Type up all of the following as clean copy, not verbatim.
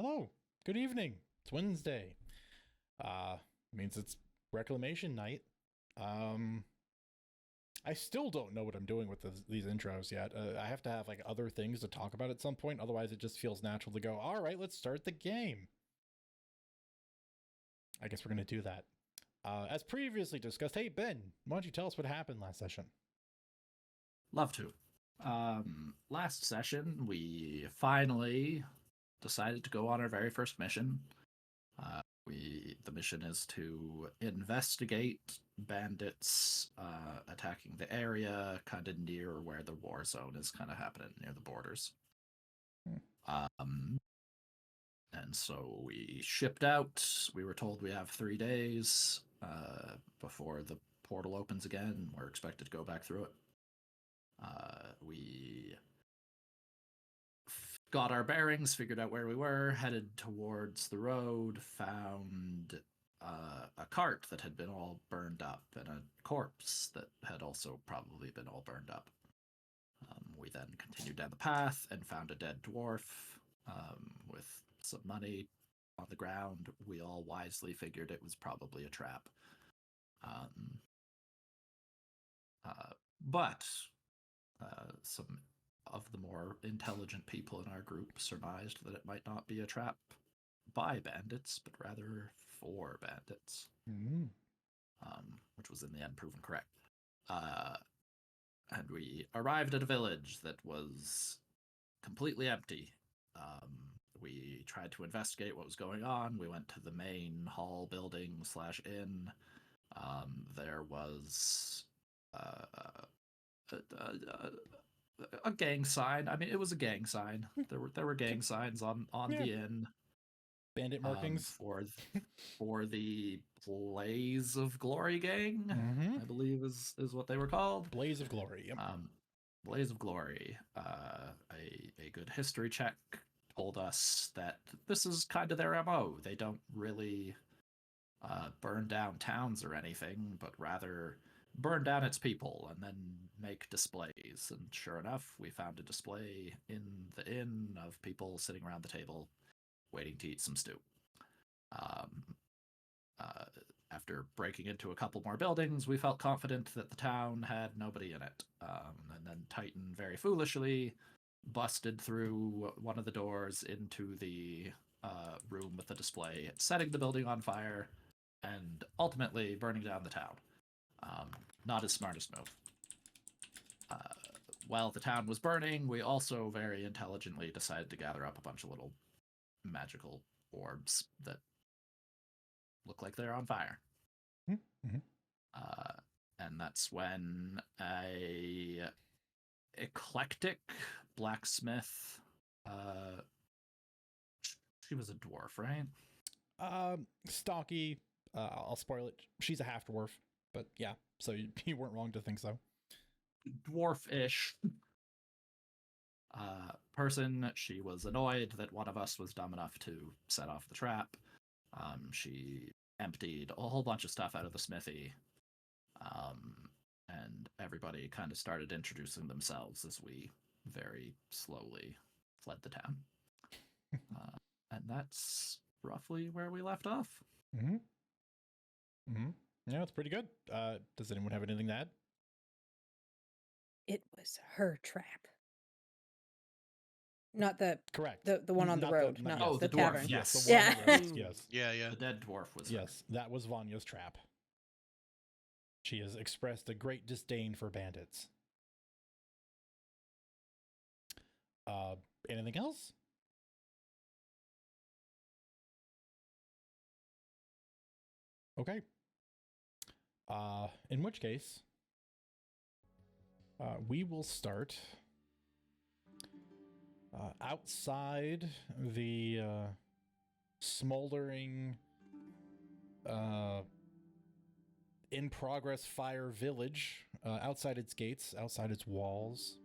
Hello. Good evening. It's Wednesday. Means it's Reclamation night. Um, I still don't know what I'm doing with these intros yet. I have to have like other things to talk about at some point. Otherwise, it just feels natural to go, all right, let's start the game. I guess we're going to do that. As previously discussed, hey, Ben, why don't you tell us what happened last session? Love to. Last session, we finally decided to go on our very first mission. The mission is to investigate bandits attacking the area, kind of near where the war zone is kind of happening, near the borders. And so we shipped out. We were told we have 3 days before the portal opens again. We're expected to go back through it. We got our bearings, figured out where we were, headed towards the road, found a cart that had been all burned up and a corpse that had also probably been all burned up. We then continued down the path and found a dead dwarf with some money on the ground. We all wisely figured it was probably a trap. But some of the more intelligent people in our group surmised that it might not be a trap by bandits, but rather for bandits, which was in the end proven correct. And we arrived at a village that was completely empty. We tried to investigate what was going on. We went to the main hall building / inn. There was a gang sign. I mean, it was a gang sign. There were gang signs on the inn. Bandit markings for the Blaze of Glory gang, I believe is what they were called. Blaze of Glory. Yep. Blaze of Glory. A good history check told us that this is kind of their MO. They don't really burn down towns or anything, but rather burn down its people and then make displays. And sure enough, we found a display in the inn of people sitting around the table waiting to eat some stew. After breaking into a couple more buildings, we felt confident that the town had nobody in it. And then Titan very foolishly busted through one of the doors into the room with the display, setting the building on fire and ultimately burning down the town. Not his smartest move. While the town was burning, we also very intelligently decided to gather up a bunch of little magical orbs that look like they're on fire. And that's when a eclectic blacksmith, she was a dwarf, right? Stocky. I'll spoil it. She's a half dwarf, but yeah, so you weren't wrong to think so. Dwarf-ish person. She was annoyed that one of us was dumb enough to set off the trap. She emptied a whole bunch of stuff out of the smithy, and everybody kind of started introducing themselves as we very slowly fled the town. And that's roughly where we left off. Yeah, it's pretty good. Does anyone have anything to add? It was her trap. Not the correct. The one on the road. The dwarf. tavern. Yes. The one on the road. Yes. Yeah. The dead dwarf was her. Yes, that was Vanya's trap. She has expressed a great disdain for bandits. Anything else? Okay. In which case, we will start outside the smoldering in progress fire village, outside its gates, outside its walls,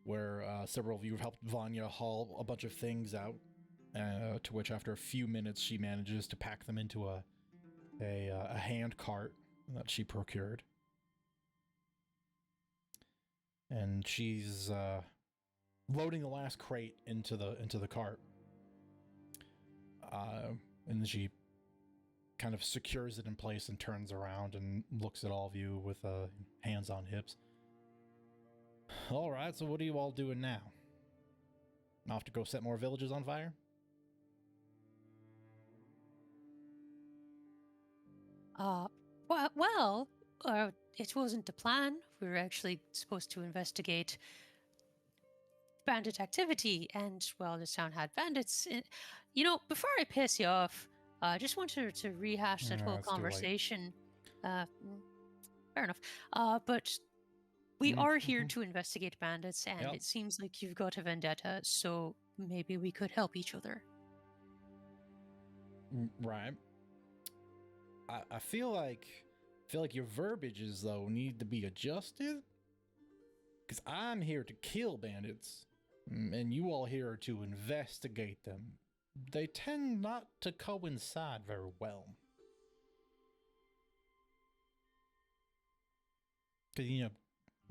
where several of you have helped Vanya haul a bunch of things out, to which after a few minutes she manages to pack them into a hand cart that she procured. And she's loading the last crate into the cart. And then she kind of secures it in place and turns around and looks at all of you with hands on hips. All right, so what are you all doing now? Off to go set more villages on fire? It wasn't the plan. We were actually supposed to investigate bandit activity, and, well, this town had bandits. Before I piss you off, I just wanted to rehash that whole conversation. Fair enough. But we are here to investigate bandits, and it seems like you've got a vendetta, so maybe we could help each other. Right. I feel like your verbiages, though, need to be adjusted. Because I'm here to kill bandits, and you all here to investigate them. They tend not to coincide very well. Because,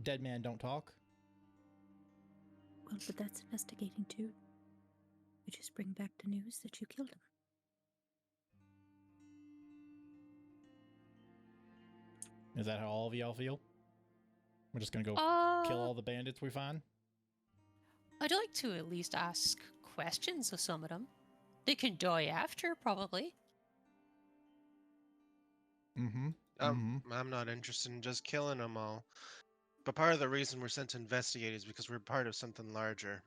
dead man don't talk. Well, but that's investigating too. We just bring back the news that you killed him. Is that how all of y'all feel? We're just gonna go kill all the bandits we find? I'd like to at least ask questions of some of them. They can die after, probably. I'm not interested in just killing them all. But part of the reason we're sent to investigate is because we're part of something larger.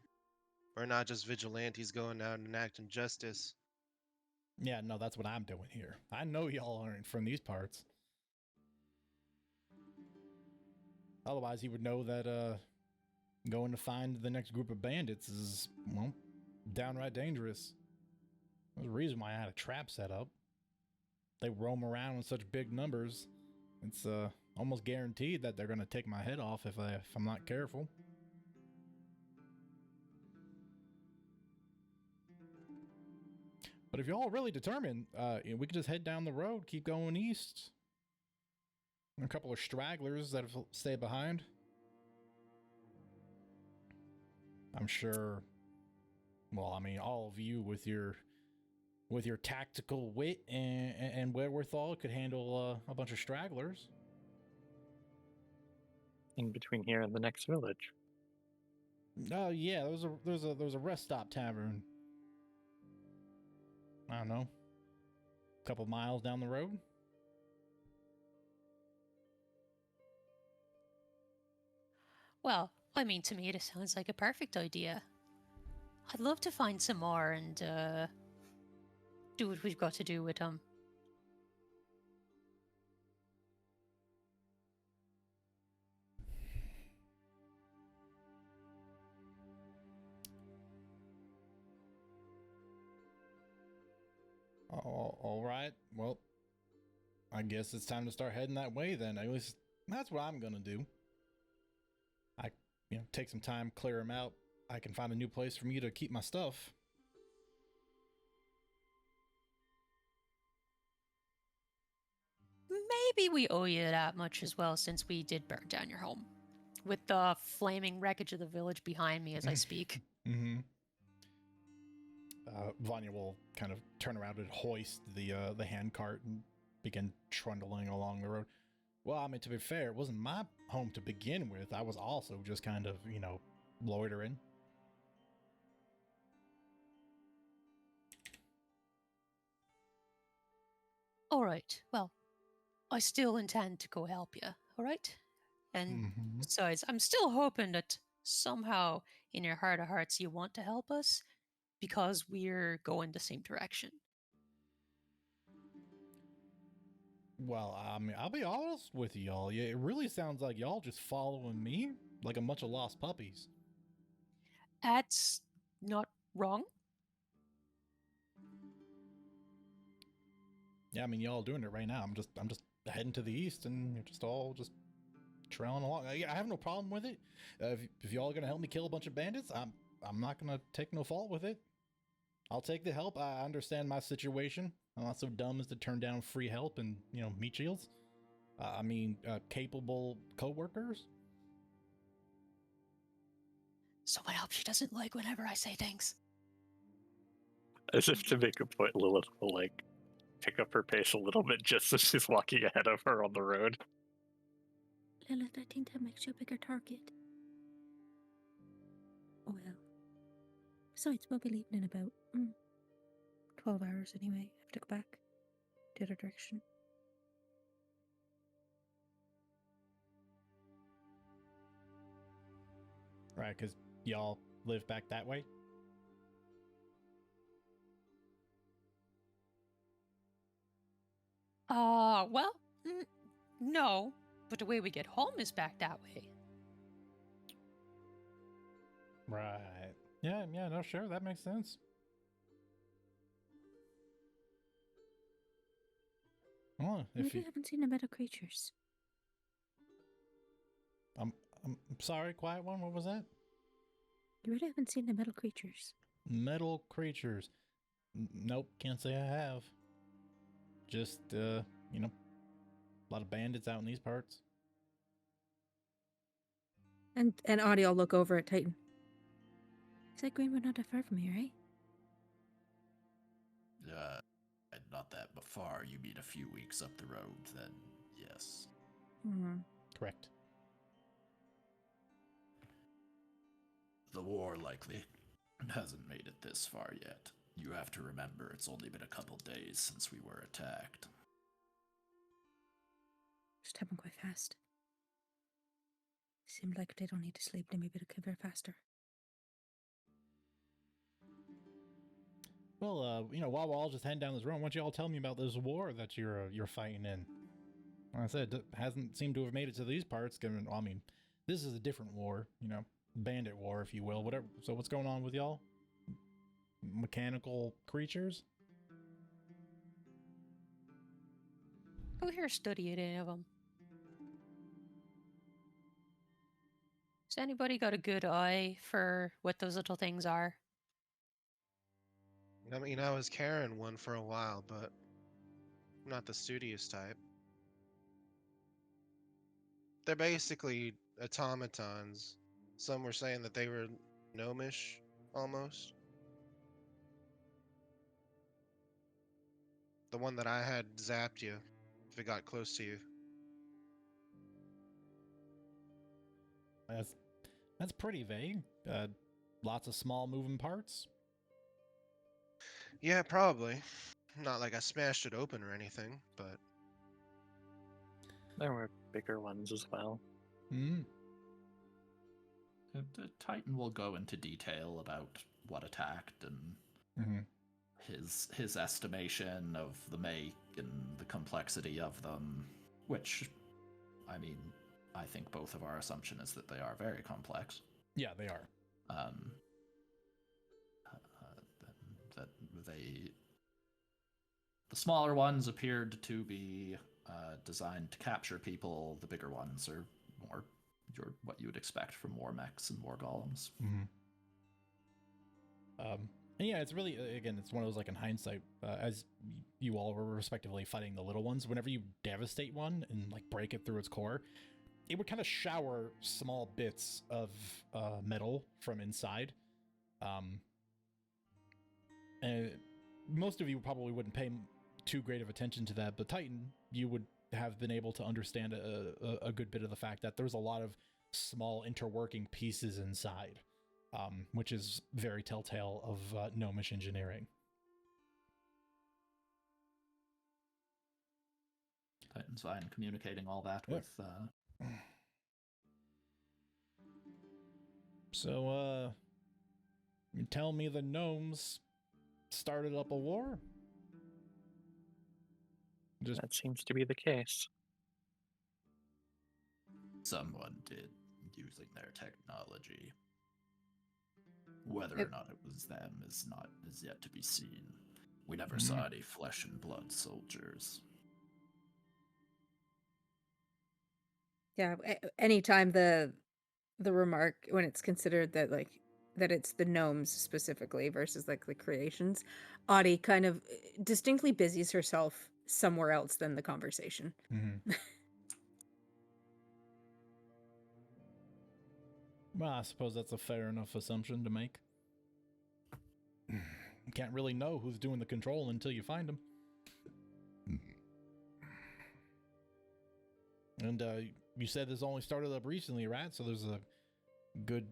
We're not just vigilantes going out and enacting justice. Yeah, no, that's what I'm doing here. I know y'all aren't from these parts. Otherwise, he would know that going to find the next group of bandits is, well, downright dangerous. There's a reason why I had a trap set up. They roam around in such big numbers. It's almost guaranteed that they're going to take my head off if I'm not careful. But if y'all are really determined, we can just head down the road, keep going east. A couple of stragglers that have stayed behind. I'm sure, well, I mean, all of you with your tactical wit and wherewithal could handle a bunch of stragglers. In between here and the next village. Oh yeah, there's a rest stop tavern. I don't know, a couple miles down the road. Well, I mean, to me, this sounds like a perfect idea. I'd love to find some more and do what we've got to do with them. All right. Well, I guess it's time to start heading that way then. At least that's what I'm gonna do. Take some time, clear them out. I can find a new place for me to keep my stuff. Maybe we owe you that much as well, since we did burn down your home. With the flaming wreckage of the village behind me as I speak. Vanya will kind of turn around and hoist the hand cart and begin trundling along the road. Well, I mean, to be fair, it wasn't my home to begin with. I was also just kind of, loitering. All right. Well, I still intend to go help you. All right. And besides, I'm still hoping that somehow in your heart of hearts you want to help us because we're going the same direction. Well, I mean, I'll be honest with y'all. It really sounds like y'all just following me like a bunch of lost puppies. That's not wrong. Yeah, I mean, y'all doing it right now. I'm just heading to the east, and you're just all just trailing along. I have no problem with it. If y'all are gonna help me kill a bunch of bandits, I'm not gonna take no fault with it. I'll take the help. I understand my situation. I'm not so dumb as to turn down free help and, meat shields. Capable co-workers. Someone hope she doesn't like whenever I say things. As if to make a point, Lilith will, like, pick up her pace a little bit just as she's walking ahead of her on the road. Lilith, I think that makes you a bigger target. Oh well. Besides, we'll be leaving in about 12 hours anyway. I have to go back the other direction. Right, because y'all live back that way? Well, no, but the way we get home is back that way. Right. Yeah, no, sure, that makes sense. Oh, You if you... haven't seen the metal creatures. I'm sorry, quiet one, what was that? You really haven't seen the metal creatures. Metal creatures. Nope, can't say I have. Just, a lot of bandits out in these parts. And Audie will look over at Titan. Is that Greenwood not that far from here, right? Not that far. You mean a few weeks up the road, then yes. Correct. The war likely hasn't made it this far yet. You have to remember it's only been a couple days since we were attacked. Just happened quite fast. Seemed like they don't need to sleep, they maybe they could be faster. Well, while we're all just heading down this road, why don't you all tell me about this war that you're fighting in? Like I said, it hasn't seemed to have made it to these parts, given, well, I mean, this is a different war, bandit war, if you will, whatever. So what's going on with y'all? Mechanical creatures? Go here, study any of them. Has anybody got a good eye for what those little things are? I mean, I was carrying one for a while, but I'm not the studious type. They're basically automatons. Some were saying that they were gnomish, almost. The one that I had zapped you if it got close to you. That's pretty vague. Lots of small moving parts. Yeah, probably. Not like I smashed it open or anything, but... There were bigger ones as well. The Titan will go into detail about what attacked and his estimation of the make and the complexity of them, which, I mean, I think both of our assumption is that they are very complex. Yeah, they are. That the smaller ones appeared to be designed to capture people. The bigger ones are more what you would expect from war mechs and war golems. And yeah, it's really, again, it's one of those, like, in hindsight, as you all were respectively fighting the little ones, whenever you devastate one and, like, break it through its core, it would kind of shower small bits of metal from inside. And most of you probably wouldn't pay too great of attention to that, but Titan, you would have been able to understand a good bit of the fact that there's a lot of small interworking pieces inside, which is very telltale of gnomish engineering. Titan's fine communicating all that with... So, you tell me the gnomes started up a war? That seems to be the case. Someone did, using their technology. Whether or not it was them is yet to be seen. We never saw any flesh and blood soldiers. Yeah, anytime the remark, when it's considered that, like, that it's the gnomes specifically versus, like, the creations, Audie kind of distinctly busies herself somewhere else than the conversation. Well, I suppose that's a fair enough assumption to make. You can't really know who's doing the control until you find them. And you said this only started up recently, right? So there's a good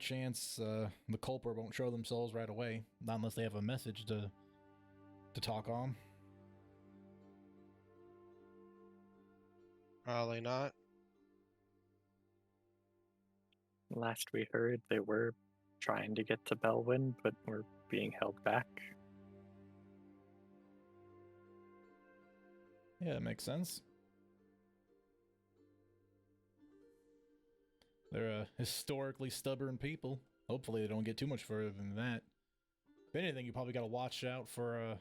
chance the culprit won't show themselves right away, not unless they have a message to talk on. Probably not. Last we heard, they were trying to get to Belwyn, but were being held back. Yeah, that makes sense. They're a historically stubborn people. Hopefully they don't get too much further than that. If anything, you probably got to watch out for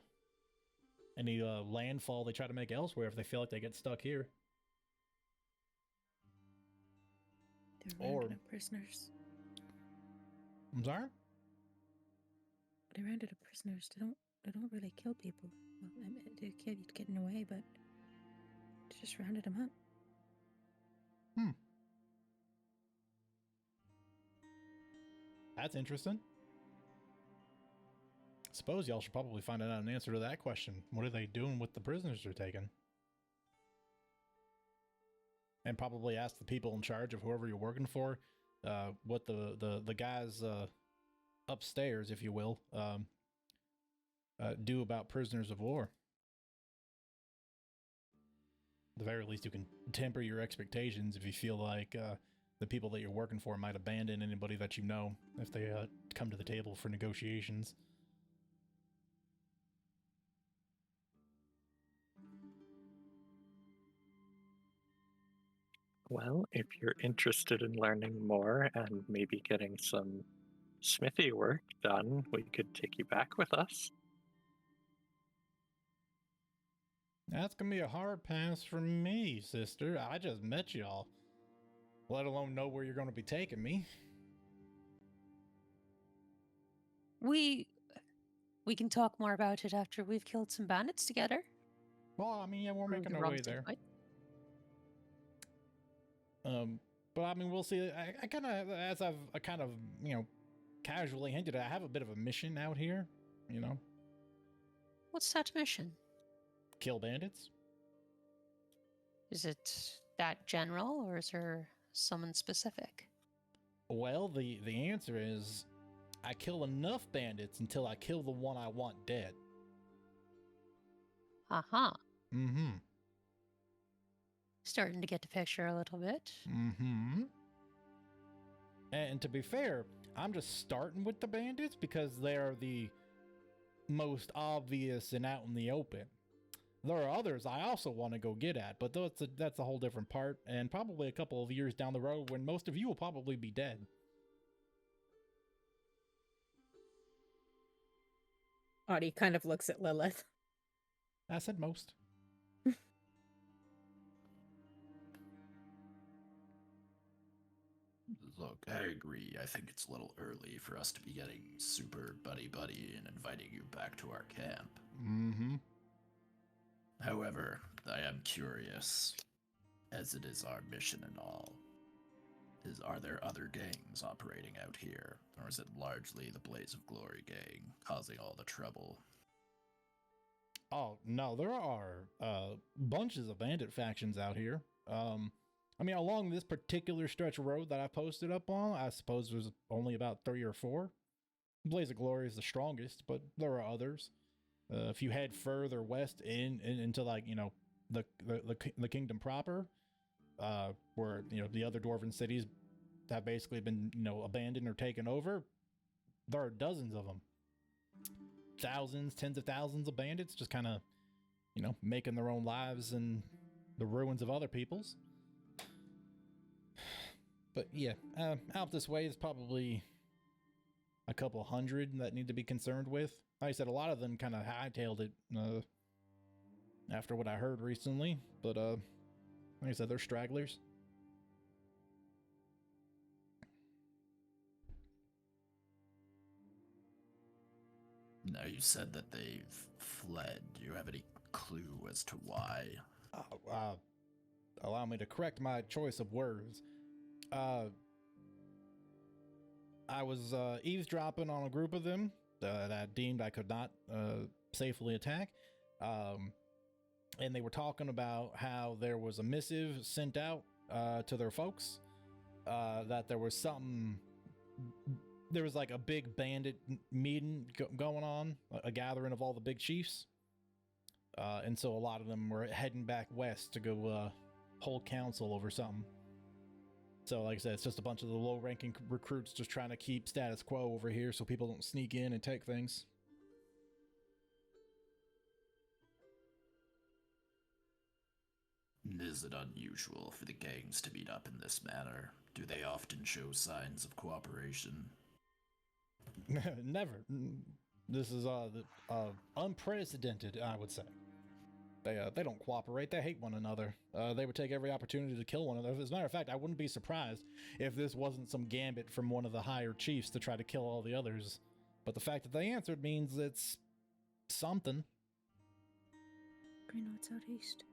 any landfall they try to make elsewhere if they feel like they get stuck here. They're Or- rounding up prisoners. I'm sorry? They rounded up prisoners. They don't really kill people. Well, I mean, they kill you getting away, but they just rounded them up. That's interesting. Suppose y'all should probably find out an answer to that question. What are they doing with the prisoners they're taking? And probably ask the people in charge of whoever you're working for, what the guys upstairs, if you will, do about prisoners of war. At the very least, you can temper your expectations if you feel like the people that you're working for might abandon anybody that you know if they come to the table for negotiations. Well, if you're interested in learning more and maybe getting some smithy work done, we could take you back with us. That's gonna be a hard pass for me, sister. I just met y'all, let alone know where you're gonna be taking me. We can talk more about it after we've killed some bandits together. Well, I mean, yeah, we're Prove making the our wrong way thing, there. right? But I mean, we'll see. I kind of, as I've kind of, casually hinted at, I have a bit of a mission out here, What's that mission? kill bandits. Is it that general, or is there someone specific? Well, the answer is I kill enough bandits until I kill the one I want dead. Aha. Mm-hmm. Starting to get the picture a little bit. Mm-hmm. And to be fair, I'm just starting with the bandits because they're the most obvious and out in the open. There are others I also want to go get at, but that's a whole different part, and probably a couple of years down the road when most of you will probably be dead. Audie kind of looks at Lilith. I said most. Look, I agree. I think it's a little early for us to be getting super buddy-buddy and inviting you back to our camp. Mm-hmm. However, I am curious, as it is our mission and all. Are there other gangs operating out here, or is it largely the Blaze of Glory gang causing all the trouble? Oh, no, there are bunches of bandit factions out here. I mean, along this particular stretch of road that I posted up on, I suppose there's only about 3 or 4. Blaze of Glory is the strongest, but there are others. If you head further west into like, the kingdom proper, where, the other dwarven cities have basically been, abandoned or taken over, there are dozens of them. Thousands, tens of thousands of bandits just kind of, making their own lives in the ruins of other people's. But yeah, out this way is probably a couple hundred that need to be concerned with. Like I said, a lot of them kind of hightailed it after what I heard recently. But like I said, they're stragglers. Now, you said that they've fled. Do you have any clue as to why? Allow me to correct my choice of words. I was eavesdropping on a group of them that deemed I could not safely attack. And they were talking about how there was a missive sent out to their folks, that there was something. There was like a big bandit meeting going on, a gathering of all the big chiefs. And so a lot of them were heading back west to go hold council over something. So like I said, it's just a bunch of the low-ranking recruits just trying to keep status quo over here so people don't sneak in and take things. Is it unusual for the gangs to meet up in this manner? Do they often show signs of cooperation? Never. This is unprecedented, I would say. They don't cooperate. They hate one another. They would take every opportunity to kill one another. As a matter of fact, I wouldn't be surprised if this wasn't some gambit from one of the higher chiefs to try to kill all the others. But the fact that they answered means it's something. I know it's out east.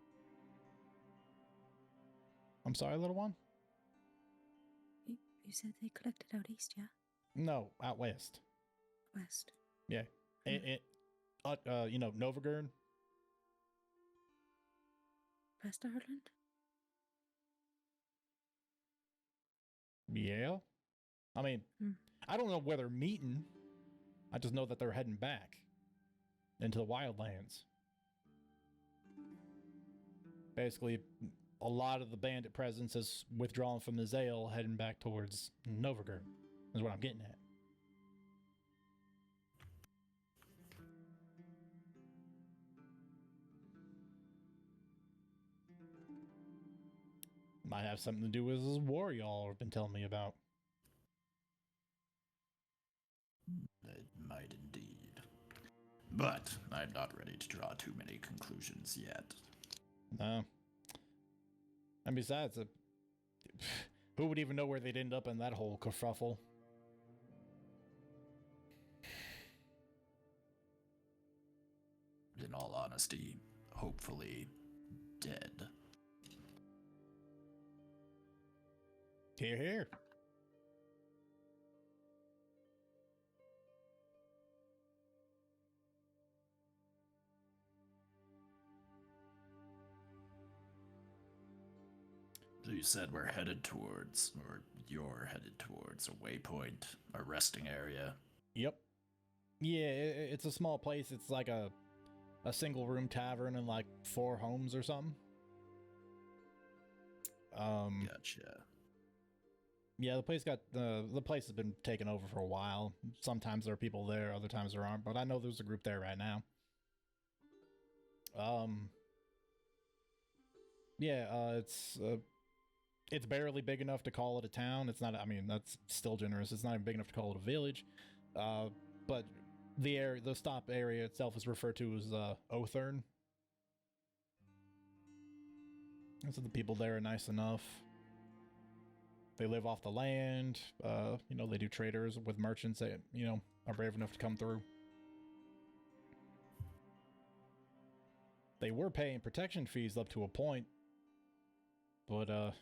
I'm sorry, little one? You said they collected out east, yeah? No, out west. West. Yeah. Novagurn. West Ireland? Yeah. I mean, I don't know where they're meeting. I just know that they're heading back into the wildlands. Basically, a lot of the bandit presence is withdrawn from the Zale, heading back towards Novagurn, is what I'm getting at. Might have something to do with this war y'all have been telling me about. It might indeed. But I'm not ready to draw too many conclusions yet. No. And besides, who would even know where they'd end up in that whole kerfuffle? In all honesty, hopefully dead. Hear, hear. So you said we're headed towards, or you're headed towards, a waypoint, a resting area. Yep. Yeah, it's a small place. It's like a single room tavern and like 4 homes or something. Gotcha. Yeah, the place has been taken over for a while. Sometimes there are people there, other times there aren't, but I know there's a group there right now. It's barely big enough to call it a town. It's not, I mean, that's still generous. It's not even big enough to call it a village. But the stop area itself is referred to as Othern. So the people there are nice enough. They live off the land. They do traders with merchants that, are brave enough to come through. They were paying protection fees up to a point. But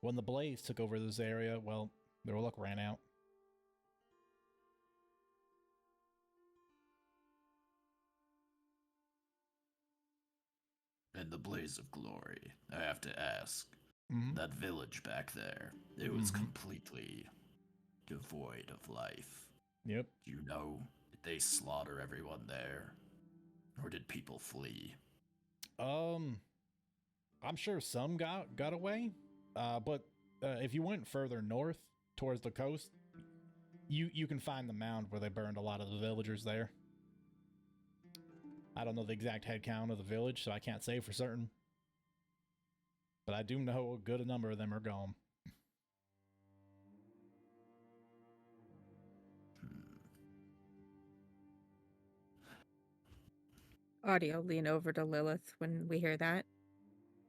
when the Blaze took over this area, well, their luck ran out. And the Blaze of Glory, I have to ask. Mm-hmm. That village back there, it was completely devoid of life. Yep. Did they slaughter everyone there? Or did people flee? I'm sure some got away. But if you went further north towards the coast, you can find the mound where they burned a lot of the villagers there. I don't know the exact head count of the village, so I can't say for certain. But I do know a good number of them are gone. Audio lean over to Lilith when we hear that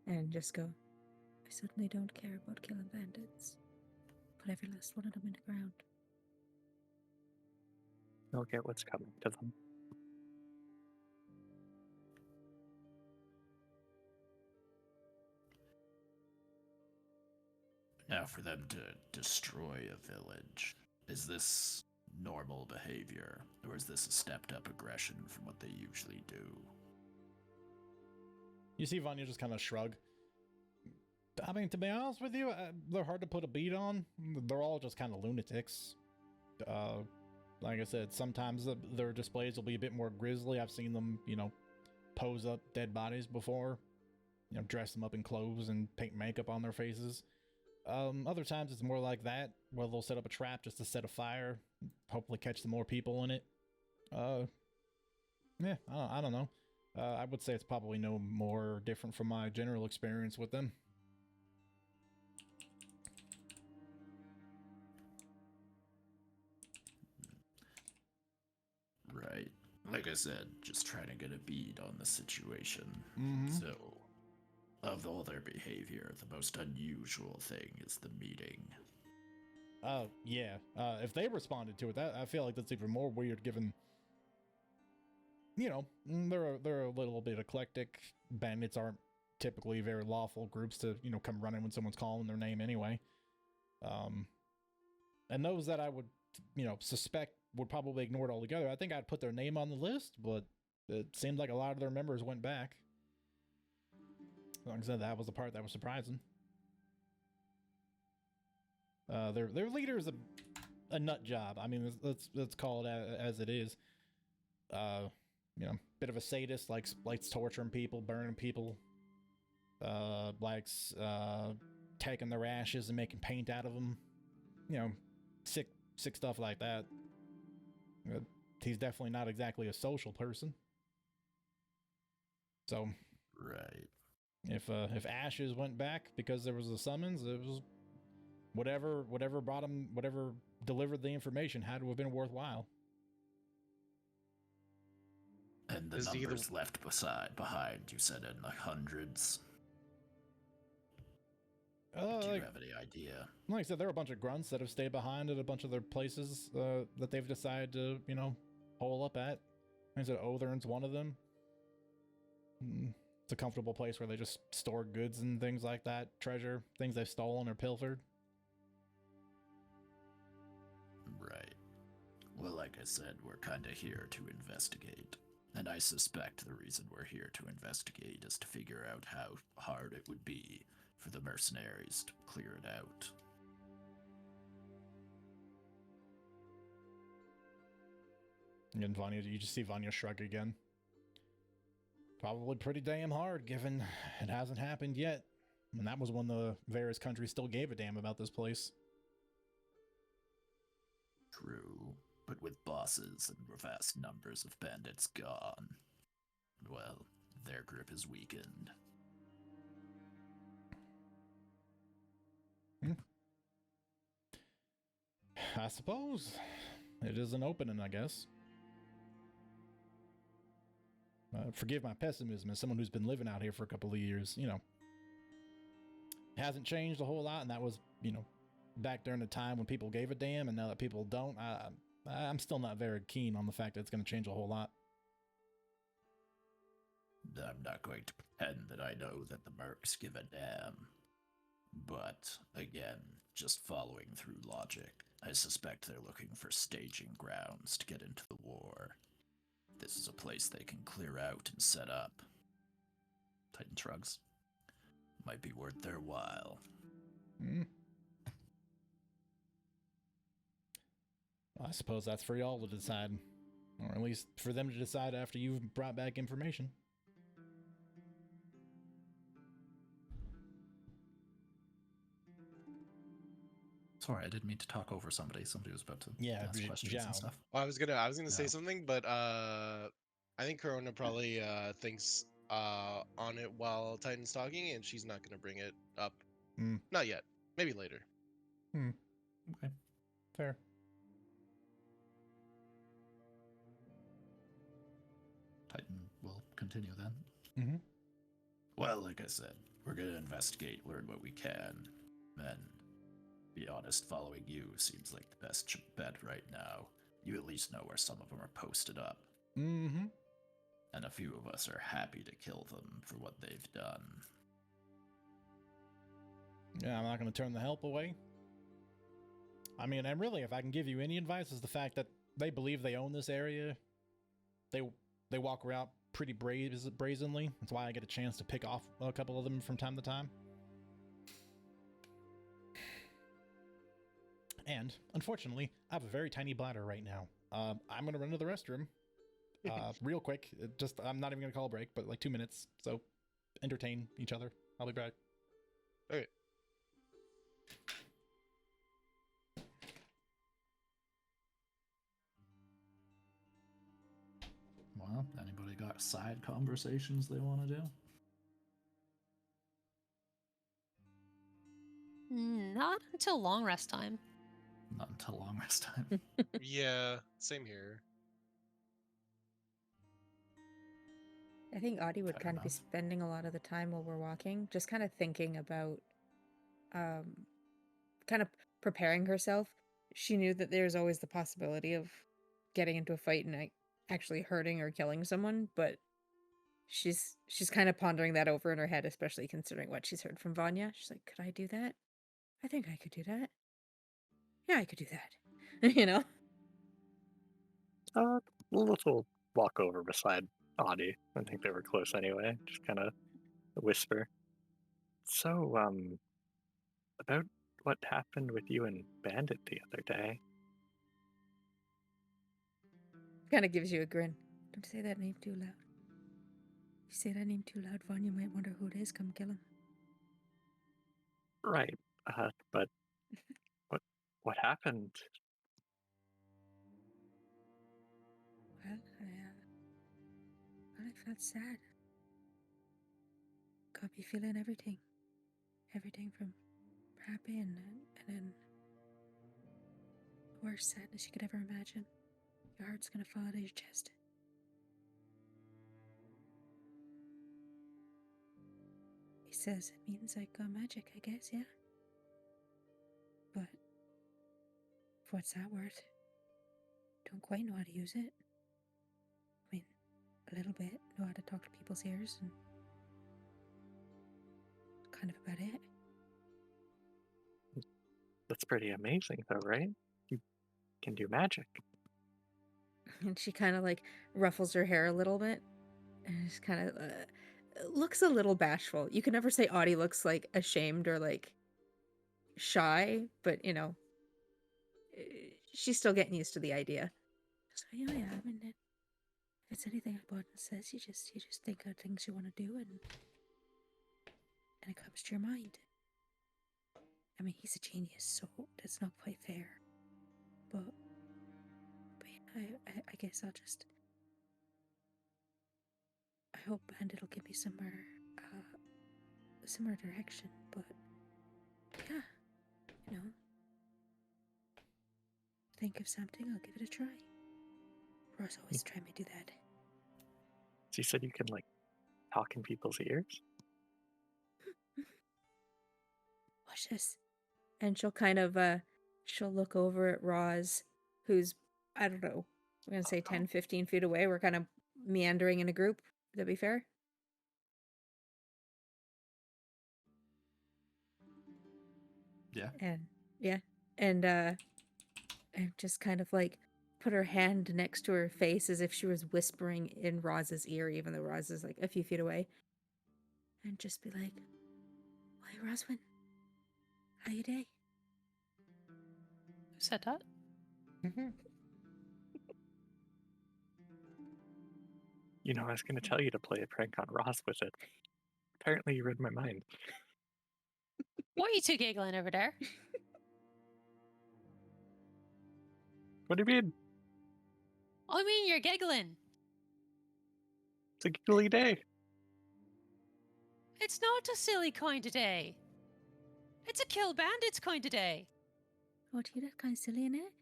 and just go, I certainly don't care about killing bandits. Put every last one of them in the ground. They'll get what's coming to them. Now, for them to destroy a village, is this normal behavior, or is this a stepped-up aggression from what they usually do? You see Vanya just kind of shrug. I mean, to be honest with you, they're hard to put a beat on. They're all just kind of lunatics. Like I said, sometimes their displays will be a bit more grisly. I've seen them, pose up dead bodies before. Dress them up in clothes and paint makeup on their faces. Other times it's more like that, where they'll set up a trap just to set a fire, hopefully catch some more people in it. Yeah, I don't know. I would say it's probably no more different from my general experience with them. Right. Like I said, just trying to get a bead on the situation. Mm-hmm. So, of all their behavior, the most unusual thing is the meeting. Yeah. If they responded to it, I feel like that's even more weird given, they're a little bit eclectic. Bandits aren't typically very lawful groups to, come running when someone's calling their name anyway. And those that I would, suspect would probably ignore it altogether. I think I'd put their name on the list, but it seemed like a lot of their members went back. Like I said, that was the part that was surprising. Their leader is a nut job. I mean, let's call it as it is. Bit of a sadist, likes torturing people, burning people. Likes taking their ashes and making paint out of them. Sick stuff like that. He's definitely not exactly a social person. So, right. If ashes went back because there was a summons, it was whatever brought him, whatever delivered the information had to have been worthwhile. And the numbers left behind, you said in the hundreds. Do you have any idea? Like I said, there are a bunch of grunts that have stayed behind at a bunch of their places that they've decided to, hole up at. Like I said, Othern's one of them. It's a comfortable place where they just store goods and things like that, treasure, things they've stolen or pilfered. Right. Well, like I said, we're kind of here to investigate. And I suspect the reason we're here to investigate is to figure out how hard it would be for the mercenaries to clear it out. And Vanya, you just see Vanya shrug again. Probably pretty damn hard, given it hasn't happened yet. And that was when the various countries still gave a damn about this place. True, but with bosses and vast numbers of bandits gone, well, their grip is weakened. I suppose. It is an opening, I guess. Forgive my pessimism as someone who's been living out here for a couple of years, hasn't changed a whole lot, and that was, back during the time when people gave a damn, and now that people don't, I'm still not very keen on the fact that it's going to change a whole lot. I'm not going to pretend that I know that the mercs give a damn. But, again, just following through logic, I suspect they're looking for staging grounds to get into the war. This is a place they can clear out and set up. Titan shrugs. Might be worth their while. I suppose that's for y'all to decide. Or at least for them to decide after you've brought back information. Sorry, I didn't mean to talk over somebody. Somebody was about to ask questions and stuff. Well, I was gonna say something, but I think Corona probably thinks on it while Titan's talking, and she's not gonna bring it up. Not yet. Maybe later. Okay. Fair. Titan will continue then. Well, like I said, we're gonna investigate, learn what we can, and be honest, following you seems like the best bet right now. You at least know where some of them are posted up. And a few of us are happy to kill them for what they've done. Yeah, I'm not going to turn the help away. I mean, and really, if I can give you any advice, is the fact that they believe they own this area. They walk around pretty brazenly. That's why I get a chance to pick off a couple of them from time to time. And, unfortunately, I have a very tiny bladder right now. I'm going to run to the restroom real quick. I'm not even going to call a break, but like 2 minutes. So, entertain each other. I'll be back. Okay. Well, anybody got side conversations they want to do? Not until long rest time. Not until long rest time. Yeah, same here. I think Audie would Fair kind of be enough. spending a lot of the time while we're walking, just kind of thinking about, kind of preparing herself. She knew that there's always the possibility of getting into a fight and actually hurting or killing someone, but she's kind of pondering that over in her head, especially considering what she's heard from Vanya. She's like, could I do that? I think I could do that. Yeah, I could do that. You know? A little walk over beside Audie. I think they were close anyway. Just kind of whisper. So, about what happened with you and Bandit the other day. Kind of gives you a grin. Don't say that name too loud. If you say that name too loud, Vanya might wonder who it is. Come kill him. Right. But what happened? Well, I felt sad. Got me feeling everything. Everything from happy and then the worst sadness you could ever imagine. Your heart's gonna fall out of your chest. He says it means I got magic, I guess, yeah? But what's that worth? Don't quite know how to use it. I mean, a little bit. Know how to talk to people's ears and kind of about it. That's pretty amazing, though, right? You can do magic. And she kind of like ruffles her hair a little bit and just kind of looks a little bashful. You can never say Audie looks like ashamed or like shy, but you know, she's still getting used to the idea. So yeah, I mean, if it's anything Bodden says, you just think of things you want to do and it comes to your mind. I mean, he's a genius, so that's not quite fair. But yeah, I guess I'll just. I hope Bandit will give me some more direction. But yeah, you know, think of something, I'll give it a try. Ross always tried me to do that. So you said you can like talk in people's ears? Watch this. And she'll kind of she'll look over at Roz, who's, I don't know, I'm gonna say 10, 15 feet away. We're kind of meandering in a group. Would that be fair? Yeah. And just kind of like put her hand next to her face as if she was whispering in Roz's ear, even though Roz is like a few feet away. And just be like, "Why, Roswin? How you day?" Who said that? You know, I was going to tell you to play a prank on Ross with it. Apparently, you read my mind. What are you two giggling over there? What do you mean? I mean, you're giggling. It's a giggly day. It's not a silly kind of day. It's a kill bandits kind of day. Oh, gee, that's kind of silly, isn't it?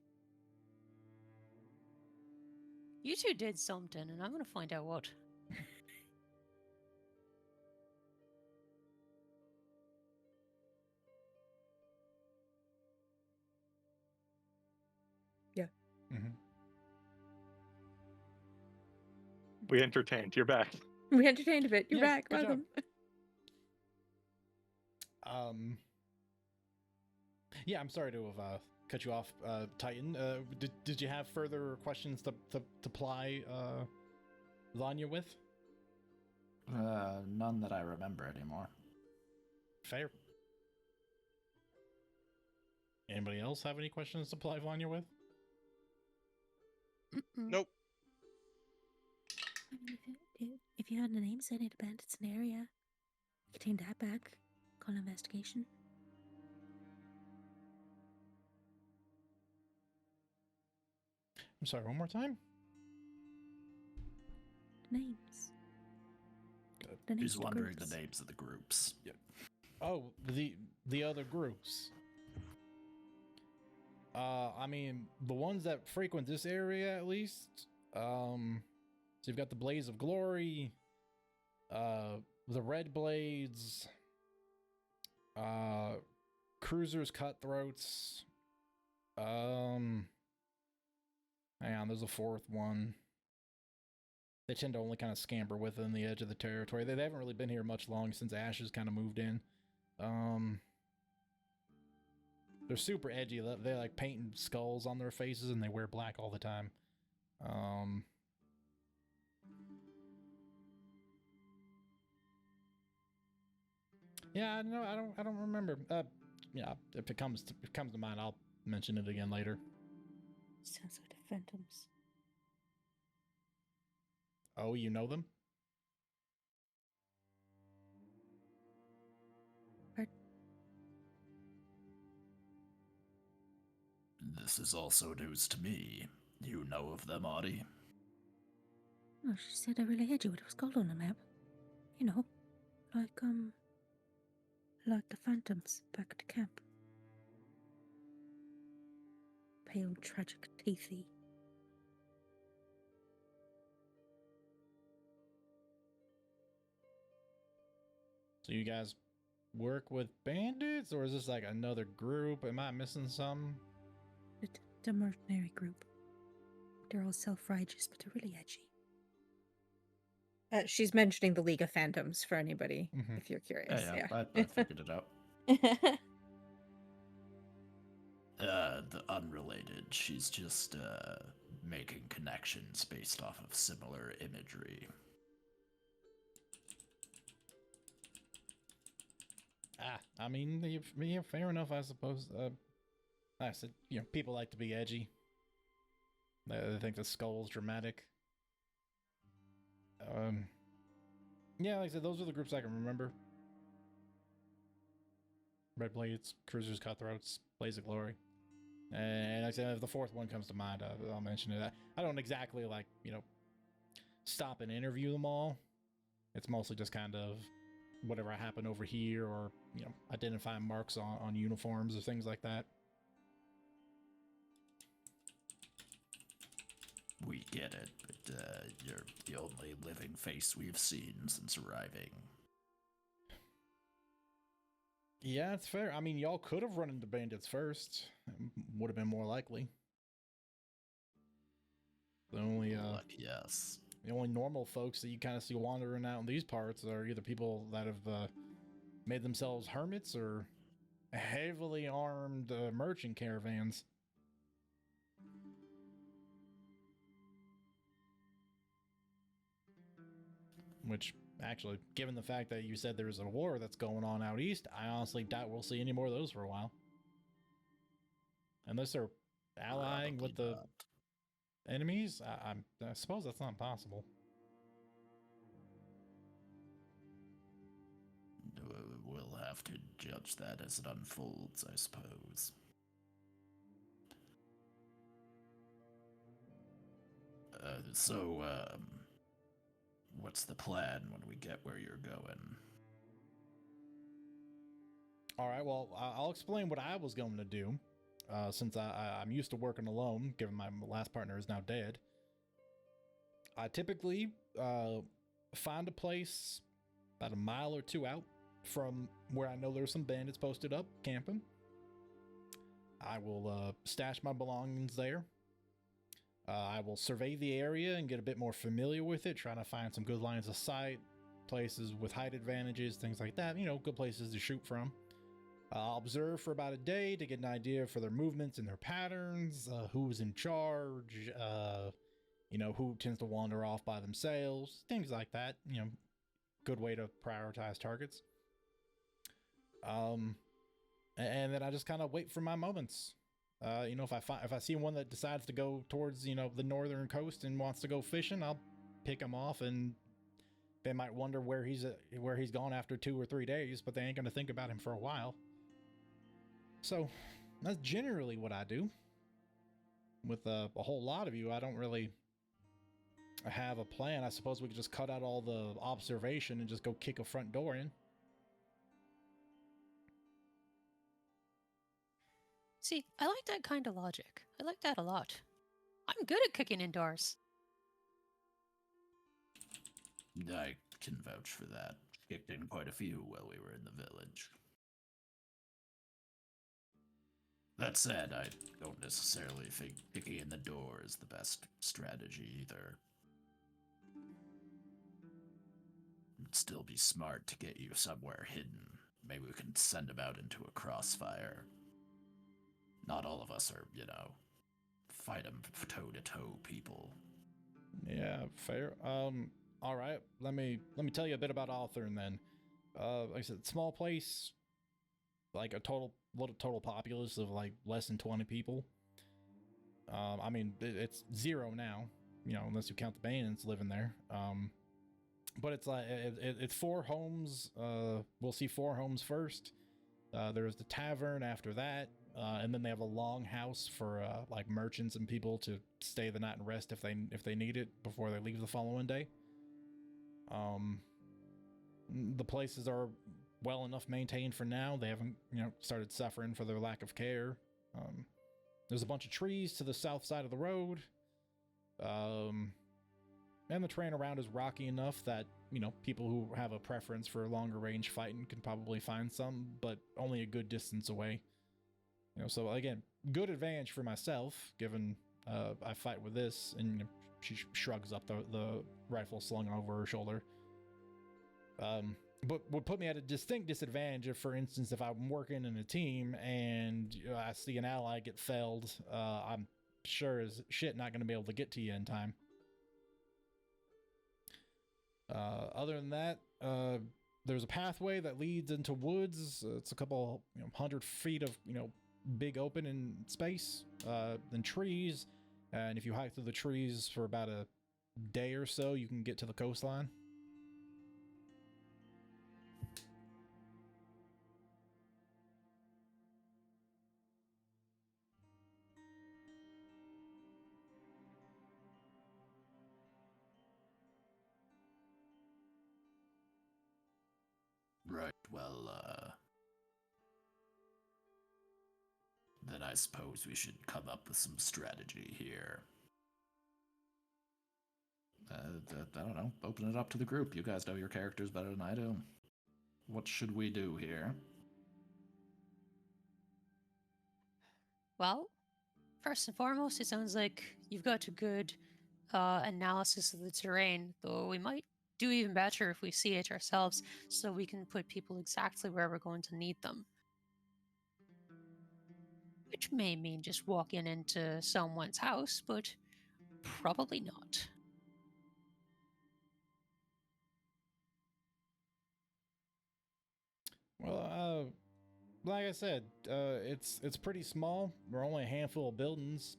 You two did something, and I'm going to find out what. Yeah. Mm-hmm. We entertained. You're back. We entertained a bit. You're Yeah, back. good job. Welcome. Yeah, I'm sorry to have cut you off, Titan. Did you have further questions to ply Vanya with? None that I remember anymore. Fair. Anybody else have any questions to ply Vanya with? Nope. I mean, if you had a name said it abandoned an area, you could take that back. Call an investigation. I'm sorry, one more time? Names. He's of wondering groups. the names of the groups. Oh, the other groups. I mean, the ones that frequent this area at least. So you've got the Blaze of Glory, the Red Blades, Cruisers Cutthroats. Hang on, there's a fourth one. They tend to only kind of scamper within the edge of the territory. They haven't really been here much long since Ashes kind of moved in. They're super edgy. They're like painting skulls on their faces, and they wear black all the time. Yeah, no, I don't remember. Yeah, if it comes to mind, I'll mention it again later. Sounds like the Phantoms. Oh, you know them? This is also news to me. You know of them, Audie? Oh, she said they're really edgy. What it was called on the map. You know, like the Phantoms back at the camp. Pale, tragic, teethy. So you guys work with bandits, or is this like another group? Am I missing something? The mercenary group. They're all self-righteous, but they're really edgy. She's mentioning the League of Phantoms for anybody, if you're curious. Yeah. I figured it out. The unrelated. She's just making connections based off of similar imagery. I mean, yeah, fair enough, I suppose. I said, people like to be edgy. They think the skull's dramatic. Yeah, like I said, those are the groups I can remember. Red Blades, Cruisers, Cutthroats, Blaze of Glory. And like I said, if the fourth one comes to mind, I'll mention it. I don't exactly, stop and interview them all. It's mostly just kind of whatever happened over here, or, identifying marks on uniforms or things like that. We get it, but you're the only living face we've seen since arriving. Yeah, it's fair. I mean, y'all could have run into bandits first. Would have been more likely. The only yes. The only normal folks that you kind of see wandering out in these parts are either people that have made themselves hermits or heavily armed merchant caravans. Which, actually, given the fact that you said there's a war that's going on out east, I honestly doubt we'll see any more of those for a while. Unless they're allying with the enemies, I suppose that's not possible. We'll have to judge that as it unfolds, I suppose. What's the plan when we get where you're going? All right, well, I'll explain what I was going to do, since I'm used to working alone, given my last partner is now dead. I typically find a place about a mile or two out from where I know there's some bandits posted up, camping. I will stash my belongings there. I will survey the area and get a bit more familiar with it, trying to find some good lines of sight, places with height advantages, things like that. Good places to shoot from. I'll observe for about a day to get an idea for their movements and their patterns, who's in charge, who tends to wander off by themselves, things like that. Good way to prioritize targets. And then I just kind of wait for my moments. If I see one that decides to go towards, the northern coast and wants to go fishing, I'll pick him off, and they might wonder where he's gone after 2 or 3 days, but they ain't gonna think about him for a while. So that's generally what I do. With a whole lot of you, I don't really have a plan. I suppose we could just cut out all the observation and just go kick a front door in. See, I like that kind of logic. I like that a lot. I'm good at kicking in doors. I can vouch for that. Kicked in quite a few while we were in the village. That said, I don't necessarily think kicking in the door is the best strategy either. It'd still be smart to get you somewhere hidden. Maybe we can send him out into a crossfire. Not all of us are, fight him toe-to-toe people. Yeah, fair. All right. Let me tell you a bit about Althern then. Like I said, small place, like a total populace of like less than 20 people. I mean, it's 0 now, unless you count the Banans living there. But it's like it's 4 homes. We'll see 4 homes first. There's the tavern after that, and then they have a long house for like merchants and people to stay the night and rest if they need it before they leave the following day. The places are well enough maintained for now. They haven't, started suffering for their lack of care. There's a bunch of trees to the south side of the road. And the terrain around is rocky enough that, people who have a preference for longer range fighting can probably find some, but only a good distance away. So again, good advantage for myself, given I fight with this, and she shrugs up the rifle slung over her shoulder. But would put me at a distinct disadvantage if, for instance, if I'm working in a team and I see an ally get felled, I'm sure as shit not going to be able to get to you in time. Other than that, there's a pathway that leads into woods. It's a couple 100 feet of big open in space, then trees, and if you hike through the trees for about a day or so, you can get to the coastline. Right, well, then I suppose we should come up with some strategy here. I don't know, open it up to the group. You guys know your characters better than I do. What should we do here? Well, first and foremost, it sounds like you've got a good analysis of the terrain, though we might do even better if we see it ourselves, so we can put people exactly where we're going to need them. Which may mean just walking into someone's house, but probably not. Well, like I said, it's pretty small. We're only a handful of buildings.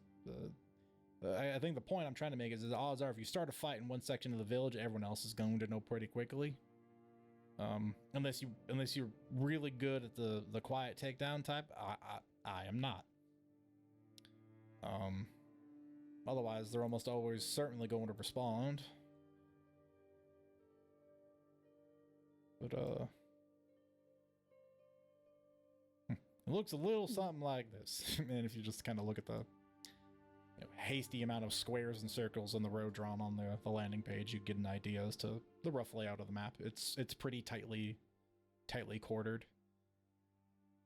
I think the point I'm trying to make is the odds are if you start a fight in one section of the village, everyone else is going to know pretty quickly. Unless you're really good at the quiet takedown type. I am not. Otherwise, they're almost always certainly going to respond. But it looks a little something like this. And if you just kind of look at the hasty amount of squares and circles on the road drawn on the landing page, you get an idea as to the rough layout of the map. It's pretty tightly quartered.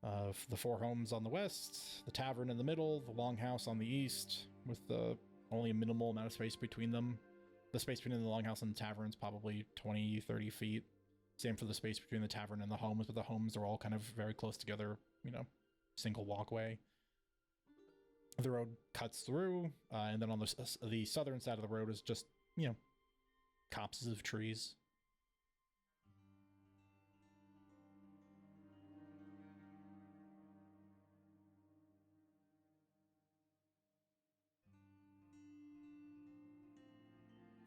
The 4 homes on the west, the tavern in the middle, the longhouse on the east, with only a minimal amount of space between them. The space between the longhouse and the tavern is probably 20-30 feet. Same for the space between the tavern and the homes, but the homes are all kind of very close together single walkway. The road cuts through, and then on the southern side of the road is just, copses of trees.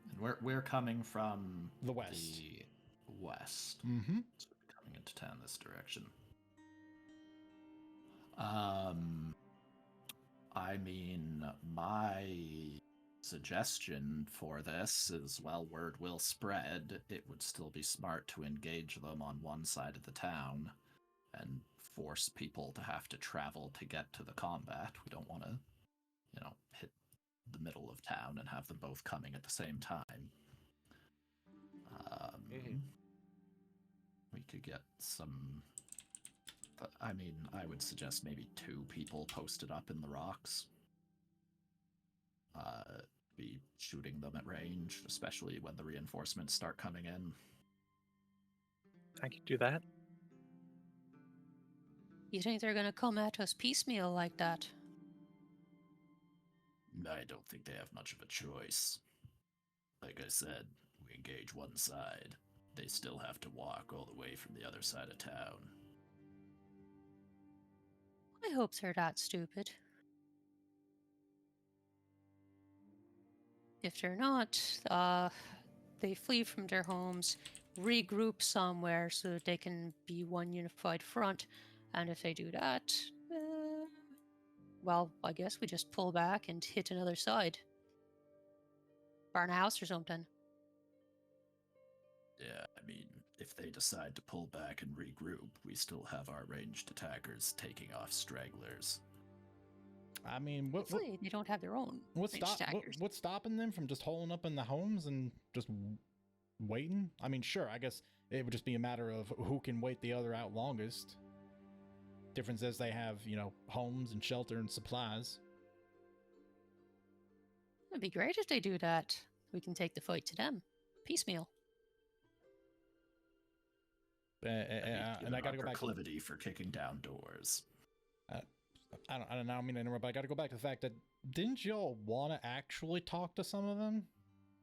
And we're coming from the west. The west. Mm-hmm. So we're coming into town this direction. I mean, my suggestion for this is, well, word will spread. It would still be smart to engage them on one side of the town and force people to have to travel to get to the combat. We don't want to, hit the middle of town and have them both coming at the same time. We could get some... I mean, I would suggest maybe 2 people posted up in the rocks. Be shooting them at range, especially when the reinforcements start coming in. I could do that. You think they're gonna come at us piecemeal like that? I don't think they have much of a choice. Like I said, we engage one side. They still have to walk all the way from the other side of town. I hope they're that stupid. If they're not, they flee from their homes, regroup somewhere so that they can be one unified front. And if they do that, well, I guess we just pull back and hit another side. Burn a house or something. Yeah, I mean, if they decide to pull back and regroup, we still have our ranged attackers taking off stragglers. I mean, hopefully they don't have their own what's stopping them from just holding up in the homes and just waiting? I mean, sure, I guess it would just be a matter of who can wait the other out longest. Difference is they have, homes and shelter and supplies. It'd be great if they do that. We can take the fight to them. Piecemeal. And I gotta go back. Proclivity for kicking down doors. I don't mean to interrupt, but I got to go back to the fact that didn't y'all want to actually talk to some of them?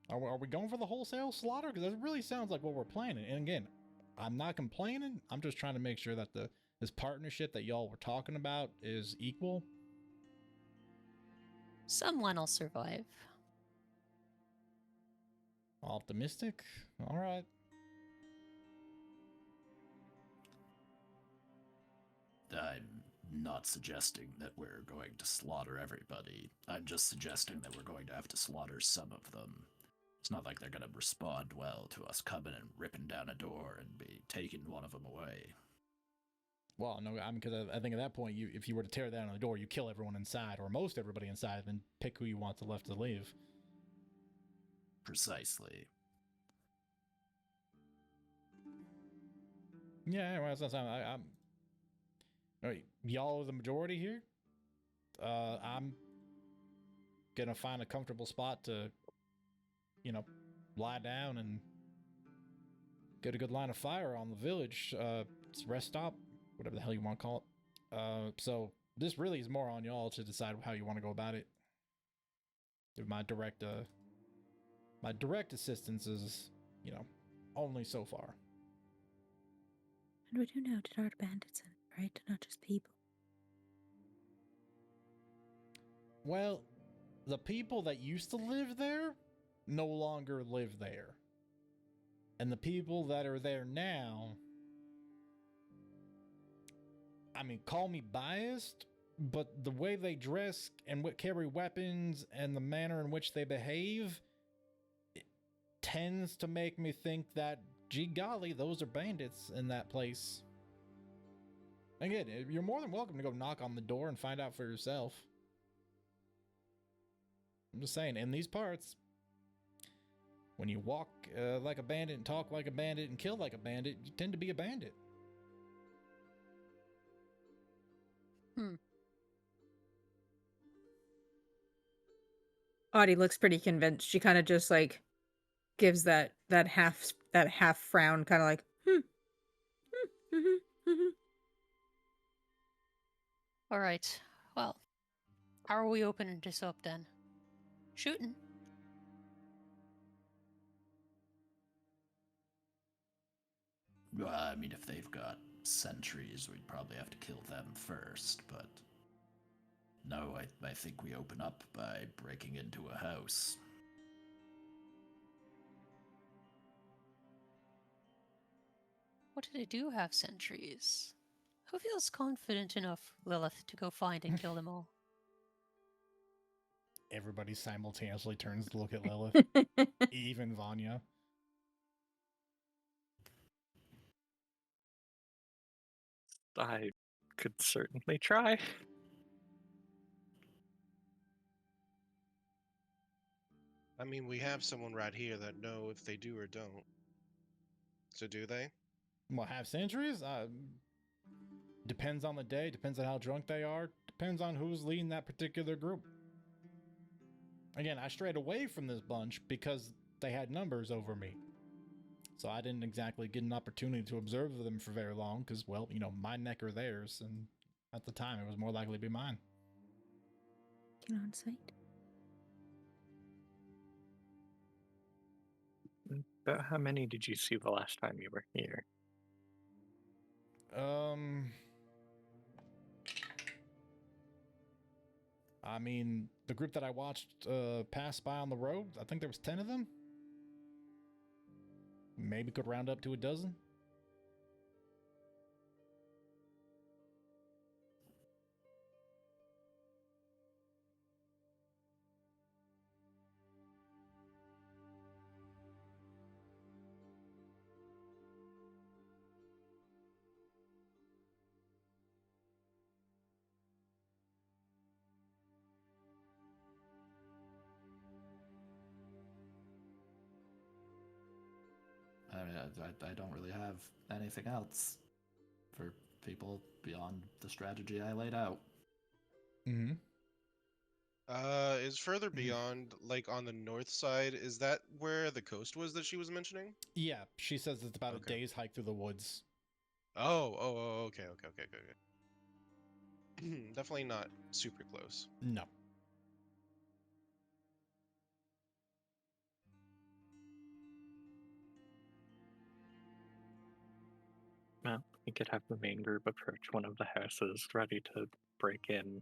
Are we going for the wholesale slaughter? Because it really sounds like what we're planning. And again, I'm not complaining. I'm just trying to make sure that this partnership that y'all were talking about is equal. Someone will survive. Optimistic? All right. I'm not suggesting that we're going to slaughter everybody. I'm just suggesting that we're going to have to slaughter some of them. It's not like they're going to respond well to us coming and ripping down a door and be taking one of them away. Well, no, I mean, because I think at that point, if you were to tear down the door, you kill everyone inside, or most everybody inside, then pick who you want to left to leave. Precisely. Yeah, well, I'm y'all are the majority here. I'm gonna find a comfortable spot to, lie down and get a good line of fire on the village. It's rest stop, whatever the hell you want to call it. So this really is more on y'all to decide how you want to go about it. My direct assistance is, only so far. And we do know there are bandits in it, right? Not just people. Well, the people that used to live there no longer live there. And the people that are there now, I mean, call me biased, but the way they dress and carry weapons and the manner in which they behave, it tends to make me think that, gee golly, those are bandits in that place. Again, you're more than welcome to go knock on the door and find out for yourself. I'm just saying, in these parts, when you walk like a bandit and talk like a bandit and kill like a bandit, you tend to be a bandit. Audie looks pretty convinced. She kind of just gives that half frown, kind of like, All right. Well, how are we opening this up then? Shooting. Well, I mean, if they've got sentries, we'd probably have to kill them first, but... No, I think we open up by breaking into a house. What do they do have sentries? Who feels confident enough, Lilith, to go find and kill them all? Everybody simultaneously turns to look at Lilith, even Vanya. I could certainly try. I mean, we have someone right here that know if they do or don't. So do they? Well, have sentries? Depends on the day, depends on how drunk they are, depends on who's leading that particular group. Again, I strayed away from this bunch because they had numbers over me. So I didn't exactly get an opportunity to observe them for very long because, well, you know, my neck or theirs, and at the time it was more likely to be mine. Get on site. About how many did you see the last time you were here? I mean, the group that I watched pass by on the road, I think there was 10 of them. Maybe could round up to a dozen. I mean, I don't really have anything else for people beyond the strategy I laid out. Mm-hmm. Is further beyond, like on the north side, is that where the coast was that she was mentioning? Yeah, she says it's about Okay. a day's hike through the woods. Oh, okay. Definitely not super close. No. Well, we could have the main group approach one of the houses ready to break in.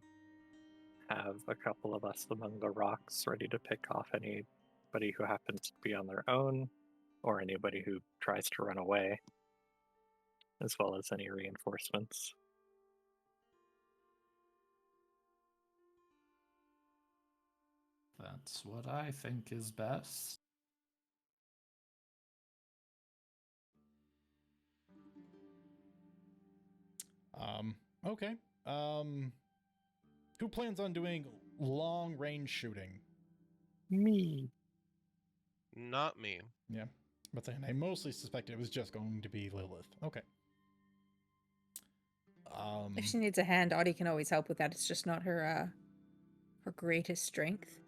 Have a couple of us among the rocks ready to pick off anybody who happens to be on their own, or anybody who tries to run away, as well as any reinforcements. That's what I think is best. Okay. Who plans on doing long range shooting? Me. Not me. Yeah. But then I mostly suspected it was just going to be Lilith. Okay. If she needs a hand, Audie can always help with that. It's just not her her greatest strength.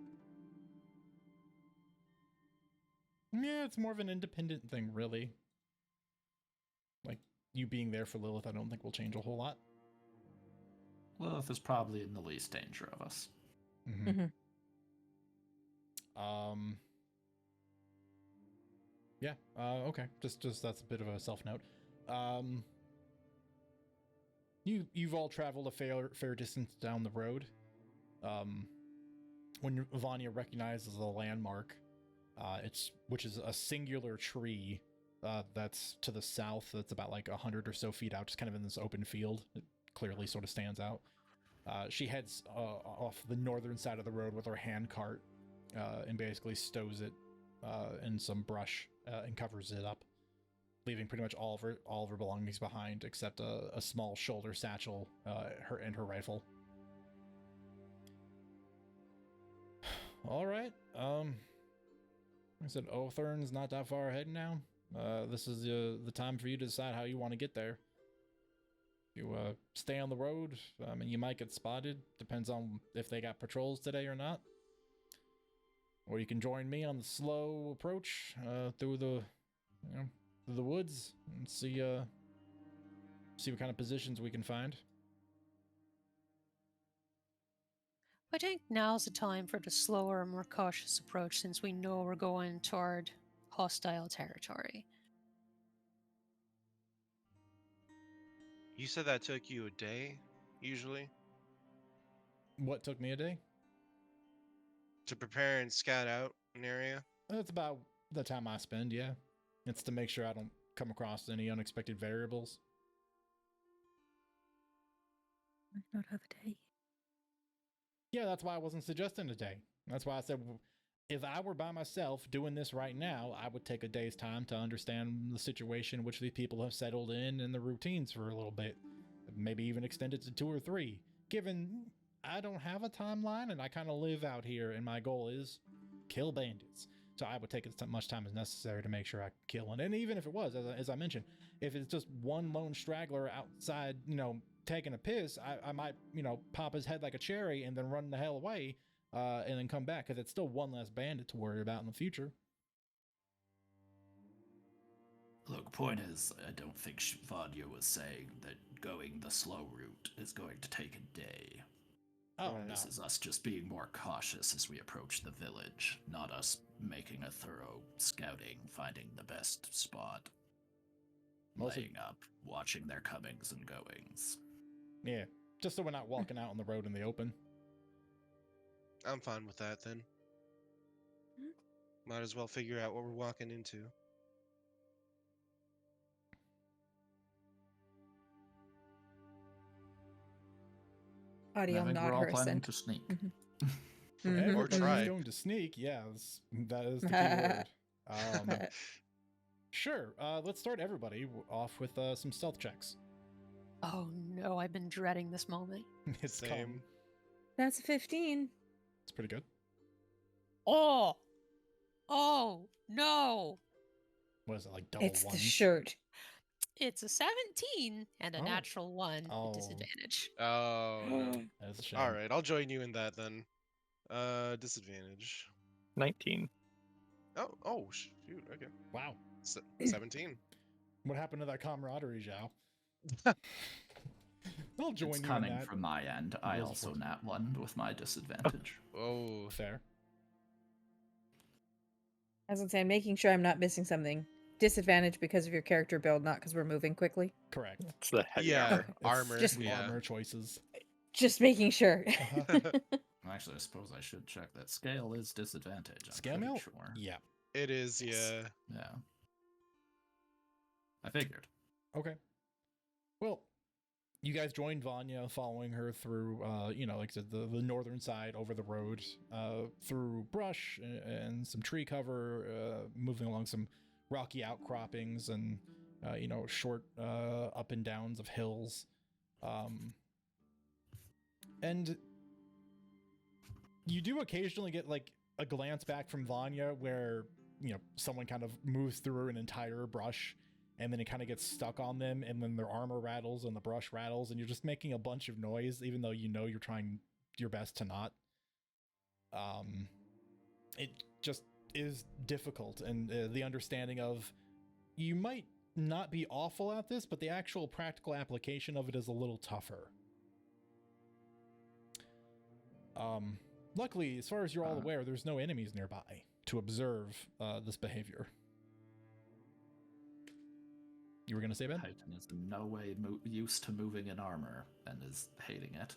Yeah, it's more of an independent thing, really. Like, you being there for Lilith, I don't think will change a whole lot. Lilith is probably in the least danger of us. Mm-hmm. Yeah. Okay. Just that's a bit of a self note. You've all traveled a fair distance down the road. When Vanya recognizes a landmark, which is a singular tree that's to the south. That's about like 100 or so feet out, just kind of in this open field. It clearly sort of stands out. She heads off the northern side of the road with her hand cart and basically stows it in some brush and covers it up, leaving pretty much all of her belongings behind except a small shoulder satchel, her rifle. All right. I said Othern's not that far ahead now. This is the time for you to decide how you want to get there. If you stay on the road, I mean, you might get spotted. Depends on if they got patrols today or not. Or you can join me on the slow approach through the woods and see what kind of positions we can find. I think now's the time for the slower, more cautious approach since we know we're going toward hostile territory. You said that took you a day, usually, What took me a day? to prepare and scout out an area? That's about the time I spend, yeah. It's to make sure I don't come across any unexpected variables. Might not have a day. Yeah, that's why I wasn't suggesting a day. That's why I said if I were by myself doing this right now, I would take a day's time to understand the situation in which these people have settled in and the routines for a little bit. Maybe even extend it to 2 or 3. Given I don't have a timeline and I kind of live out here and my goal is kill bandits. So I would take as much time as necessary to make sure I kill one. And even if it was, as I mentioned, if it's just one lone straggler outside, taking a piss, I might, pop his head like a cherry and then run the hell away and then come back because it's still one less bandit to worry about in the future. Look, point is, I don't think Vanya was saying that going the slow route is going to take a day. Oh, no. This is us just being more cautious as we approach the village, not us making a thorough scouting, finding the best spot, laying up, watching their comings and goings. Yeah, just so we're not walking out on the road in the open. I'm fine with that then. Might as well figure out what we're walking into. Audio I think nod we're all her planning assent. to sneak. Or try. Going to sneak, yeah, that is the key word. Sure, let's start everybody off with some stealth checks. Oh no, I've been dreading this moment. It's Same. come. That's a 15. It's pretty good. Oh no. What is it, like double It's ones? the shirt. It's a 17 and a natural 1 Oh. with disadvantage. Oh, no. That's a shame. All right, I'll join you in that then. Disadvantage. 19. Oh, shoot. Okay. Wow. 17. What happened to that camaraderie, Zhao? I'll join It's you coming in that. from my end. I Those also four. nat 1 with my disadvantage. Oh, Fair. As I'm saying, making sure I'm not missing something. Disadvantage because of your character build, not because we're moving quickly. Correct. It's the heavy yeah. armor. It's Armor. just yeah. armor choices. Just making sure. Actually, I suppose I should check that. Scale is disadvantage. I'm Scale pretty mail? sure. Yeah. It is, yeah. Yeah. I figured. Okay. Well, you guys joined Vanya, following her through, like I said, the northern side over the road, through brush and some tree cover, moving along some rocky outcroppings and, short up and downs of hills. And you do occasionally get like a glance back from Vanya where, someone kind of moves through an entire brush and then it kind of gets stuck on them and then their armor rattles and the brush rattles and you're just making a bunch of noise even though you're trying your best to not. It just is difficult, and the understanding of you might not be awful at this, but the actual practical application of it is a little tougher. Luckily, as far as you're all aware, there's no enemies nearby to observe this behavior. You were going to say, Ben? Titan is in no way used to moving in armor and is hating it.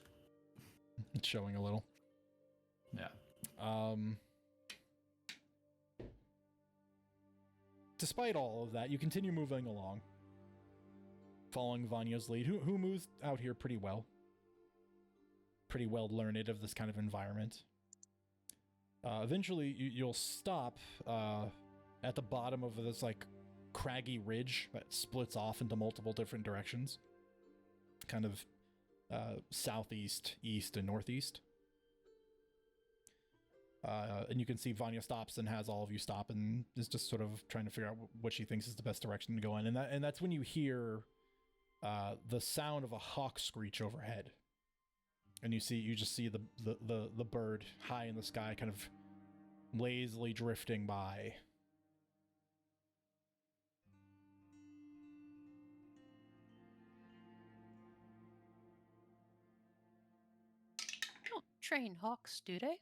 It's showing a little. Yeah. Despite all of that, you continue moving along, following Vanya's lead, who moves out here pretty well learned of this kind of environment. Eventually, you'll stop at the bottom of this like craggy ridge that splits off into multiple different directions, kind of southeast, east, and northeast. And you can see Vanya stops and has all of you stop and is just sort of trying to figure out what she thinks is the best direction to go in. And that's when you hear the sound of a hawk screech overhead. And you just see the bird high in the sky kind of lazily drifting by. train hawks, do they?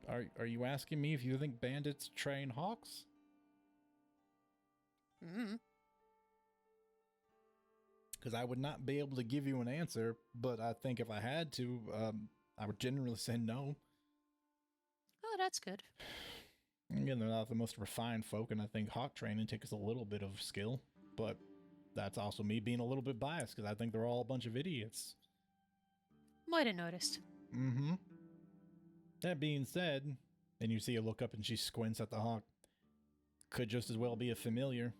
Are you asking me if you think bandits train hawks? Because I would not be able to give you an answer, but I think if I had to, I would generally say no. Oh, that's good. Again, they're not the most refined folk, and I think hawk training takes a little bit of skill, but that's also me being a little bit biased, because I think they're all a bunch of idiots. Might have noticed. Mm-hmm. That being said, and you see her look up and she squints at the hawk, could just as well be a familiar.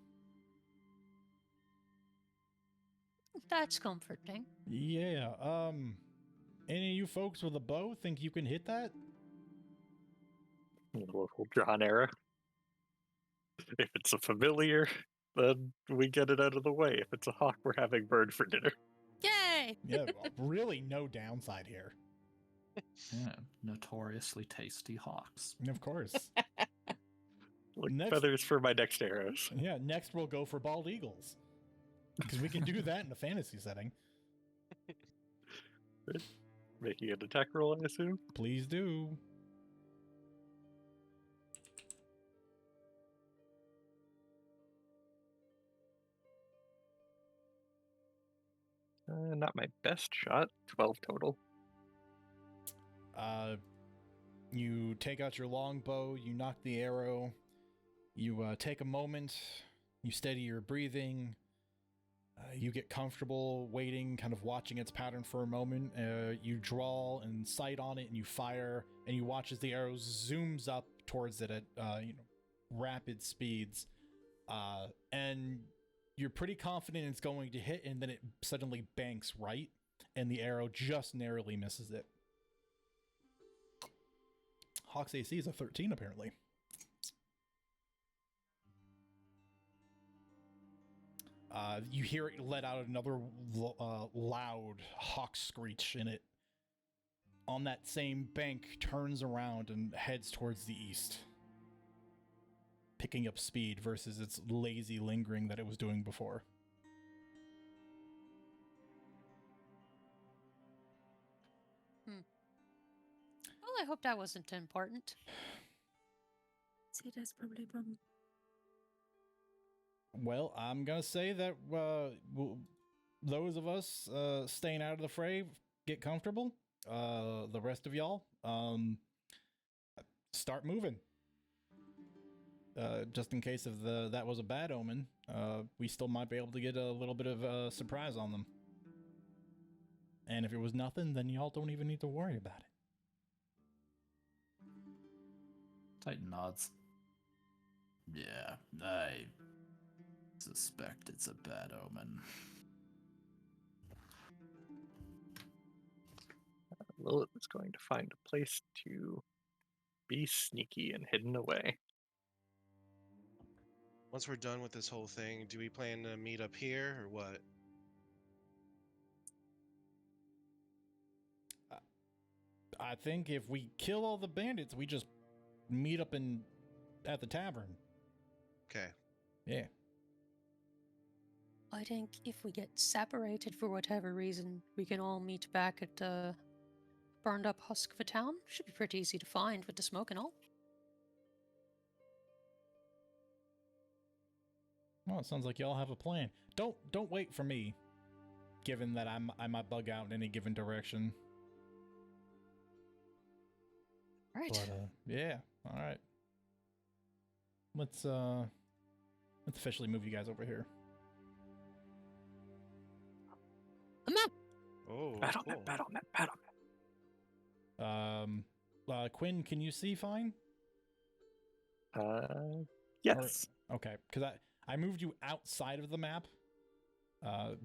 That's comforting. Yeah, any of you folks with a bow think you can hit that? We'll draw an arrow. If it's a familiar, then we get it out of the way. If it's a hawk, we're having bird for dinner. Yay! Yeah, really no downside here. Yeah, notoriously tasty hawks. Of course. Like Next- feathers for my next arrows. Yeah, next we'll go for bald eagles. Because we can do that in a fantasy setting. Making an attack roll, I assume. Please do. Not my best shot. 12 total. You take out your longbow, you knock the arrow, you take a moment, you steady your breathing, you get comfortable waiting, kind of watching its pattern for a moment. You draw and sight on it, and you fire, and you watch as the arrow zooms up towards it at rapid speeds, and you're pretty confident it's going to hit, and then it suddenly banks right, and the arrow just narrowly misses it. Hawk's AC is a 13, apparently. You hear it let out another loud hawk screech, and it, on that same bank, turns around and heads towards the east, picking up speed versus its lazy lingering that it was doing before. Well, I hope that wasn't important. See, that's probably a problem. Well, I'm gonna say that those of us staying out of the fray get comfortable. The rest of y'all, start moving. Just in case if that was a bad omen, we still might be able to get a little bit of a surprise on them. And if it was nothing, then y'all don't even need to worry about it. Titan nods. Yeah, I suspect it's a bad omen. Lilith is going to find a place to be sneaky and hidden away. Once we're done with this whole thing, do we plan to meet up here or what? I think if we kill all the bandits, we just meet up at the tavern. Okay. Yeah. I think if we get separated for whatever reason, we can all meet back at the burned up husk of a town. Should be pretty easy to find with the smoke and all. Well, it sounds like y'all have a plan. Don't wait for me, given that I might bug out in any given direction. Right. But yeah, all right. Let's officially move you guys over here. A map. Oh, Battle cool. map, battle map, battle map. Quinn, can you see fine? Yes. Okay, because I moved you outside of the map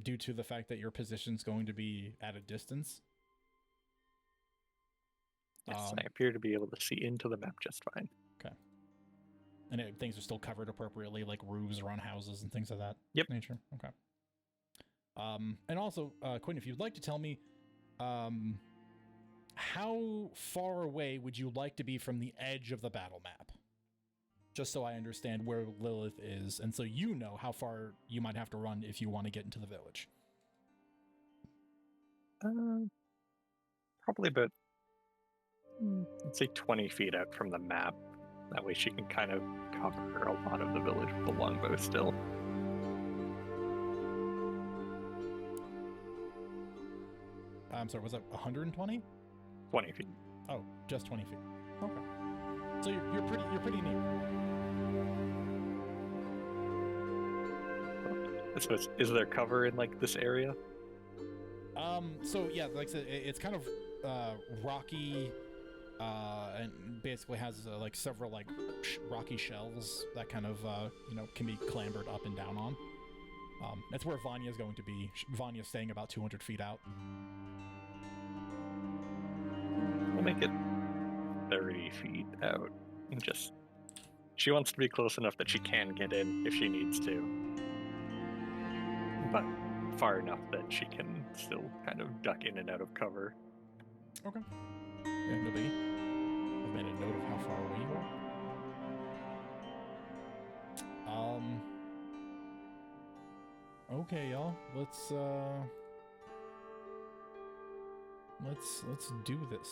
due to the fact that your position's going to be at a distance. Yes, I appear to be able to see into the map just fine. Okay. And things are still covered appropriately, like roofs around houses and things of that Yep. nature. Okay. And also, Quinn, if you'd like to tell me, how far away would you like to be from the edge of the battle map? Just so I understand where Lilith is, and so you know how far you might have to run if you want to get into the village. Probably about, let's say 20 feet out from the map. That way she can kind of cover a lot of the village with the longbow still. I'm sorry, was that 120? 20 feet. Oh, just 20 feet. Okay. So you're pretty near. So is there cover in like this area? So yeah, like I said, it's kind of rocky, and basically has like several like rocky shelves that kind of can be clambered up and down on. That's where Vanya's going to be. Vanya's staying about 200 feet out. We'll make it 30 feet out. And just, she wants to be close enough that she can get in if she needs to, but far enough that she can still kind of duck in and out of cover. Okay. Yeah, no biggie. I've made a note of how far away you are. Okay, y'all. Let's do this.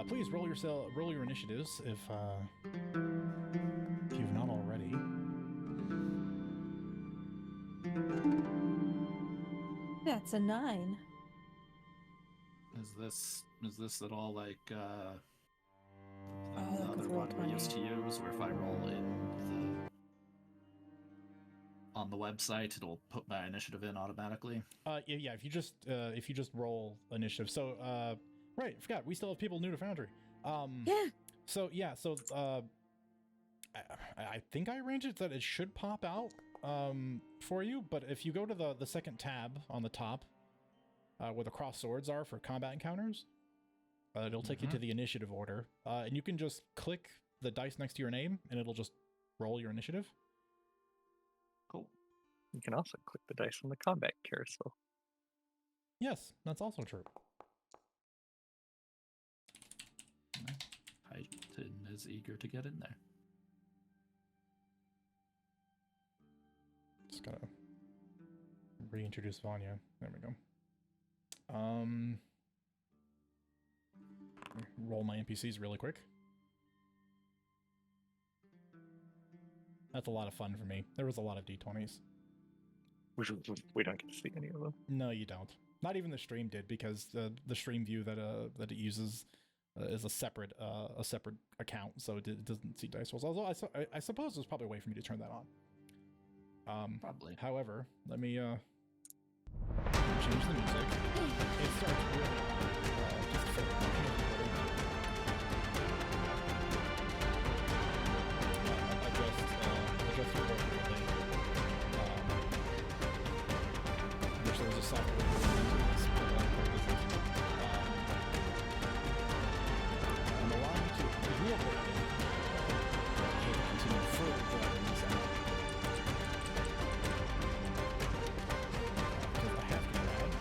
Please roll your initiatives if you've not already. That's a 9. Is this at all like the look, other it's one roll we used to 20. use, where if I roll on the website, it'll put my initiative in automatically? Yeah. If you just roll initiative. So right, I forgot we still have people new to Foundry. Yeah. So yeah. So I think I arranged it that it should pop out for you. But if you go to the second tab on the top, where the crossed swords are for combat encounters, it'll take you to the initiative order, and you can just click the dice next to your name, and it'll just roll your initiative. Cool. You can also click the dice on the combat carousel. Yes, that's also true. Titan is eager to get in there. Just gotta reintroduce Vanya. There we go. Roll my NPCs really quick. That's a lot of fun for me. There was a lot of D20s. We don't get to see any of them. No, you don't. Not even the stream did, because the stream view that it uses is a separate account, so it doesn't see dice rolls. Although I suppose there's probably a way for me to turn that on. Probably. However, let me change the music. It starts really just for adjust the appropriately. Which there's a software for this, but I'm allowing to real quickly continue further driving these out. Because I have to grab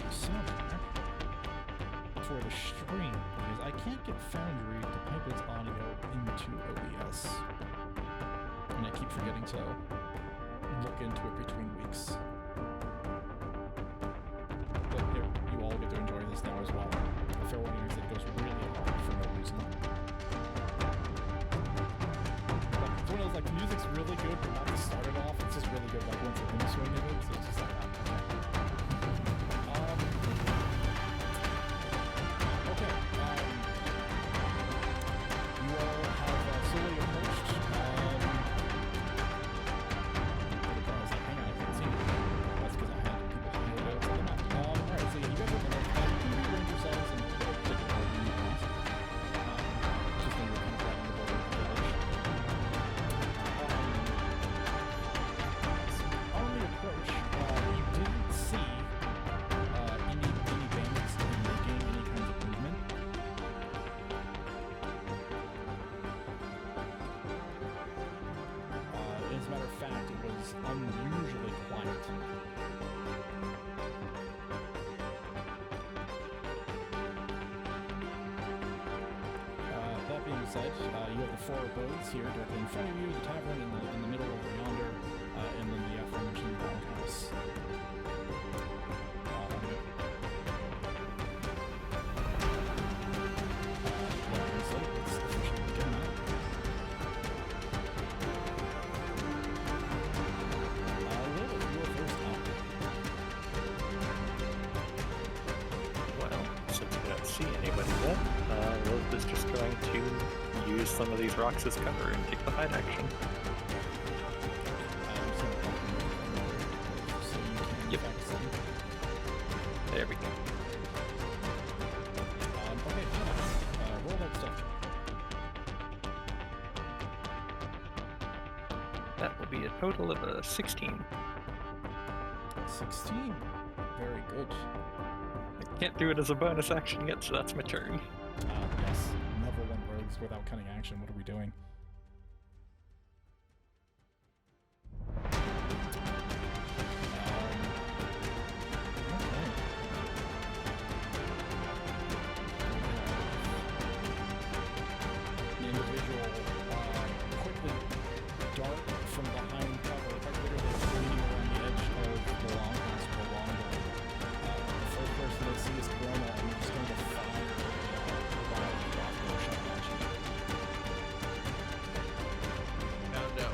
the software for the stream, because I can't get Foundry to pipe its audio into OBS. And I keep forgetting to look into it between weeks. But here, you all get to enjoy this now as well. A fair warning is that it goes really hard for no reason. But it's one of those, like, the music's really good, but not to start it off. It's just really good, like, once you're in the swing of it, so it's just like, okay. You all have slowly approached. I was like, hang on, I can't see you. That's because I had people hide out to the map. Alright, so yeah, you guys are going to rearrange is unusually quiet. That being said, you have the four abodes here directly in front of you, the tavern in the middle over yonder, and then the aforementioned longhouse. It's officially begun now. Lilith, you are first up. Well, since we don't see anybody yet, Lilith is just going to use some of these rocks as cover and take the hide action. Yep. There we go. Okay, roll that stealth check. That will be a total of a 16. 16. Very good. I can't do it as a bonus action yet, so that's my turn. Yes. Level 1 rogues without cunning action. What are we doing? The individual quickly dart from behind cover, quite literally leaning around the edge of the longhouse for a longbow. The first person they see is Corona, and they're just going to fire a wild crossbow shot at you. Oh no.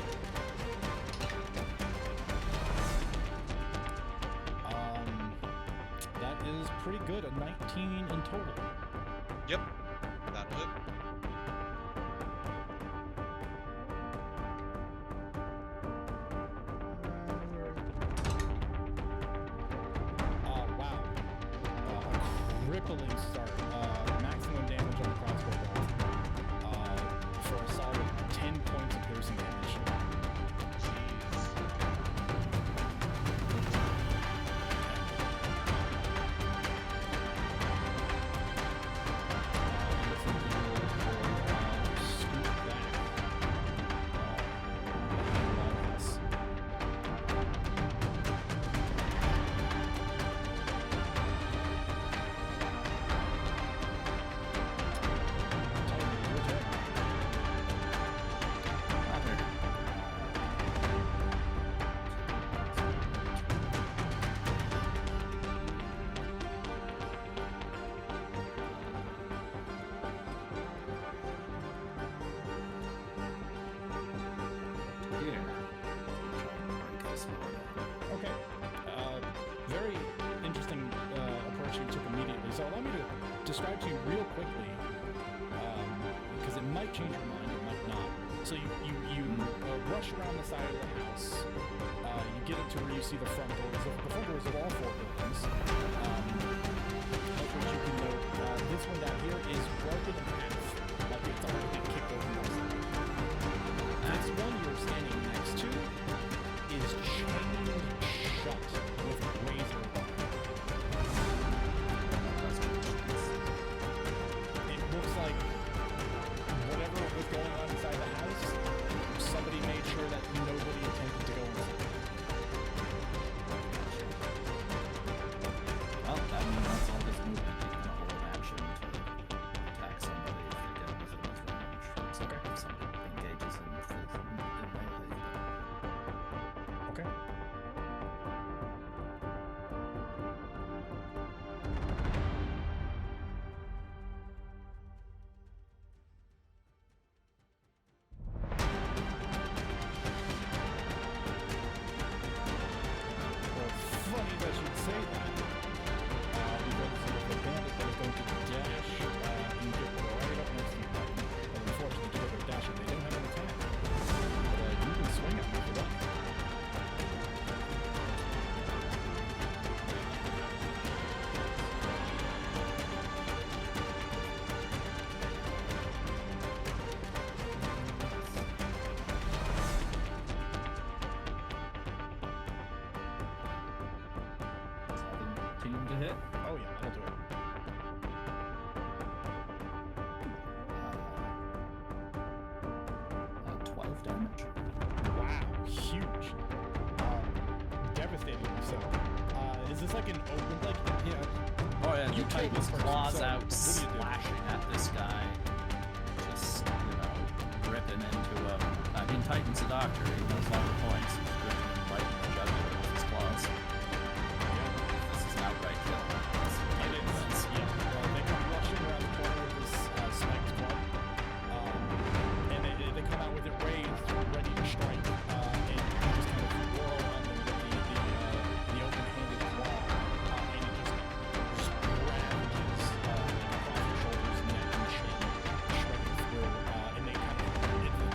That is pretty good. A 19 in total. Yep. That'll hit. Wow. A crippling start. Maximum damage on the crossbow bolt. For a solid 10 points of piercing damage. Okay. Very interesting approach you took immediately. So allow me to describe to you real quickly, because it might change your mind, it might not. So you rush around the side of the house. You get up to where you see the front doors. The front doors of all four buildings. Of which you can note, this one down here is broken in half. Like it's already been kicked over the side. This one you're standing next to is chained shut with razor wire. It looks like whatever was going on inside the house, somebody made sure that nobody attempted to go inside. Well, I mean, that's all this movement. You can hold action to attack somebody if they get within enough range. So if somebody engages in melee. Okay. Well, funny that you'd say that. Because the bandit that is going to dash and get right up next to you. And unfortunately, to go to dash it, they don't have an attack. But you can swing at me for that. Team to hit. Oh yeah, that'll do it. 12 damage. Wow, huge. devastatingly so. Is this like an open, like, Oh yeah, you the killed Titan's this person, claws so out, what do you do? slashing at this guy. Just, ripping into him. I mean, Titan's a doctor, he knows all the points. He's ripping him right in the jugular with his claws. This is an outright kill. They come rushing around the corner with this spiked club, and they come out with it raised, ready to strike, and you just kind of whirl on them with the open-handed claw, and it just ravages across the shoulders, neck, and chin, shredding through, and they kind of,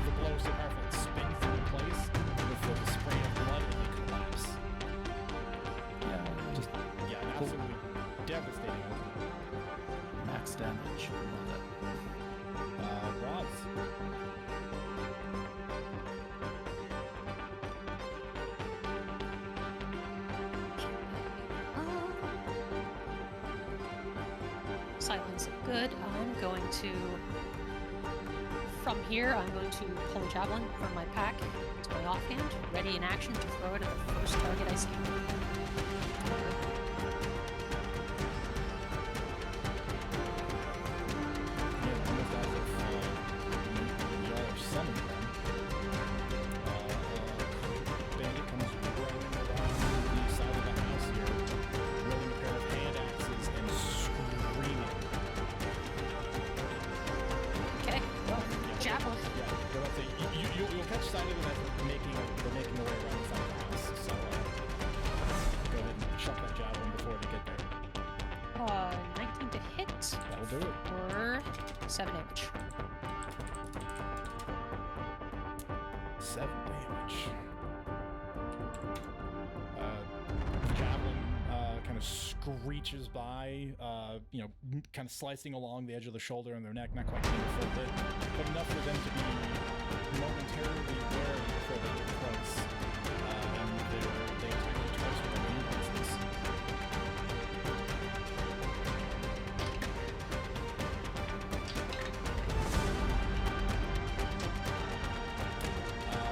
the blow is so powerful, it spins them in place with the spray of blood, and they collapse. Absolutely devastating. Max damage. Love it. Rods. Silence it good. I'm going to, from here, I'm going to pull a javelin from my pack to my offhand, ready in action to throw it at the first target I see. You'll catch sight of them as they're making their way around the side of the house. So go ahead and chuck that javelin before they get there. 19 to hit. That'll do it. For 7 damage. 7 damage. Javelin kind of screeches by, kind of slicing along the edge of the shoulder and their neck, not quite getting a full hit, but enough for them to be momentarily wary before they get close. And they attack the torso with their impulses.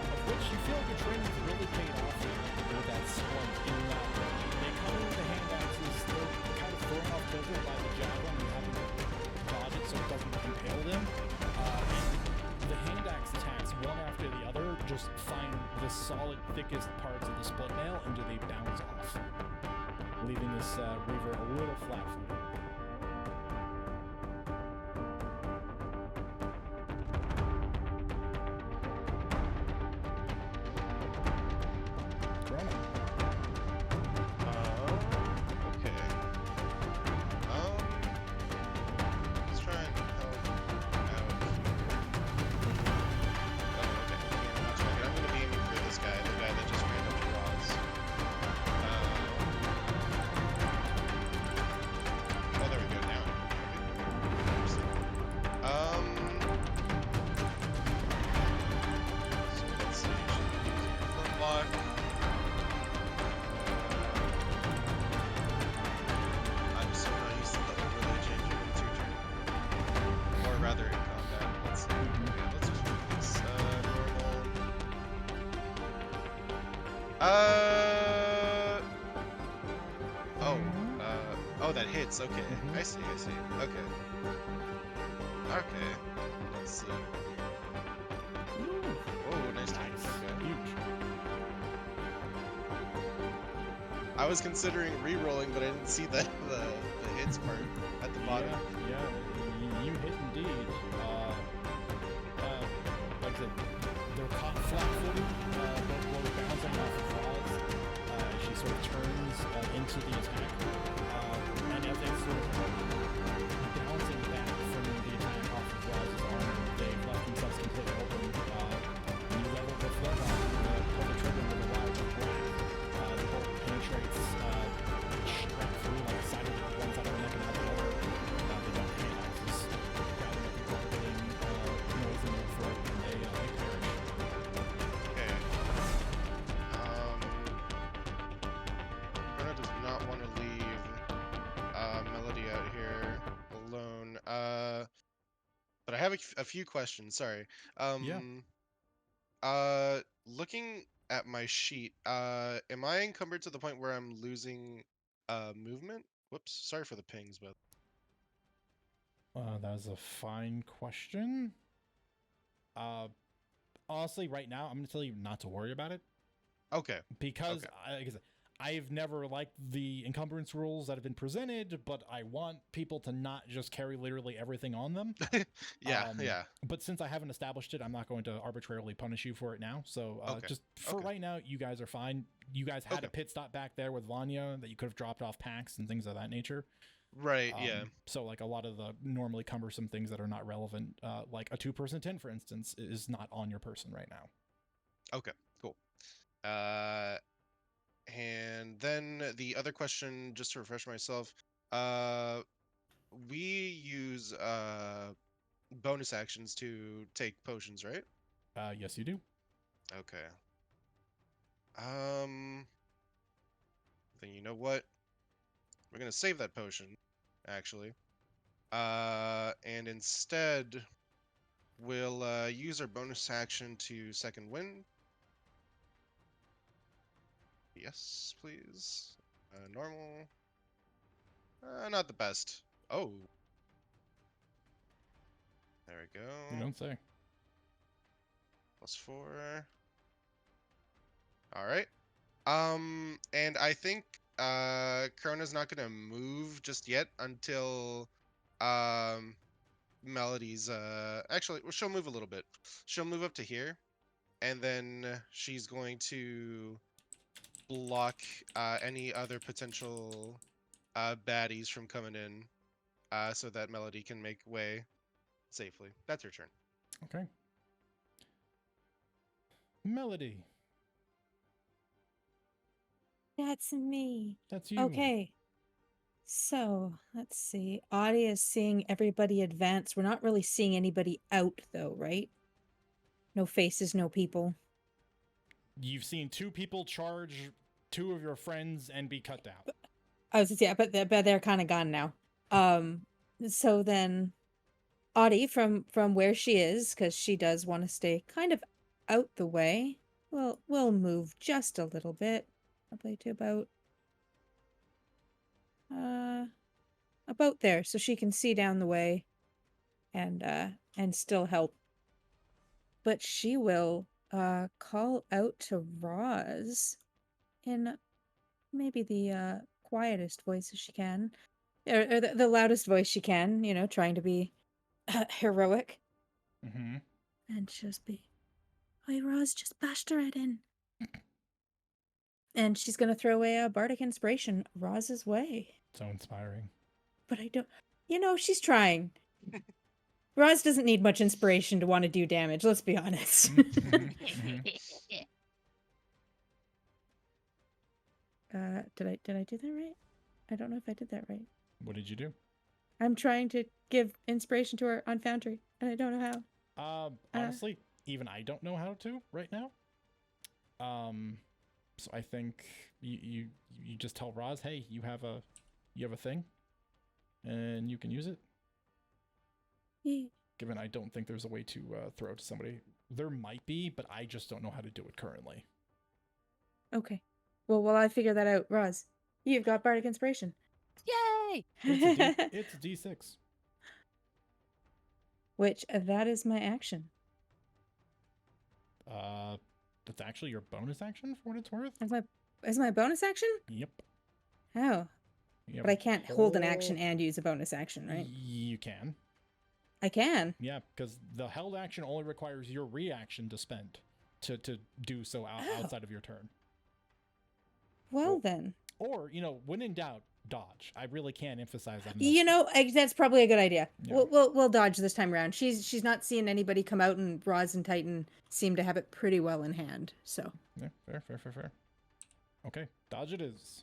Of which you feel like your training's really paid off with that splint in that they come in with the hand axes, they're kind of thrown off kilter by the javelin and having to dodge it so it doesn't impale them. And the hand axe attacks, one after the other, just find the solid, thickest parts of the split nail and they bounce off, leaving this Reaver a little flat-footed. That hits. Okay, I see. Okay. Let's see. Oh, nice. Okay. Huge. I was considering re-rolling, but I didn't see the hits part at the bottom. Yeah, you hit indeed. Like I said, they're caught flat-footed, both blows bouncing off of rods. She sort of turns into the attack. And as they sort of bouncing back from the attack off of Roz's arm, they've left themselves completely open. And you level the flip on, pull the trigger with a wild whack. The bolt penetrates straight through, like side of one side of the neck and out the other. They don't hit axes, grabbing at the gurgling noise in their throat, and they perish. Okay. Bruno does not want to leave Melody out here alone. But I have a few questions. Sorry. Yeah. Looking at my sheet. Am I encumbered to the point where I'm losing movement? Whoops, sorry for the pings, but That is a fine question. Honestly, right now, I'm going to tell you not to worry about it. okay. Because, Okay. like I said, I've never liked the encumbrance rules that have been presented, but I want people to not just carry literally everything on them. Yeah, yeah. But since I haven't established it, I'm not going to arbitrarily punish you for it now. So Okay. just for right now, you guys are fine. You guys had a pit stop back there with Vanya that you could have dropped off packs and things of that nature. Right, yeah. So like a lot of the normally cumbersome things that are not relevant, like a 2-person tent, for instance, is not on your person right now. Okay, cool. And then the other question, just to refresh myself, we use bonus actions to take potions, right? Yes, you do. Okay. Then you know what? We're gonna save that potion, actually. And instead, we'll use our bonus action to second wind. Yes, please. Normal. Not the best. Oh. There we go. You don't say. +4. All right. And I think Krona's not gonna move just yet until Melody's actually, well, she'll move a little bit. She'll move up to here, and then she's going to block any other potential baddies from coming in, so that Melody can make way safely. That's her turn. Okay. Melody. That's me. That's you. Okay. So let's see. Audie is seeing everybody advance. We're not really seeing anybody out, though, right? No faces, no people. You've seen 2 people charge 2 of your friends and be cut down. I was yeah, but they're kind of gone now. So then, Audie from where she is, because she does want to stay kind of out the way. We'll move just a little bit, probably to about there, so she can see down the way, and still help. But she will call out to Roz in maybe the quietest voice she can, or the loudest voice she can, you know, trying to be heroic. Mm-hmm. And just be, "Hey, Roz, just bashed her head in." And she's gonna throw away a bardic inspiration Roz's way. So inspiring. But I don't, you know, she's trying. Roz doesn't need much inspiration to want to do damage, let's be honest. Did I do that right? I don't know if I did that right. What did you do? I'm trying to give inspiration to her on Foundry, and I don't know how. Honestly, even I don't know how to right now. So I think you just tell Roz, hey, you have a thing, and you can use it. Yeah. Given I don't think there's a way to throw it to somebody. There might be, but I just don't know how to do it currently. Okay. Well, while I figure that out, Roz, you've got bardic inspiration. Yay! It's a D6. Which that is my action. That's actually your bonus action for what it's worth. Is my bonus action? Yep. Oh. But I can't hold an action and use a bonus action, right? You can. I can. Yeah, because the held action only requires your reaction to spend to do so outside of your turn. Well, then. Or, you know, when in doubt, dodge. I really can't emphasize that enough. You know, that's probably a good idea. Yeah. We'll dodge this time around. She's not seeing anybody come out, and Roz and Titan seem to have it pretty well in hand. So. Yeah, fair. Okay, dodge it is.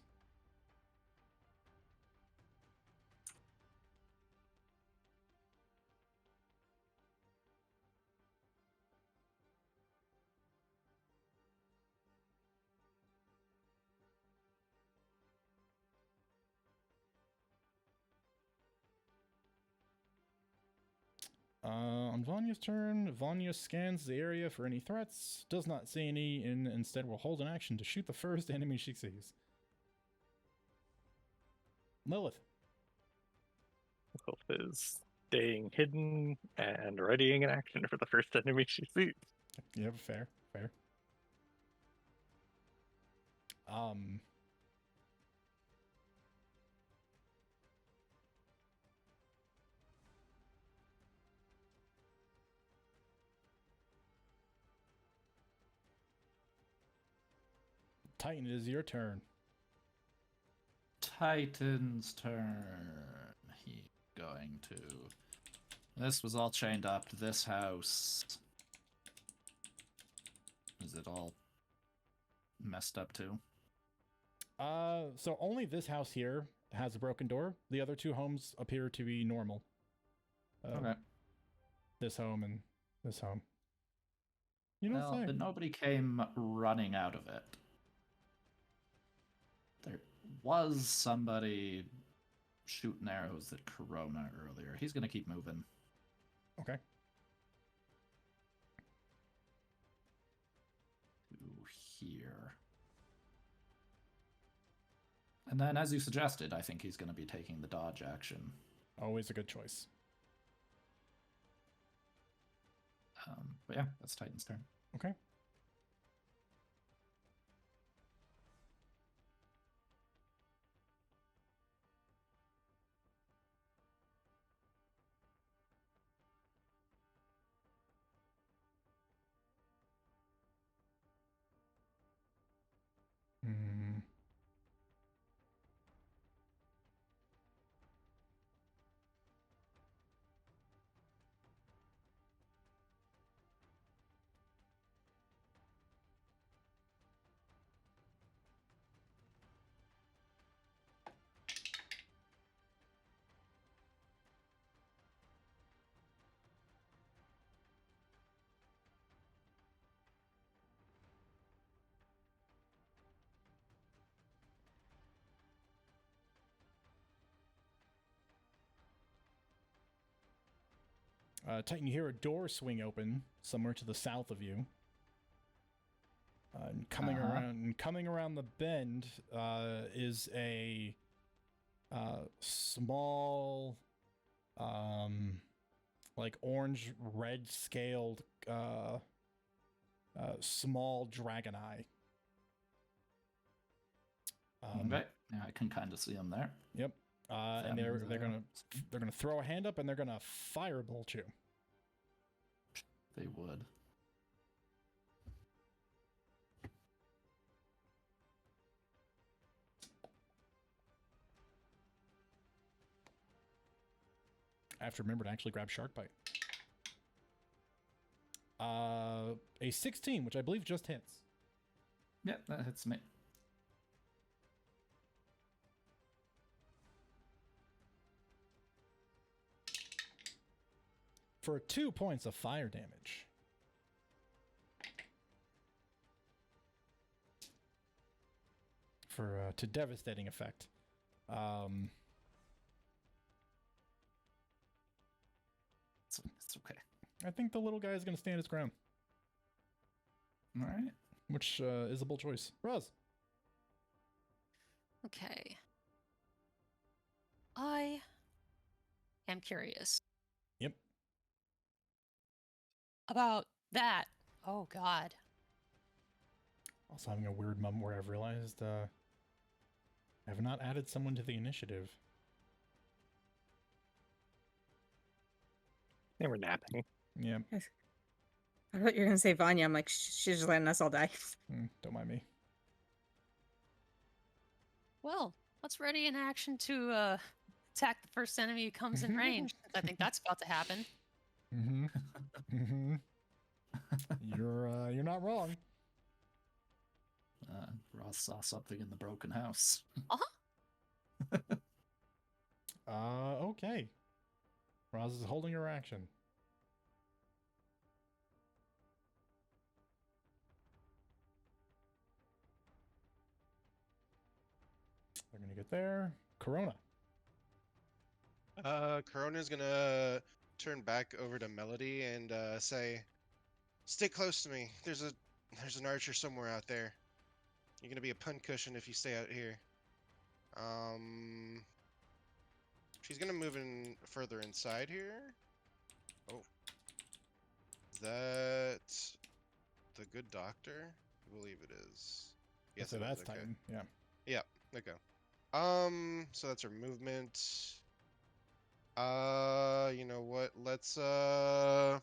On Vanya's turn, Vanya scans the area for any threats, does not see any, and instead will hold an action to shoot the first enemy she sees. Lilith. Lilith is staying hidden and readying an action for the first enemy she sees. Yeah, fair. Titan, it is your turn. Titan's turn. He's going to. This was all chained up to this house. Is it all messed up too? So only this house here has a broken door. The other two homes appear to be normal. Okay. This home and this home. You don't Well, say. but nobody came running out of it. There was somebody shooting arrows at Corona earlier. He's gonna keep moving. Okay. To here. And then, as you suggested, I think he's going to be taking the dodge action. Always a good choice. But yeah, that's Titan's turn. Okay. Titan, you hear a door swing open somewhere to the south of you. And coming around the bend is a small, like orange red scaled, small dragon eye. Okay, yeah, I can kind of see him there. Yep. And they're gonna throw a hand up and they're gonna firebolt you. They would. I have to remember to actually grab Shark Bite. A 16, which I believe just hits. Yep, that hits me. For 2 points of fire damage. To devastating effect. It's okay. I think the little guy is going to stand his ground. All right. Which is a bold choice. Roz. Okay. I am curious. Yep. About that. Oh, God. Also having a weird moment where I've realized I have not added someone to the initiative. They were napping. Yeah. I thought you were going to say Vanya. I'm like, she's just letting us all die. Don't mind me. Well, let's ready in action to attack the first enemy who comes in range. I think that's about to happen. Mm-hmm. Mm-hmm. You're not wrong. Ross saw something in the broken house. Okay. Roz is holding her action. They're gonna get there. Corona. Corona's gonna turn back over to Melody and say, "Stay close to me. There's an archer somewhere out there. You're gonna be a pun cushion if you stay out here." She's gonna move in further inside here. Oh, is that the good doctor? I believe it is. Yes, so it that's is. Okay. Titan. Yeah. Yeah. Okay. So that's her movement. You know what? Let's Oh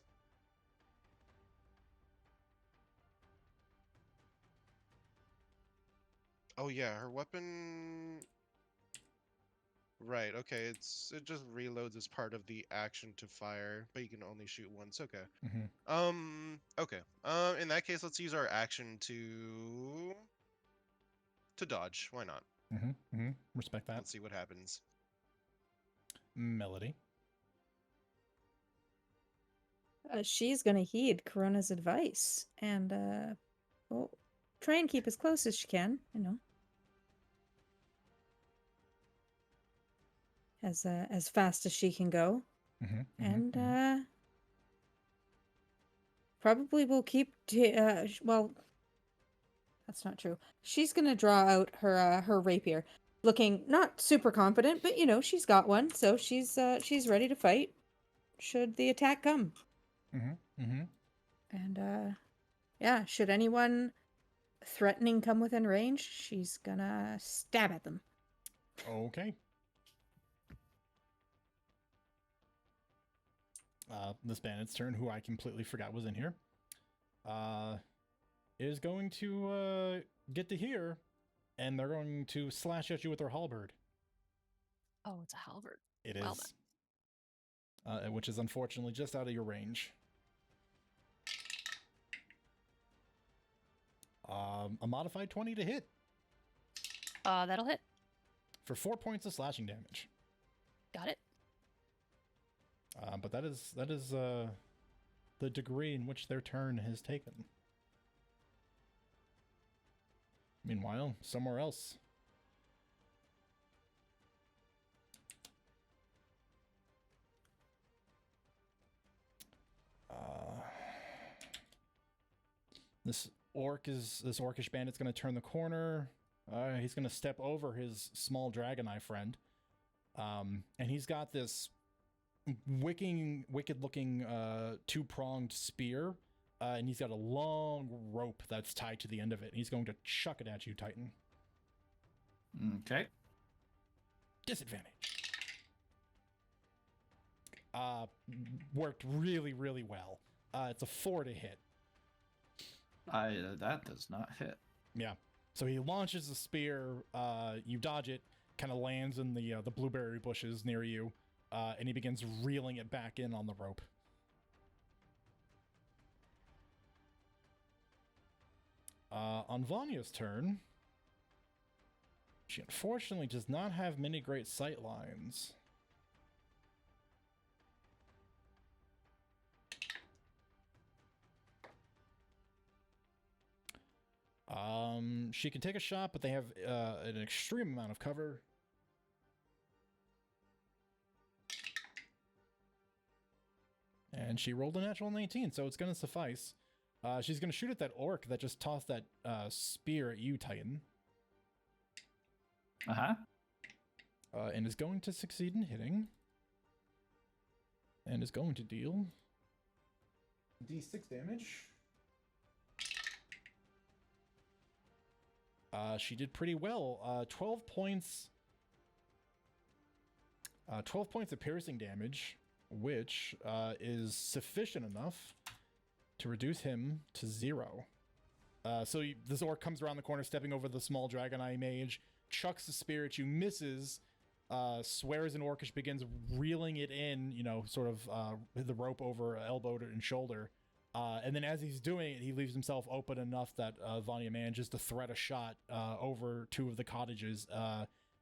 yeah, her weapon. Right. Okay. It just reloads as part of the action to fire, but you can only shoot once. Okay. Okay. In that case, let's use our action to dodge. Why not? Respect that. Let's see what happens. Melody. She's gonna heed Corona's advice and well, try and keep as close as she can. You know, as fast as she can go, and probably will keep. Well, that's not true. She's gonna draw out her rapier, looking not super confident, but you know she's got one, so she's ready to fight should the attack come. And yeah, should anyone threatening come within range, she's gonna stab at them. Okay. This bandit's turn, who I completely forgot was in here, is going to get to here, and they're going to slash at you with their halberd. Oh, it's a halberd. It Well is. Which is unfortunately just out of your range. A modified 20 to hit. That'll hit. For 4 points of slashing damage. Got it. But that is the degree in which their turn has taken. Meanwhile, somewhere else. This orcish bandit's going to turn the corner. He's going to step over his small dragoneye friend. And he's got this wicked-looking two-pronged spear. And he's got a long rope that's tied to the end of it. He's going to chuck it at you, Titan. Okay. Disadvantage. Worked really, really well. It's a 4 to hit. That does not hit. Yeah. So he launches the spear. You dodge it. Kind of lands in the blueberry bushes near you, and he begins reeling it back in on the rope. On Vanya's turn, she unfortunately does not have many great sight lines. She can take a shot, but they have an extreme amount of cover. And she rolled a natural 19, so it's going to suffice. She's going to shoot at that orc that just tossed that spear at you, Titan. And is going to succeed in hitting. And is going to deal D6 damage. She did pretty well. 12 points. 12 points of piercing damage, which is sufficient enough to reduce him to 0. So this orc comes around the corner, stepping over the small dragoneye mage, chucks the spear at you, misses, swears in Orcish, begins reeling it in, sort of the rope over elbow and shoulder. And then as he's doing it, he leaves himself open enough that Vanya manages to thread a shot over 2 of the cottages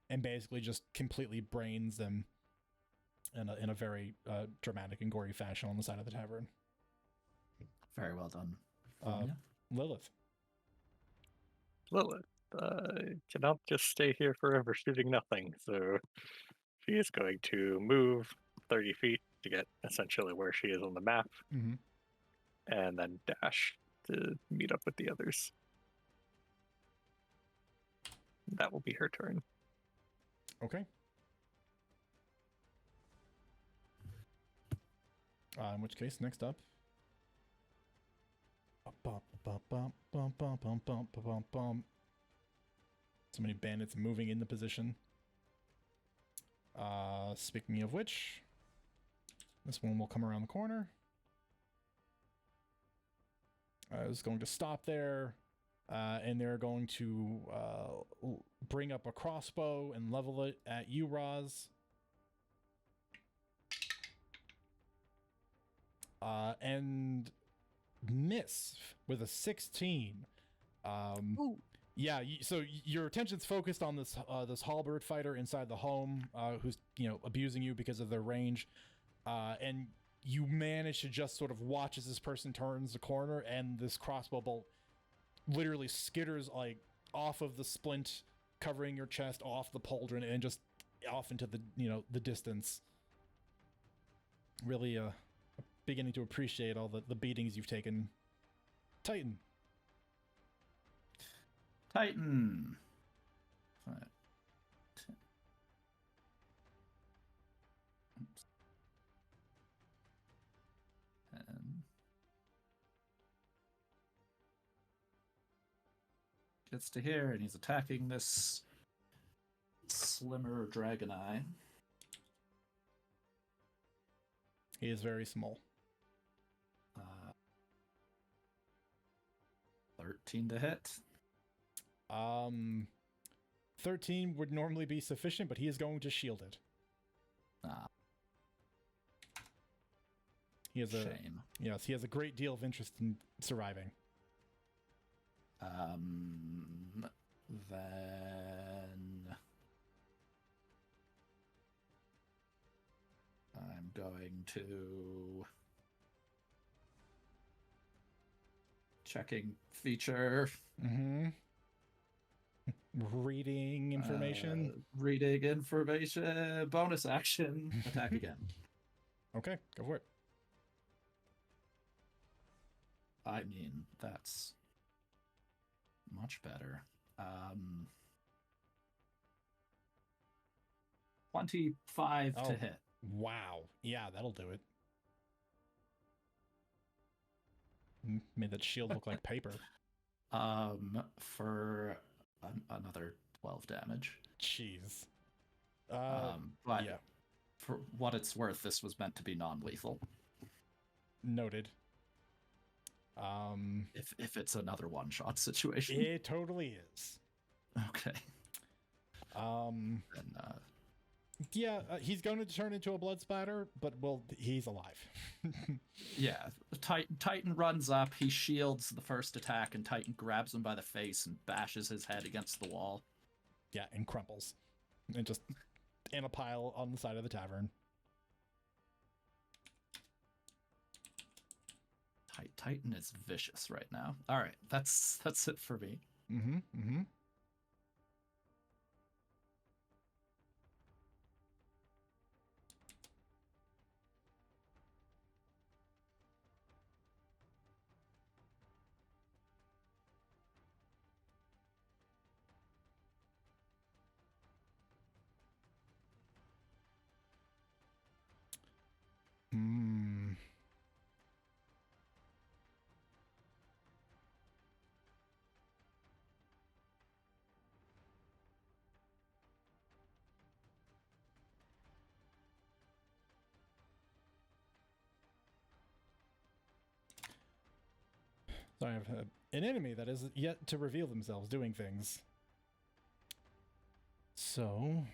and basically just completely brains them in a very dramatic and gory fashion on the side of the tavern. Very well done, Vanya. Lilith. Lilith cannot just stay here forever shooting nothing, so she is going to move 30 feet to get essentially where she is on the map, and then dash to meet up with the others. That will be her turn. Okay. In which case, next up. So many bandits moving in the position. Speaking of which, this one will come around the corner. I was going to stop there, and they're going to bring up a crossbow and level it at you, Roz. And miss with a 16. Yeah, so your attention's focused on this this halberd fighter inside the home, who's abusing you because of their range, and you manage to just sort of watch as this person turns the corner, and this crossbow bolt literally skitters like off of the splint covering your chest, off the pauldron, and just off into the the distance. Really beginning to appreciate all the beatings you've taken. Titan. Titan. 5, 10. Oops. 10. Gets to here, and he's attacking this slimmer dragon eye. He is very small. 13 to hit. 13 would normally be sufficient, but he is going to shield it. He has Shame. Yes, he has a great deal of interest in surviving. Then I'm going to checking feature. Reading information. Reading information. Bonus action. Attack again. Okay, go for it. I mean, that's much better. 25 to hit. Wow. Yeah, that'll do it. Made that shield look like paper. For another 12 damage. Jeez. But yeah. For what it's worth, this was meant to be non-lethal. Noted. If it's another one-shot situation. It totally is. Okay. Yeah, he's going to turn into a blood splatter, but he's alive. Yeah, Titan runs up, he shields the first attack, and Titan grabs him by the face and bashes his head against the wall. Yeah, and crumples. And just in a pile on the side of the tavern. Titan is vicious right now. All right, that's it for me. So I have an enemy that is yet to reveal themselves doing things. So...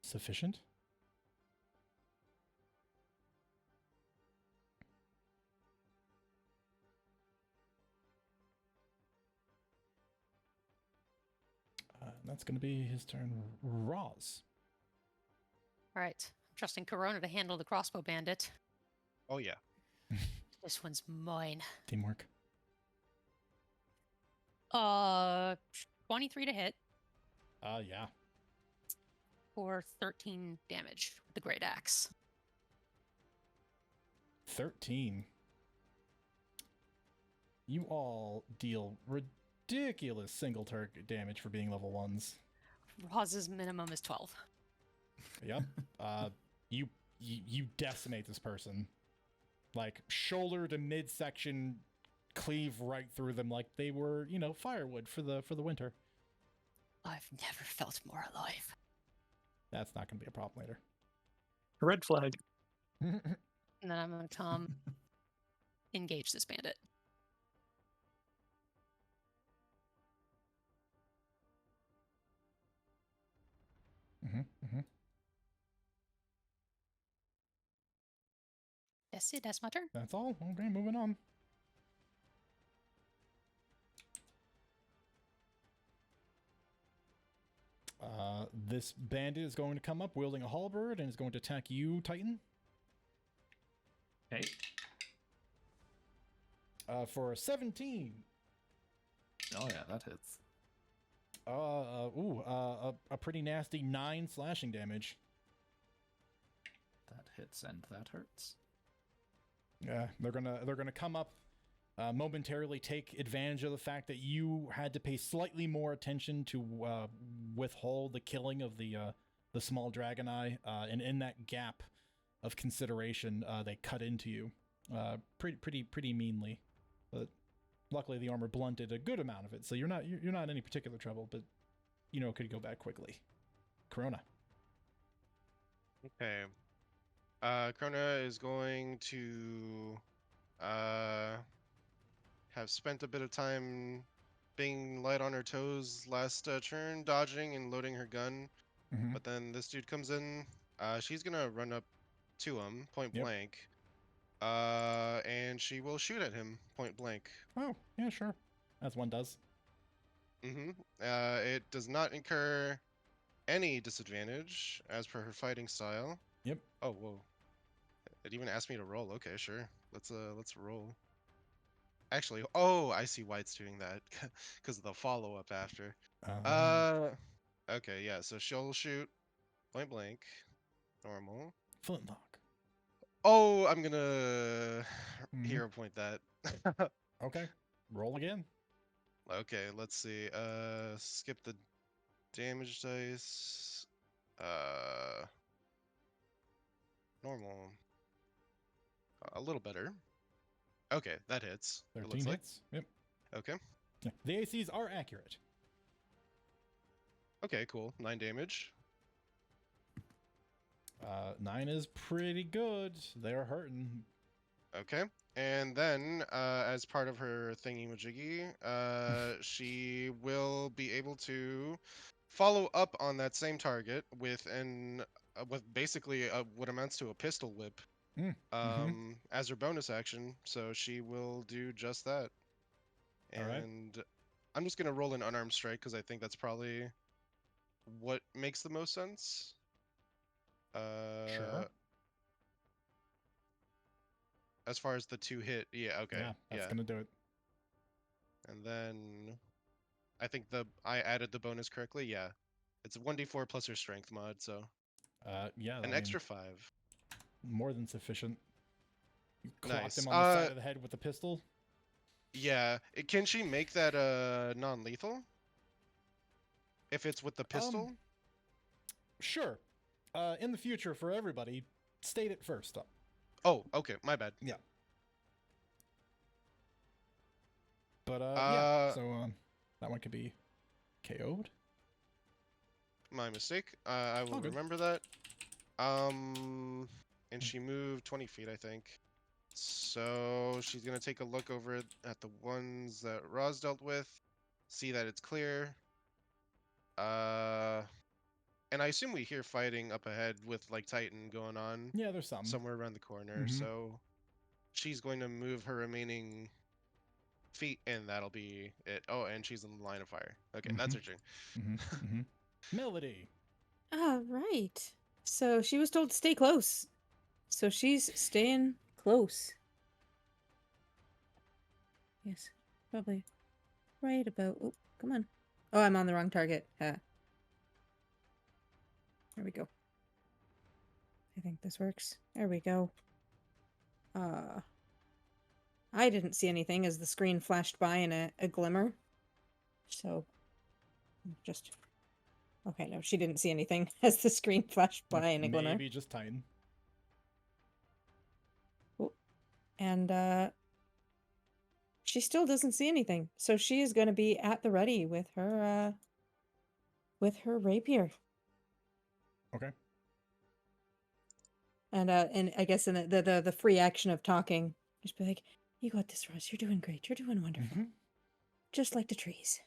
sufficient? That's going to be his turn. Roz. All right. Trusting Corona to handle the crossbow bandit. Oh, yeah. This one's mine. Teamwork. 23 to hit. Yeah. for 13 damage with the great axe. 13. You all deal ridiculous single target damage for being level 1s. Roz's minimum is 12. Yep. You decimate this person. Like, shoulder to midsection, cleave right through them like they were, firewood for the winter. I've never felt more alive. That's not going to be a problem later. Red flag. And then I'm going to come engage this bandit. That's it. That's my turn. That's all. Okay, moving on. This bandit is going to come up wielding a halberd and is going to attack you, Titan. Okay. For a 17. Oh yeah, that hits. A pretty nasty 9 slashing damage. That hits and that hurts. Yeah, they're gonna come up, momentarily take advantage of the fact that you had to pay slightly more attention to withhold the killing of the small dragon eye, and in that gap of consideration, they cut into you, pretty meanly, but luckily the armor blunted a good amount of it, so you're not in any particular trouble, but it could go bad quickly. Corona. Okay. Krona is going to have spent a bit of time being light on her toes last turn, dodging and loading her gun. Mm-hmm. But then this dude comes in. She's gonna run up to him, point Yep. blank. And she will shoot at him, point blank. Oh, yeah, sure. As one does. Mm-hmm. It does not incur any disadvantage as per her fighting style. Yep. Oh, whoa. It even asked me to roll. Okay, sure. Let's roll. Actually, oh, I see why it's doing that. Because of the follow-up after. Okay, yeah, so she'll shoot point blank. Normal. Flintlock. Oh, I'm gonna hero point that. Okay. Roll again. Okay, let's see. Skip the damage dice. Normal. A little better. Okay, that hits. 13 hits. Yep. Okay. Yeah. The ACs are accurate. Okay, cool. 9 damage. 9 is pretty good. They're hurting. Okay. And then, as part of her thingy-majiggy, she will be able to follow up on that same target with basically what amounts to a pistol whip, as her bonus action. So she will do just that. And all right. I'm just gonna roll an unarmed strike because I think that's probably what makes the most sense. Sure. As far as the 2 hit, yeah, okay. Yeah, that's gonna do it. And then I think I added the bonus correctly. Yeah, it's 1d4 plus her strength mod, so yeah, an extra 5. More than sufficient. You clocked Nice. him on the side of the head with a pistol. Yeah, can she make that non-lethal? If it's with the pistol? Sure. In the future, for everybody, state it first. Oh, okay, my bad. Yeah. But yeah, so that one could be KO'd. My mistake. I will remember that. And she moved 20 feet, I think. So she's gonna take a look over at the ones that Roz dealt with, see that it's clear. And I assume we hear fighting up ahead with like Titan going on. Yeah, there's some somewhere around the corner. So she's going to move her remaining feet, and that'll be it. Oh, and she's in the line of fire. Okay, that's her turn. Melody. All right. So she was told to stay close. So she's staying close. Yes, probably right about. Oh, come on. Oh, I'm on the wrong target. There we go. I think this works. There we go. I didn't see anything as the screen flashed by in a glimmer. So, just... Okay, no, she didn't see anything as the screen flashed by in a glimmer. Maybe just Titan. Oh. And, she still doesn't see anything. So she is going to be at the ready with her rapier. Okay. And I guess in the free action of talking, just be like, "You got this, Ross. You're doing great. You're doing wonderful. Just like the trees."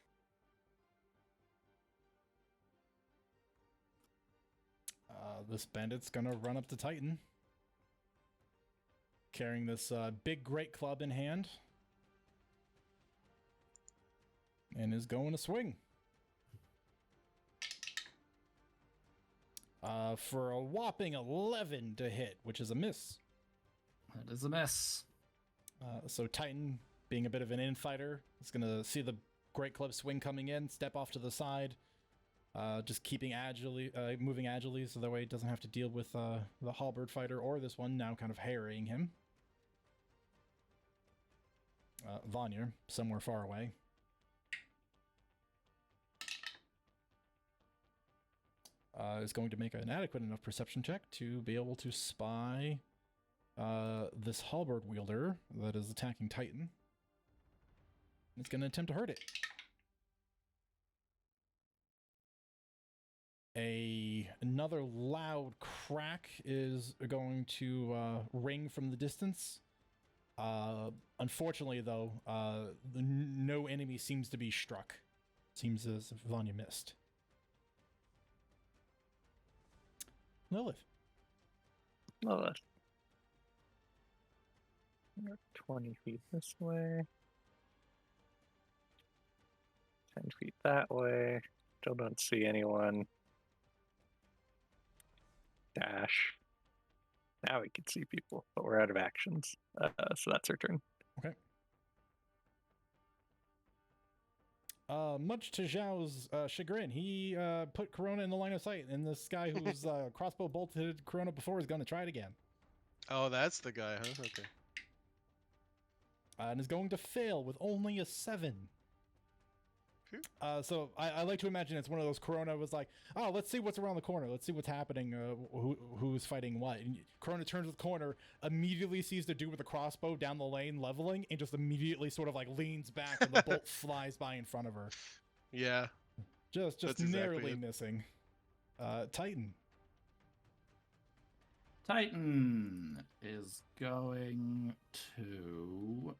This bandit's gonna run up to Titan, carrying this big great club in hand, and is going to swing. For a whopping 11 to hit, which is a miss. That is a miss. So Titan, being a bit of an infighter, is going to see the great club swing coming in, step off to the side, just keeping moving agilely so that way it doesn't have to deal with the halberd fighter or this one now kind of harrying him. Vanya, somewhere far away. Is going to make an adequate enough perception check to be able to spy this halberd wielder that is attacking Titan. It's going to attempt to hurt it. Another loud crack is going to ring from the distance. Unfortunately, though, no enemy seems to be struck. Seems as if Vanya missed. Lilith. Lilith. You're 20 feet this way. 10 feet that way. Still don't see anyone. Dash. Now we can see people, but we're out of actions. So that's her turn. Okay. Much to Zhao's chagrin, he put Corona in the line of sight, and this guy who's crossbow bolted Corona before is going to try it again. Oh, that's the guy, huh? Okay. And is going to fail with only a 7. So I like to imagine it's one of those Corona was like, oh, let's see what's around the corner. Let's see what's happening. Who's fighting what? And Corona turns the corner, immediately sees the dude with the crossbow down the lane leveling, and just immediately sort of like leans back, and the bolt flies by in front of her. Yeah. Just That's narrowly exactly missing. Titan. Titan is going to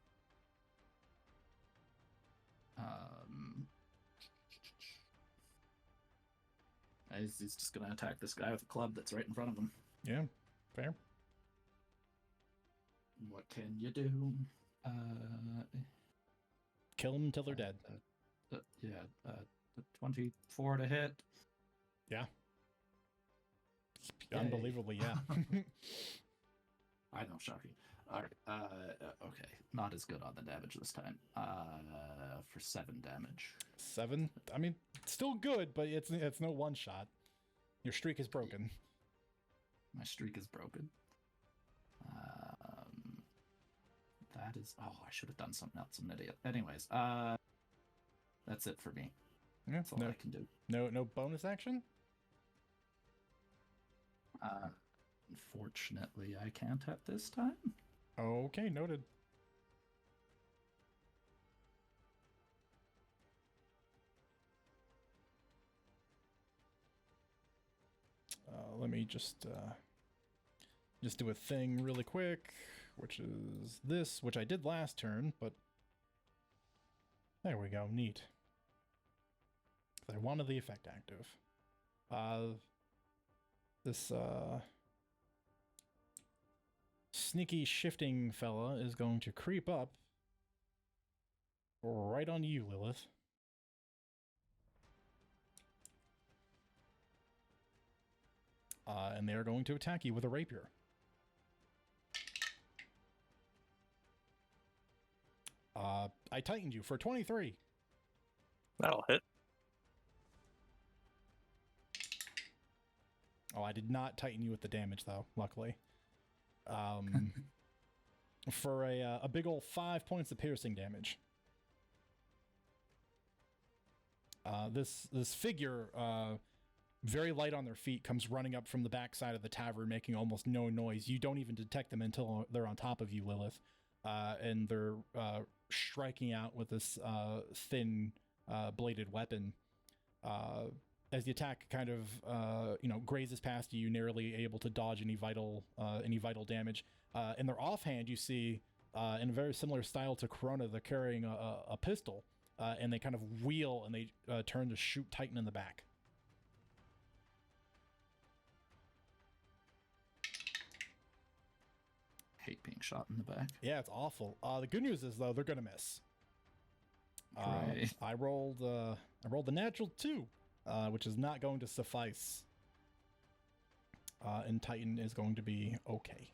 he's just going to attack this guy with a club that's right in front of him. Yeah, fair. What can you do? Kill them until they're dead. 24 to hit. Yeah. Yay. Unbelievably, yeah. I know, shocking. All right. Okay, not as good on the damage this time. For 7 damage. 7? I mean, still good, but it's no one shot. Your streak is broken. My streak is broken. That is... Oh, I should have done something else. I'm an idiot. Anyways, that's it for me. Yeah, that's all I can do. No bonus action? Unfortunately, I can't at this time. Okay, noted. Let me just do a thing really quick, which is this, which I did last turn, but there we go, neat. I wanted the effect active. This sneaky shifting fella is going to creep up right on you, Lilith. And they're going to attack you with a rapier. I tightened you for 23. That'll hit. Oh, I did not tighten you with the damage though, luckily. For a big old 5 points of piercing damage. This figure, very light on their feet, comes running up from the backside of the tavern, making almost no noise. You don't even detect them until they're on top of you, Lilith. And they're striking out with this thin bladed weapon. As the attack kind of grazes past you, narrowly able to dodge any vital damage. In their offhand, you see, in a very similar style to Corona, they're carrying a pistol, and they kind of wheel and they turn to shoot Titan in the back. Hate being shot in the back. Yeah, it's awful. The good news is though they're gonna miss. Great. I rolled the natural 2, which is not going to suffice. And Titan is going to be okay.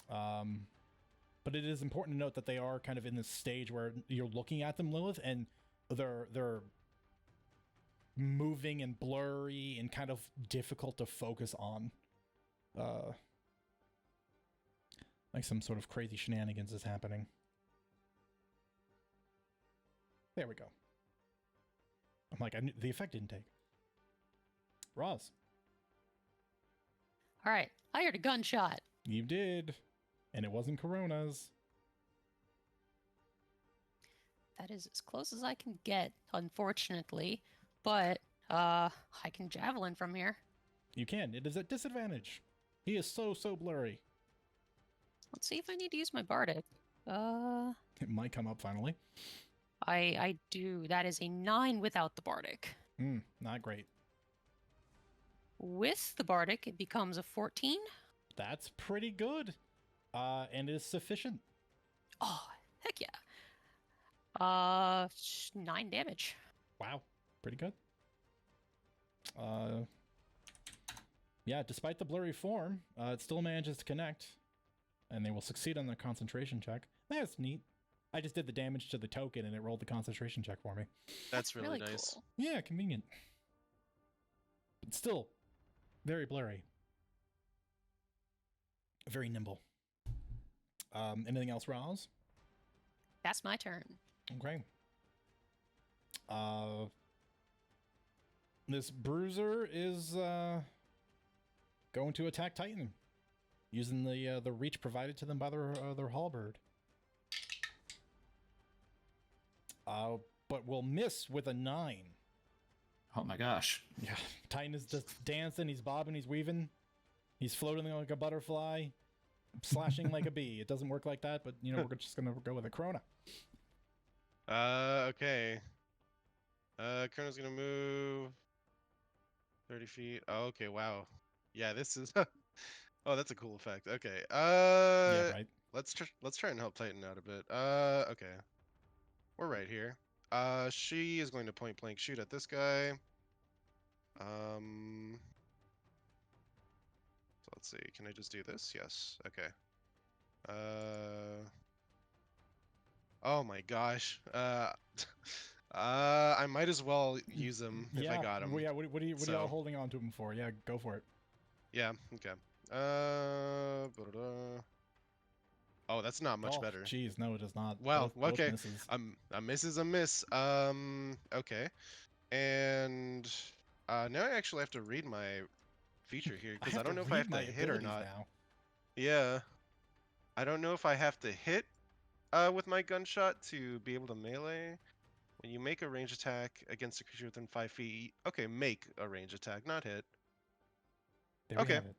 But it is important to note that they are kind of in this stage where you're looking at them, Lilith, and they're moving and blurry and kind of difficult to focus on. Like some sort of crazy shenanigans is happening. There we go. I'm like, the effect didn't take. Roz. All right, I heard a gunshot. You did. And it wasn't Corona's. That is as close as I can get, unfortunately. But I can javelin from here. You can. It is at disadvantage. He is so blurry. Let's see if I need to use my bardic. It might come up finally. I do. That is a 9 without the bardic. Not great. With the bardic, it becomes a 14. That's pretty good. And is sufficient. Oh, heck yeah. 9 damage. Wow. Pretty good. Yeah, despite the blurry form, it still manages to connect. And they will succeed on their concentration check. That's neat. I just did the damage to the token and it rolled the concentration check for me. That's really nice. Cool. Yeah, convenient. But still, very blurry. Very nimble. Anything else, Roz? That's my turn. Okay. This bruiser is going to attack Titan using the reach provided to them by their halberd. But will miss with a 9. Oh my gosh. Yeah, Titan is just dancing. He's bobbing. He's weaving. He's floating like a butterfly, slashing like a bee. It doesn't work like that, but we're just gonna go with a Corona. Okay. Corona's gonna move 30 feet. Oh, okay. Wow. Yeah, this is. Oh, that's a cool effect. Okay. Yeah, right. Let's try and help Titan out a bit. Okay. We're right here. She is going to point blank shoot at this guy. So let's see. Can I just do this? Yes. Okay. Oh my gosh. I might as well use him if I got him. Well, yeah. What are y'all holding on to him for? Yeah, go for it. Yeah. Okay. Oh, that's not much better. Jeez, no, it does not. Well, both okay. misses. A miss is a miss. Okay. And now I actually have to read my feature here because I don't know if I have to hit or not. Now. Yeah. I don't know if I have to hit with my gunshot to be able to melee. When you make a range attack against a creature within 5 feet. Okay, make a range attack, not hit. There we have it.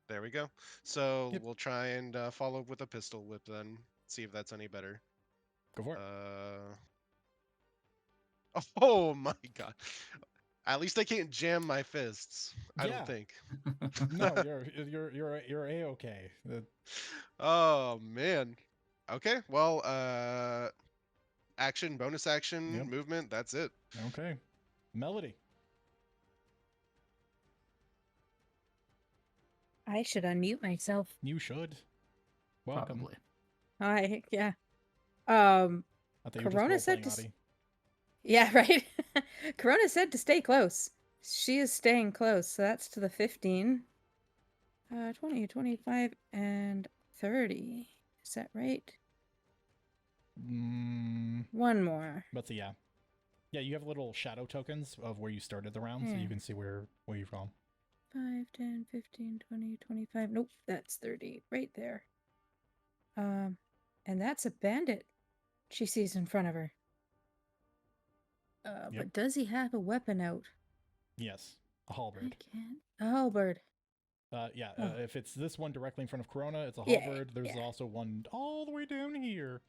There we go. So Yep. we'll try and follow up with a pistol whip then. See if that's any better. Go for it. Oh my god. At least I can't jam my fists. I don't think. No, you're A-okay. Oh man. Okay. Well, action, bonus action, movement, that's it. Okay. Melody. I should unmute myself. You should. Welcome. Probably. Hi, yeah. I thought you were Corona just said role-playing, Adi. Yeah, right. Corona said to stay close. She is staying close, so that's to the 15. 20, 25, and 30. Is that right? One more. But yeah. Yeah, you have little shadow tokens of where you started the round, so you can see where you've gone. 5, 10, 15, 20, 25. Nope, that's 30. Right there. And that's a bandit she sees in front of her. Yep. But does he have a weapon out? Yes, a halberd. I can't. A halberd. Yeah, Oh. if it's this one directly in front of Corona, it's a halberd. There's yeah. also one all the way down here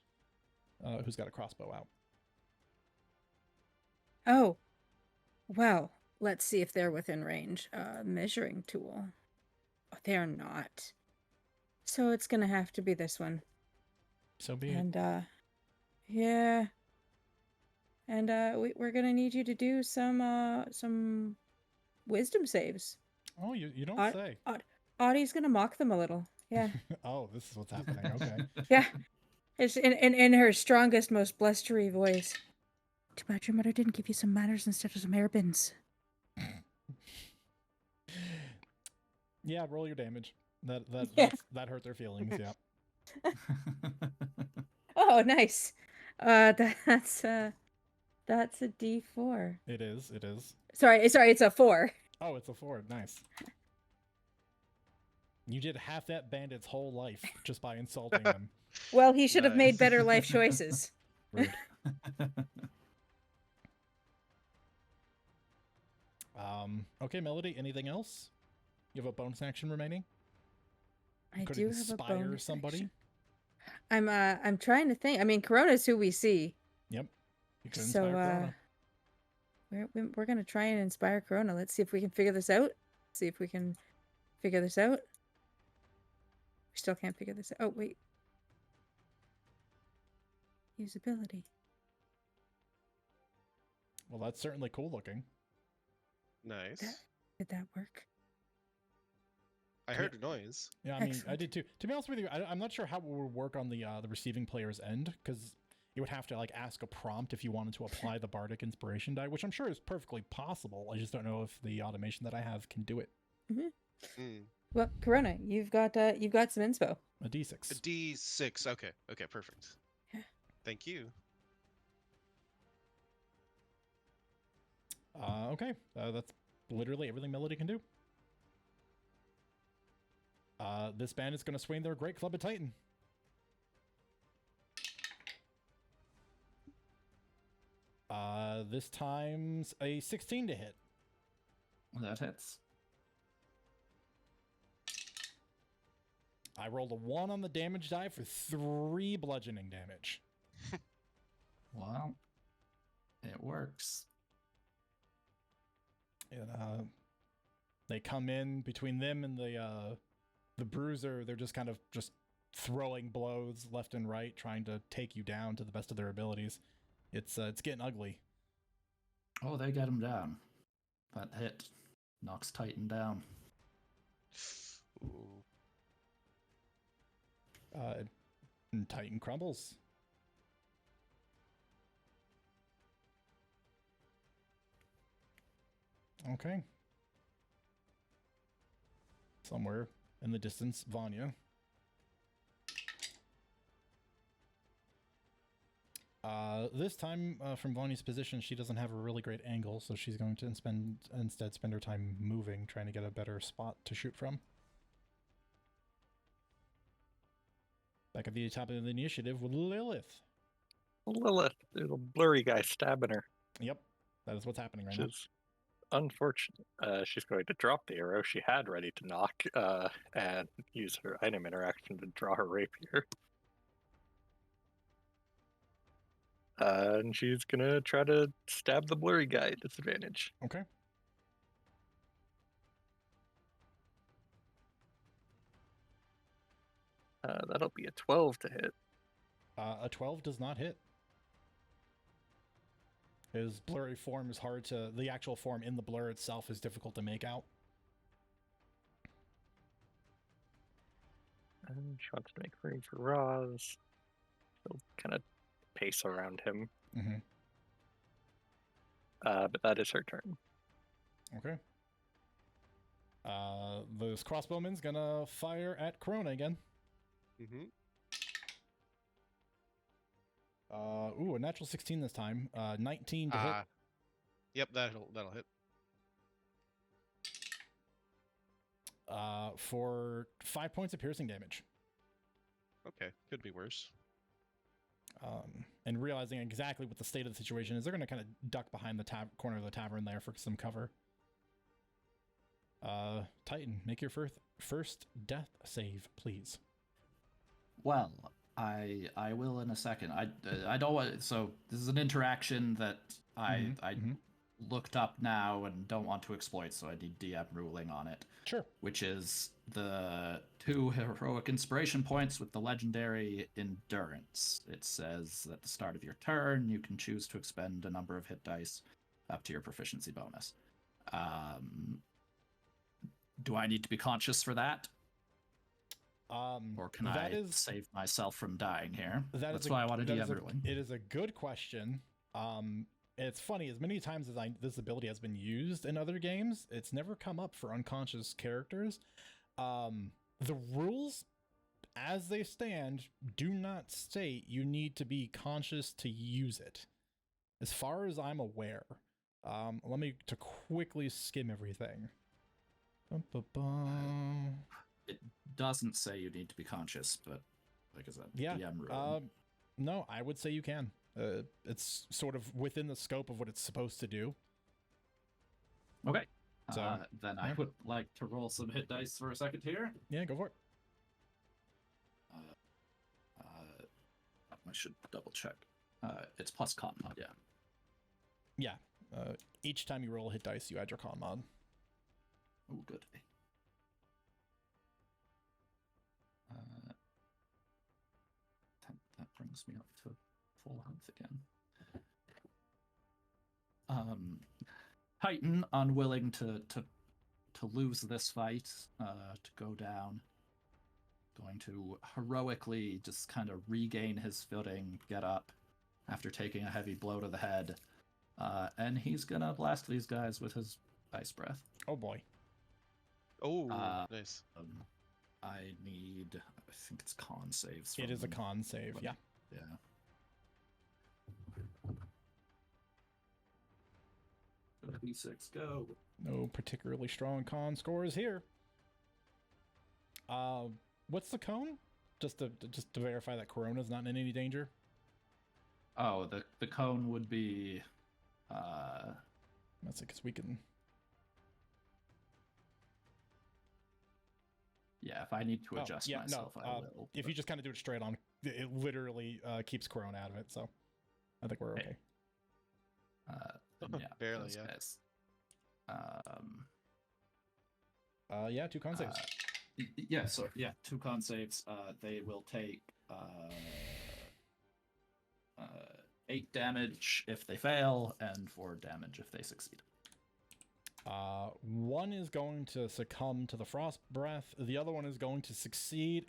who's got a crossbow out. Oh. Well, let's see if they're within range. Measuring tool. Oh, they're not. So it's going to have to be this one. So be it. And, yeah. And we're going to need you to do some wisdom saves. Oh, you don't say. Audie's going to mock them a little. Yeah. Oh, this is what's happening. Okay. Yeah. It's in her strongest, most blustery voice. Too bad your mother didn't give you some manners instead of some hairpins. Yeah, roll your damage. That hurt their feelings. Yeah. Oh, nice. That's a D4. It is. Sorry, it's a 4. Oh, it's a 4. Nice. You did half that bandit's whole life just by insulting them. Well, he should have made better life choices. Rude. Okay, Melody, anything else? You have a bonus action remaining? I Could do have a inspire bonus somebody? action. I'm trying to think. I mean, Corona's who we see. Yep. You could inspire Corona. We're going to try and inspire Corona. Let's see if we can figure this out. We still can't figure this out. Oh, wait. Usability. Well, that's certainly cool looking. Nice. Did that work? I heard a noise. Yeah, I mean, Excellent. I did too. To be honest with you, I'm not sure how it would work on the receiving player's end, because you would have to like ask a prompt if you wanted to apply the bardic inspiration die, which I'm sure is perfectly possible. I just don't know if the automation that I have can do it. Mm-hmm. Well, Corona, you've got some inspo. A D6. A D6. Okay, perfect. Yeah. Thank you. Okay, that's literally everything Melody can do. This band is going to swing their Great Club of Titan. This time's a 16 to hit. That hits. I rolled a 1 on the damage die for 3 bludgeoning damage. Well, it works. And, they come in between them and the bruiser. They're just kind of just throwing blows left and right, trying to take you down to the best of their abilities. It's getting ugly. Oh, they get him down. That hit knocks Titan down. Ooh. And Titan crumbles. Okay. Somewhere in the distance, Vanya. This time, from Vanya's position, she doesn't have a really great angle, so she's going to instead spend her time moving, trying to get a better spot to shoot from. Back at the top of the initiative with Lilith. Lilith, the little blurry guy stabbing her. Yep, that is what's happening right Which is unfortunate. She's going to drop the arrow she had ready to knock and use her item interaction to draw her rapier. And she's going to try to stab the blurry guy at disadvantage. Okay. That'll be a 12 to hit. A 12 does not hit. His blurry form is hard to... The actual form in the blur itself is difficult to make out. And she wants to make room for Roz. She'll kind of pace around him. Mm-hmm. But that is her turn. Okay. This crossbowman's gonna fire at Corona again. Mm-hmm. Ooh, a natural 16 this time. 19 to hit. Yep, that'll hit. For 5 points of piercing damage. Okay, could be worse. And realizing exactly what the state of the situation is, they're going to kind of duck behind the corner of the tavern there for some cover. Titan, make your first death save, please. Well, I will in a second. I don't want. So this is an interaction that I looked up now and don't want to exploit, so I need DM ruling on it. Sure. Which is the 2 heroic inspiration points with the legendary endurance. It says at the start of your turn, you can choose to expend a number of hit dice up to your proficiency bonus. Do I need to be conscious for that? Or can I save myself from dying here? That's why I want a DM ruling. It is a good question. It's funny, as many times as this ability has been used in other games, it's never come up for unconscious characters. The rules, as they stand, do not state you need to be conscious to use it. As far as I'm aware. Let me to quickly skim everything. It doesn't say you need to be conscious, but like I said, DM ruling. No, I would say you can. It's sort of within the scope of what it's supposed to do. Okay. So then I would like to roll some hit dice for a second here. Yeah, go for it. I should double check. It's plus con mod, yeah. Yeah. Each time you roll a hit dice, you add your con mod. Oh, good. That brings me up to full health again. Titan, unwilling to lose this fight, to go down, going to heroically just kind of regain his footing, get up after taking a heavy blow to the head, and he's gonna blast these guys with his ice breath. Oh boy. Oh, nice. I think it's con saves. It is a con save, yeah. Yeah. B6, go. No particularly strong con scores here. What's the cone? Just to verify that Corona's not in any danger. Oh, the cone would be. That's it, because we can. Yeah, if I need to adjust myself, I will. If you just kind of do it straight on, it literally keeps Corona out of it, so I think we're okay. Yeah, barely, yeah. Guys. Yeah, 2 con saves. Yeah, so yeah, 2 con saves. They will take 8 damage if they fail, and 4 damage if they succeed. One is going to succumb to the frost breath. The other one is going to succeed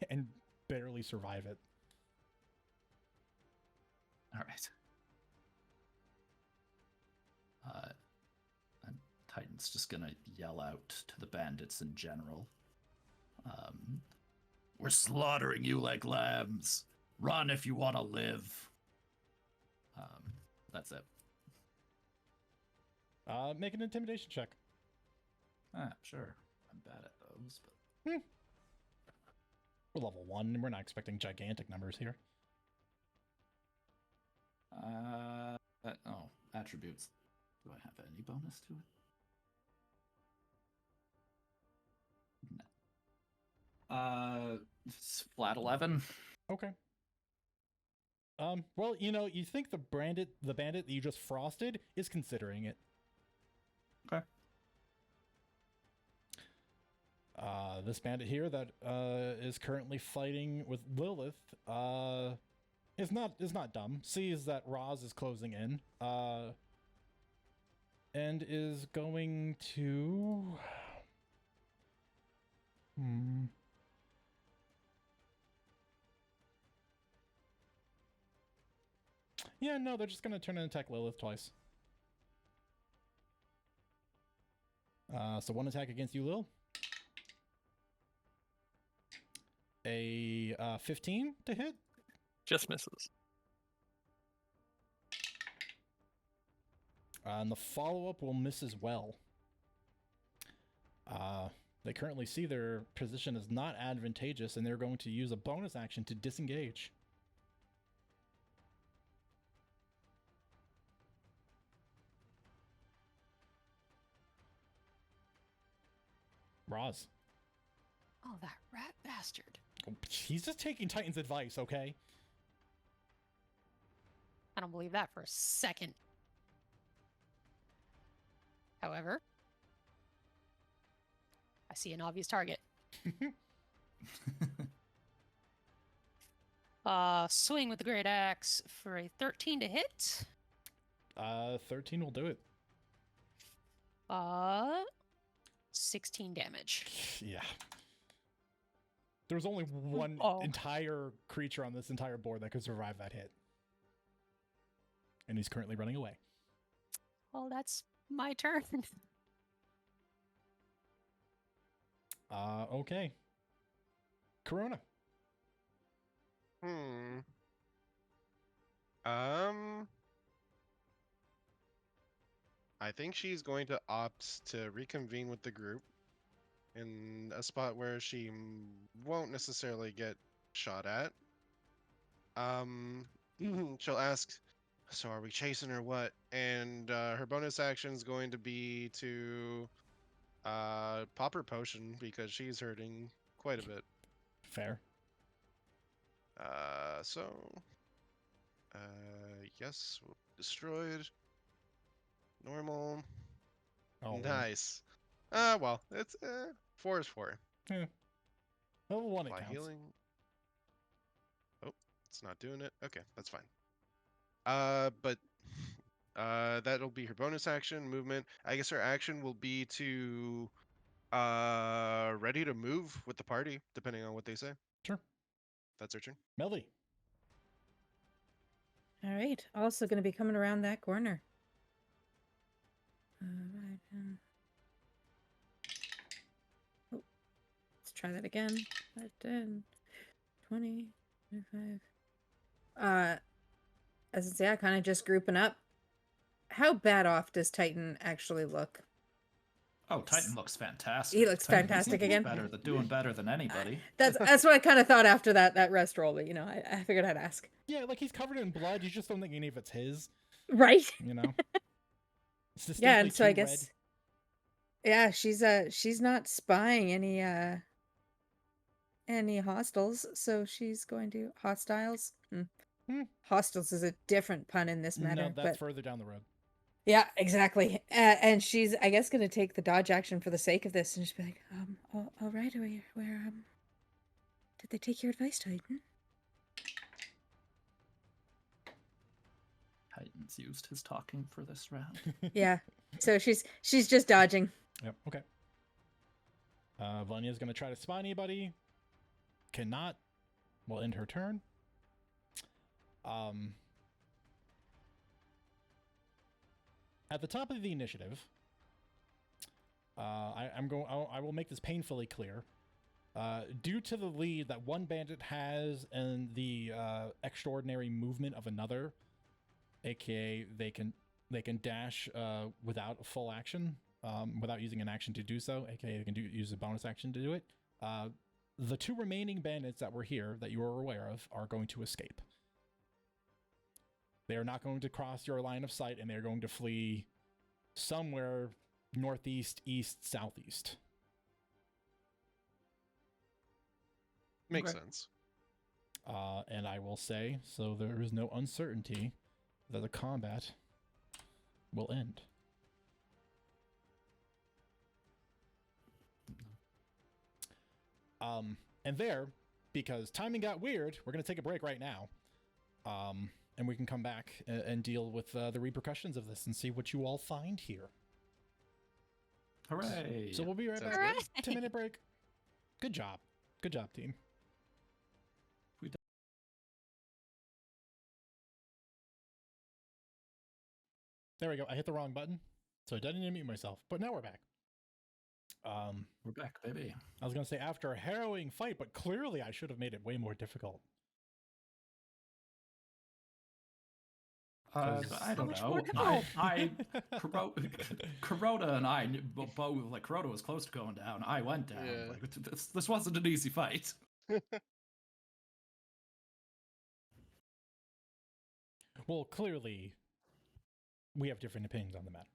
and barely survive it. All right. And Titan's just gonna yell out to the bandits in general. We're slaughtering you like lambs. Run if you want to live. That's it. Make an intimidation check. Sure. I'm bad at those, but we're level 1. We're not expecting gigantic numbers here. Attributes. Do I have any bonus to it? No. It's flat 11. Okay. Well, you think the bandit that you just frosted is considering it. Okay. This bandit here that is currently fighting with Lilith is not dumb. Sees that Roz is closing in, and is going to. Yeah, no, they're just gonna turn and attack Lilith twice. So one attack against you, Lil. A 15 to hit. Just misses. And the follow-up will miss as well. They currently see their position as not advantageous, and they're going to use a bonus action to disengage. Roz. Oh, that rat bastard. He's just taking Titan's advice, okay? I don't believe that for a second. However, I see an obvious target. Swing with the great axe for a 13 to hit. 13 will do it. 16 damage. Yeah. There's only one entire creature on this entire board that could survive that hit. And he's currently running away. Well, that's my turn. Okay. Corona. I think she's going to opt to reconvene with the group in a spot where she won't necessarily get shot at. She'll ask, so are we chasing or what? And her bonus action is going to be to pop her potion because she's hurting quite a bit. Fair. Yes, destroyed. Normal. Oh, nice. Well, it's 4 is 4. Yeah. Level 1 it By counts. healing. Oh, it's not doing it. Okay, that's fine. But that'll be her bonus action, movement. I guess her action will be to ready to move with the party, depending on what they say. Sure. That's her turn. Melody. All right. Also going to be coming around that corner. Oh, let's try that again. 5, 10, 20, 25. As I say, I kind of just grouping up. How bad off does Titan actually look? Oh, Titan looks fantastic. He looks Titan fantastic looks again. doing better than anybody. That's what I kind of thought after that rest roll, but I figured I'd ask. Yeah, like he's covered in blood. You just don't think any of it's his. Right. You know. Yeah, and so I red. guess. Yeah, she's not spying any hostiles, so she's going to hostiles. Hostiles is a different pun in this matter. No, that's further down the road. Yeah, exactly. And she's, I guess, going to take the dodge action for the sake of this and just be like, all right, where did they take your advice, Titan? Titan's used his talking for this round. Yeah. So she's just dodging. Yep. Okay. Vanya's gonna try to spy anybody. Cannot. Will end her turn. At the top of the initiative, I will make this painfully clear. Due to the lead that one bandit has and the extraordinary movement of another, aka they can dash without a full action, without using an action to do so, aka they can use a bonus action to do it. The two remaining bandits that were here that you are aware of are going to escape. They are not going to cross your line of sight, and they're going to flee somewhere northeast, east, southeast. Makes sense. And I will say, so there is no uncertainty that the combat will end. And there, because timing got weird, we're going to take a break right now. And we can come back and deal with the repercussions of this and see what you all find here. Hooray! So we'll be right back. Hooray! 10-minute break. Good job. Good job, team. There we go. I hit the wrong button, so I didn't mute myself. But now we're back. We're back, baby. I was going to say after a harrowing fight, but clearly I should have made it way more difficult. I don't know. Corona and I both, like, Corona was close to going down. I went down. Yeah. Like, this wasn't an easy fight. Well, clearly we have different opinions on the matter.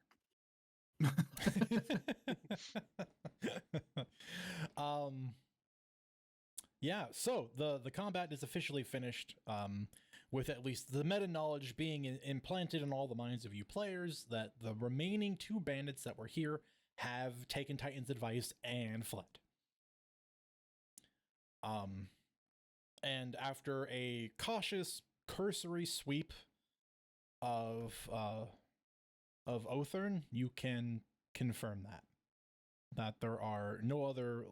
Yeah, so the combat is officially finished, with at least the meta knowledge being implanted in all the minds of you players that the remaining 2 bandits that were here have taken Titan's advice and fled. And after a cautious, cursory sweep of Othern, you can confirm that there are no other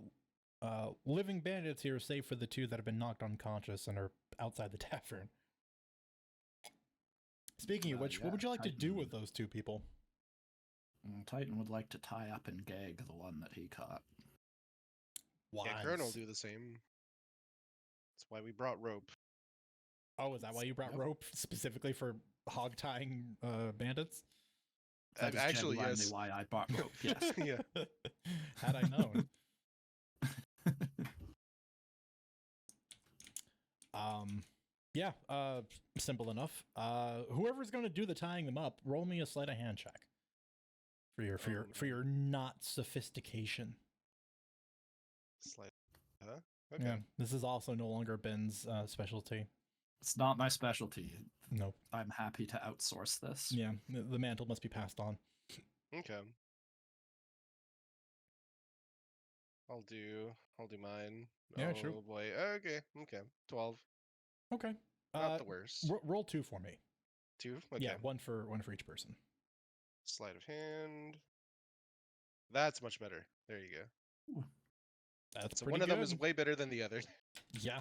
living bandits here save for the 2 that have been knocked unconscious and are outside the tavern. Speaking of which, what would you like to do with those 2 people? Titan would like to tie up and gag the one that he caught. Why? Yeah, Kern will do the same. That's why we brought rope. Oh, is that why you brought rope specifically for hog tying bandits? That is Actually, yes. Why I brought rope. Yes. Yeah. Had I known. Yeah, simple enough. Whoever's going to do the tying them up, roll me a sleight of hand check for your not sophistication. Slight, huh? Okay. Yeah, this is also no longer Ben's specialty. It's not my specialty. Nope. I'm happy to outsource this. Yeah, the mantle must be passed on. Okay. I'll do mine. Yeah, oh, sure. Boy. Okay. 12. Okay. Not the worst. Roll 2 for me. 2? Okay. Yeah, one for each person. Sleight of hand. That's much better. There you go. Ooh. That's so pretty one of good. them is way better than the other. Yeah.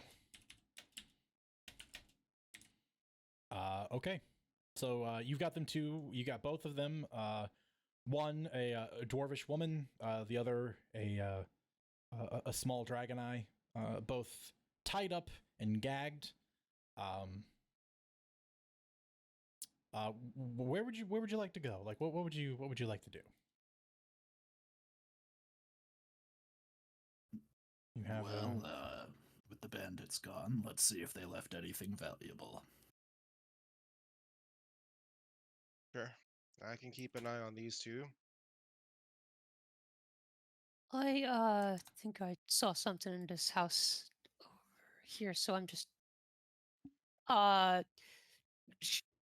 Okay. So you've got them 2. You got both of them. One a dwarvish woman. The other a small dragon eye. Both tied up and gagged. Where would you like to go? Like, what would you like to do? You have with the bandits gone, let's see if they left anything valuable. Sure. I can keep an eye on these 2. I think I saw something in this house over here, so I'm just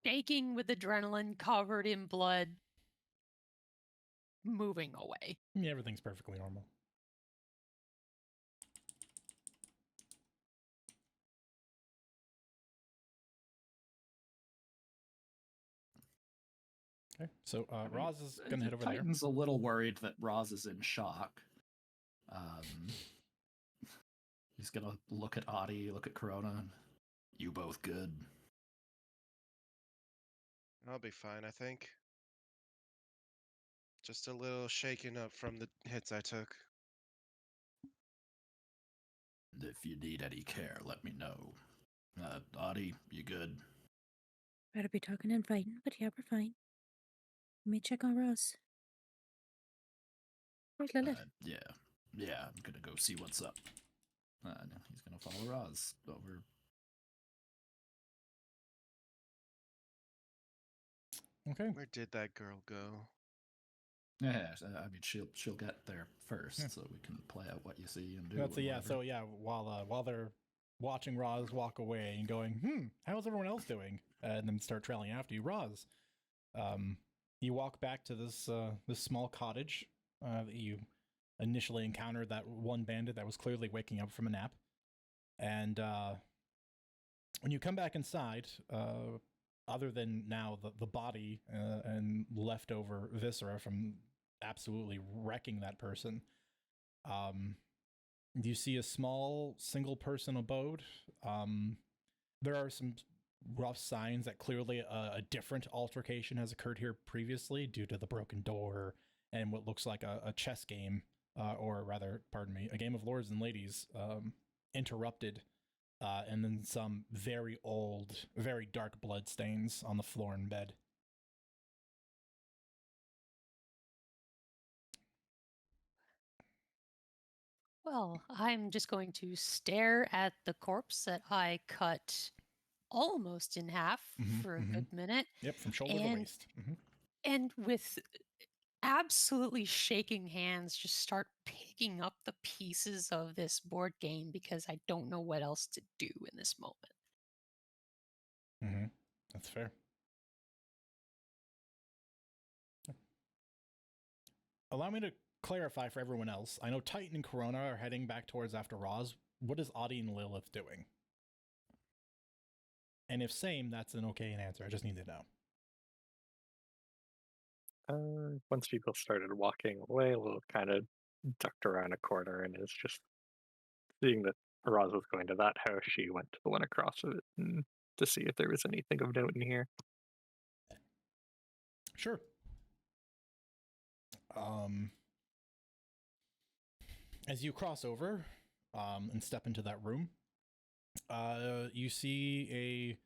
shaking with adrenaline, covered in blood, moving away. Yeah, everything's perfectly normal. Okay, so Roz is gonna head over there. Titan's a little worried that Roz is in shock. He's gonna look at Adi, look at Corona. You both good? I'll be fine, I think. Just a little shaken up from the hits I took. If you need any care, let me know. Adi, you good? Better be talking and fighting, but yeah, we're fine. Let me check on Ross. Where's Lilith? Yeah, I'm gonna go see what's up. He's gonna follow Roz over. Okay. Where did that girl go? Yeah, I mean she'll get there first, so we can play out what you see and do. That's so yeah. While they're watching Roz walk away and going, how's everyone else doing? And then start trailing after you, Roz. You walk back to this small cottage that you initially encountered that one bandit that was clearly waking up from a nap. And when you come back inside, other than now the body and leftover viscera from absolutely wrecking that person, you see a small single-person abode. There are some rough signs that clearly a different altercation has occurred here previously due to the broken door and what looks like a chess game or rather, pardon me, a game of Lords and Ladies interrupted, and then some very old, very dark blood stains on the floor and bed. Well, I'm just going to stare at the corpse that I cut almost in half for a good minute. Yep, from shoulder to waist. And with absolutely shaking hands, just start picking up the pieces of this board game because I don't know what else to do in this moment. That's fair. Allow me to clarify for everyone else. I know Titan and Corona are heading back towards after Roz. What is Audie and Lilith doing? And if same, that's an okay answer. I just need to know. Once people started walking away, Lil kind of ducked around a corner and is just seeing that Roz was going to that house. She went to the one across it to see if there was anything of note in here. Sure. As you cross over and step into that room, you see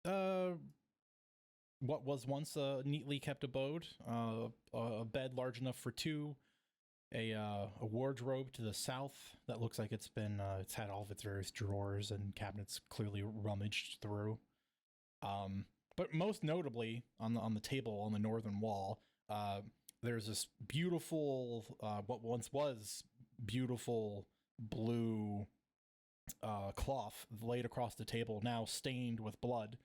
a what was once a neatly kept abode, a bed large enough for two, a wardrobe to the south that looks like it's had all of its various drawers and cabinets clearly rummaged through. But most notably on the table on the northern wall, there's this beautiful, what once was beautiful blue cloth laid across the table, now stained with blood.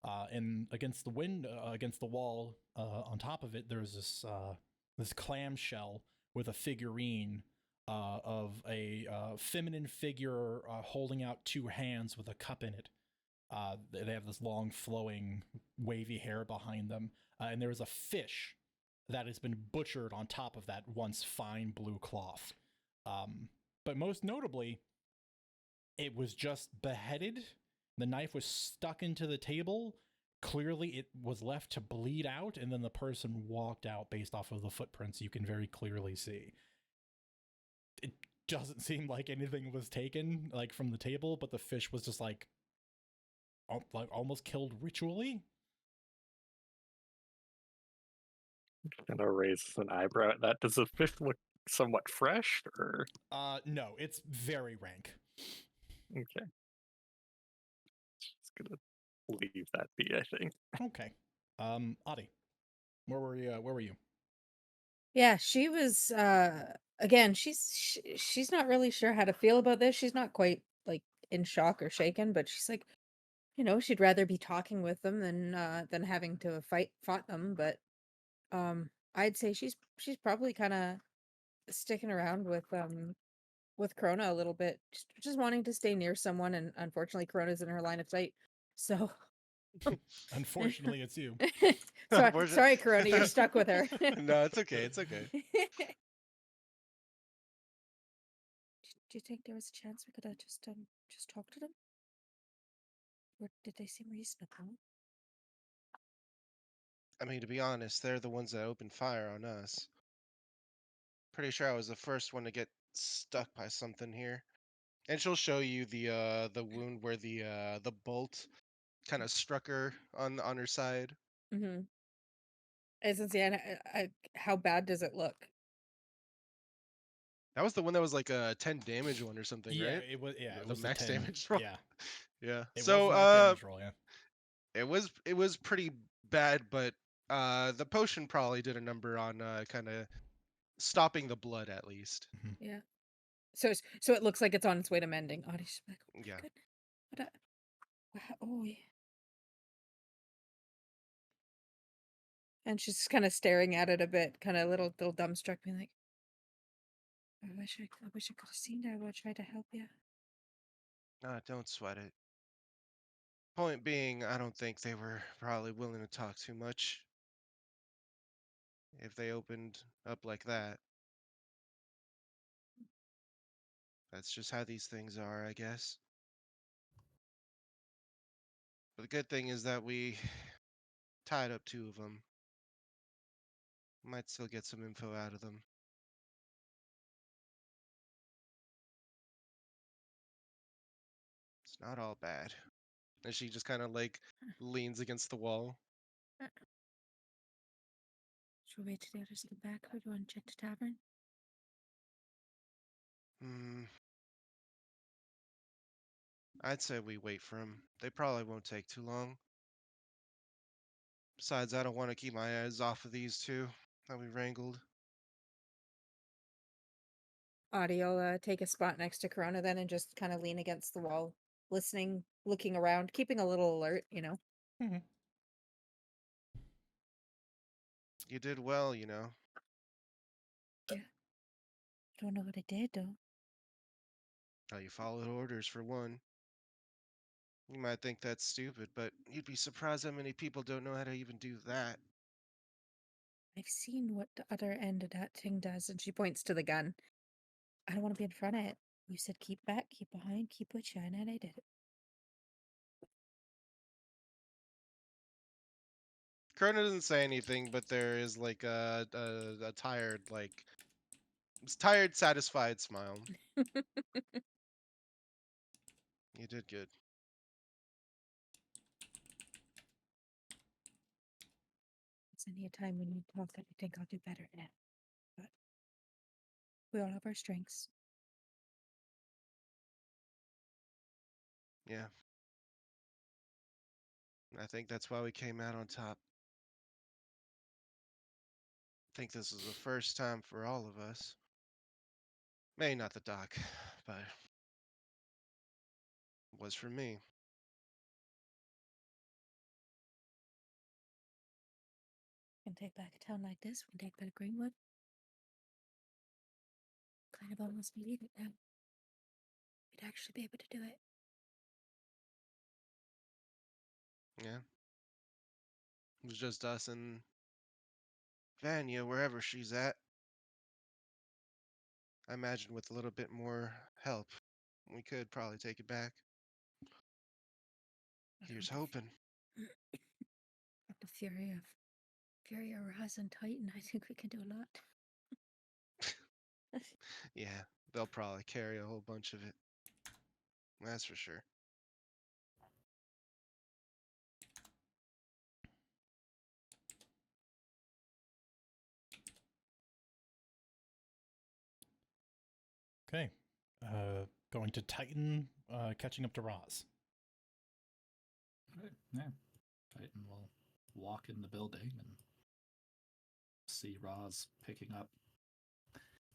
And against the wall, on top of it, there's this clamshell with a figurine of a feminine figure holding out two hands with a cup in it. They have this long, flowing, wavy hair behind them, and there is a fish that has been butchered on top of that once fine blue cloth. But most notably, it was just beheaded. The knife was stuck into the table. Clearly, it was left to bleed out, and then the person walked out based off of the footprints you can very clearly see. It doesn't seem like anything was taken like from the table, but the fish was just like almost killed ritually. Kind of raises an eyebrow at that. Does the fish look somewhat fresh, or? No, it's very rank. Okay. Just gonna leave that be, I think. Okay. Adi, where were you? Yeah, she was again, she's not really sure how to feel about this. She's not quite like in shock or shaken, but she's like, she'd rather be talking with them than having to fought them, but I'd say she's probably kind of sticking around with Corona a little bit, just wanting to stay near someone, and unfortunately Corona's in her line of sight. So Unfortunately, it's you. sorry, Corona, you're stuck with her. No, it's okay. It's okay. Do you think there was a chance we could have just talked to them? Or did they seem reasonable? I mean, to be honest, they're the ones that opened fire on us. Pretty sure I was the first one to get stuck by something here. And she'll show you the wound where the bolt kind of struck her on her side. Mm-hmm. How bad does it look? That was the one that was like a 10 damage one or something, Yeah, right? it was. Yeah, The it was max 10. damage roll. Yeah, Yeah. it So was a damage roll. Yeah, it was pretty bad, but the potion probably did a number on kind of stopping the blood at least. Yeah. So it looks like it's on its way to mending. Oh, she's like, oh my Yeah. goodness. Oh, yeah. And she's kind of staring at it a bit, kind of little dumbstruck, being like, I wish I could have seen that. I would try to help you. Nah, don't sweat it. Point being, I don't think they were probably willing to talk too much if they opened up like that. That's just how these things are, I guess. But the good thing is that we tied up two of them. Might still get some info out of them. not all bad. And she just kind of like leans against the wall. Should we wait till the others get back, or do you want to check the tavern? I'd say we wait for them. They probably won't take too long. Besides, I don't want to keep my eyes off of these two that we wrangled. Audie will take a spot next to Corona then and just kind of lean against the wall, listening, looking around, keeping a little alert, you know. Mm-hmm. You did well, you know. Yeah. Don't know what I did, though. Oh, you followed orders for one. You might think that's stupid, but you'd be surprised how many people don't know how to even do that. I've seen what the other end of that thing does, and she points to the gun. I don't want to be in front of it. You said keep back, keep behind, keep with you, and I did it. Krona doesn't say anything, but there is like a tired, like, tired, satisfied smile. You did good. It's any time when you talk that I think I'll do better now. But we all have our strengths. Yeah. I think that's why we came out on top. I think this is the first time for all of us. Maybe not the doc, but it was for me. We can take back a town like this. We can take back Greenwood. Kind of almost believe it now. We'd actually be able to do it. Yeah. It was just us and Vanya, wherever she's at. I imagine with a little bit more help, we could probably take it back. Here's hoping. With the fury of Raz and Titan, I think we can do a lot. Yeah, they'll probably carry a whole bunch of it. That's for sure. Okay. Going to Titan, catching up to Roz. Right. Yeah. Titan will walk in the building and see Roz picking up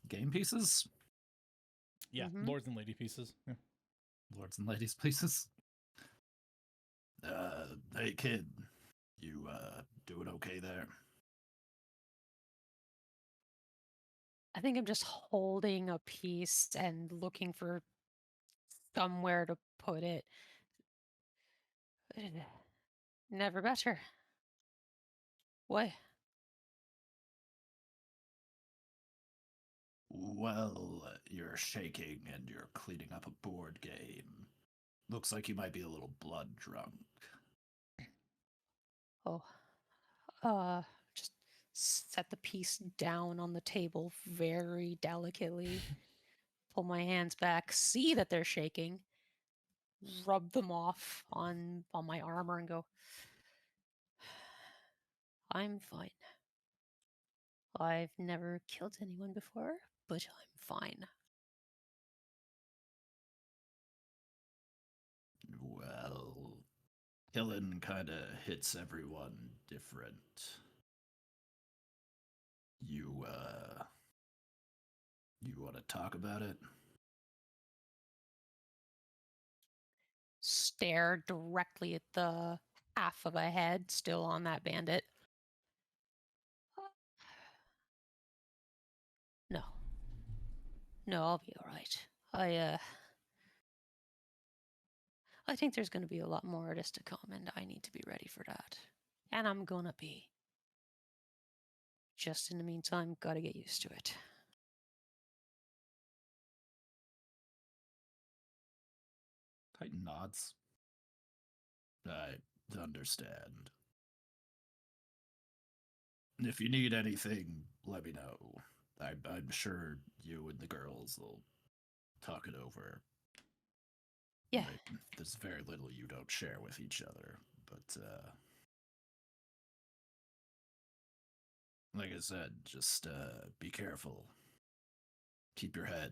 game pieces. Yeah, lords and lady pieces. Yeah. Lords and ladies pieces. Hey kid, you doing okay there? I think I'm just holding a piece and looking for somewhere to put it. Never better. What? Well, you're shaking and you're cleaning up a board game. Looks like you might be a little blood drunk. Oh, just set the piece down on the table very delicately. Pull my hands back, see that they're shaking, rub them off on my armor and go, I'm fine. I've never killed anyone before, but I'm fine. Well, killing kind of hits everyone different. You want to talk about it? Stare directly at the half of a head still on that bandit. No. No, I'll be all right. I think there's going to be a lot more artists to come, and I need to be ready for that. And I'm gonna be. Just in the meantime, gotta get used to it. Titan nods. I understand. If you need anything, let me know. I'm sure you and the girls will talk it over. Yeah. Right. There's very little you don't share with each other, but like I said, just be careful. Keep your head,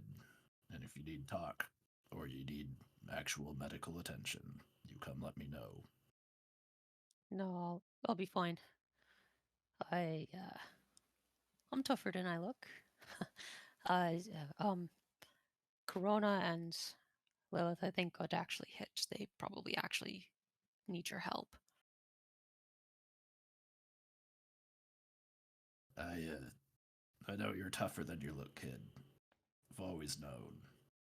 and if you need talk or you need actual medical attention, you come let me know. No, I'll be fine. I'm tougher than I look. uh, Corona and Lilith, I think, got actually hit. They probably actually need your help. I know you're tougher than you look, kid. I've always known.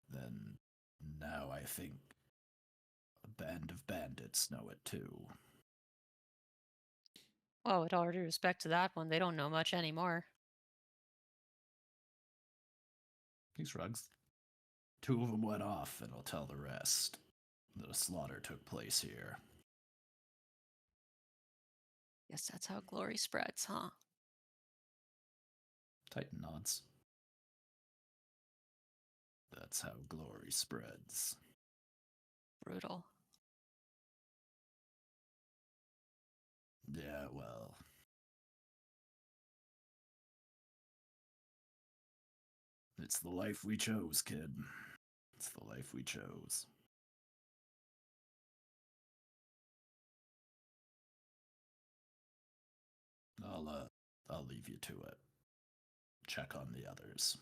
Then now I think a band of bandits know it too. Well, with all due respect to that one, they don't know much anymore. He shrugs. 2 of them went off, and I'll tell the rest. That a slaughter took place here. Guess that's how glory spreads, huh? Titan nods. That's how glory spreads. Brutal. Yeah, well. It's the life we chose, kid. It's the life we chose. I'll leave you to it. Check on the others.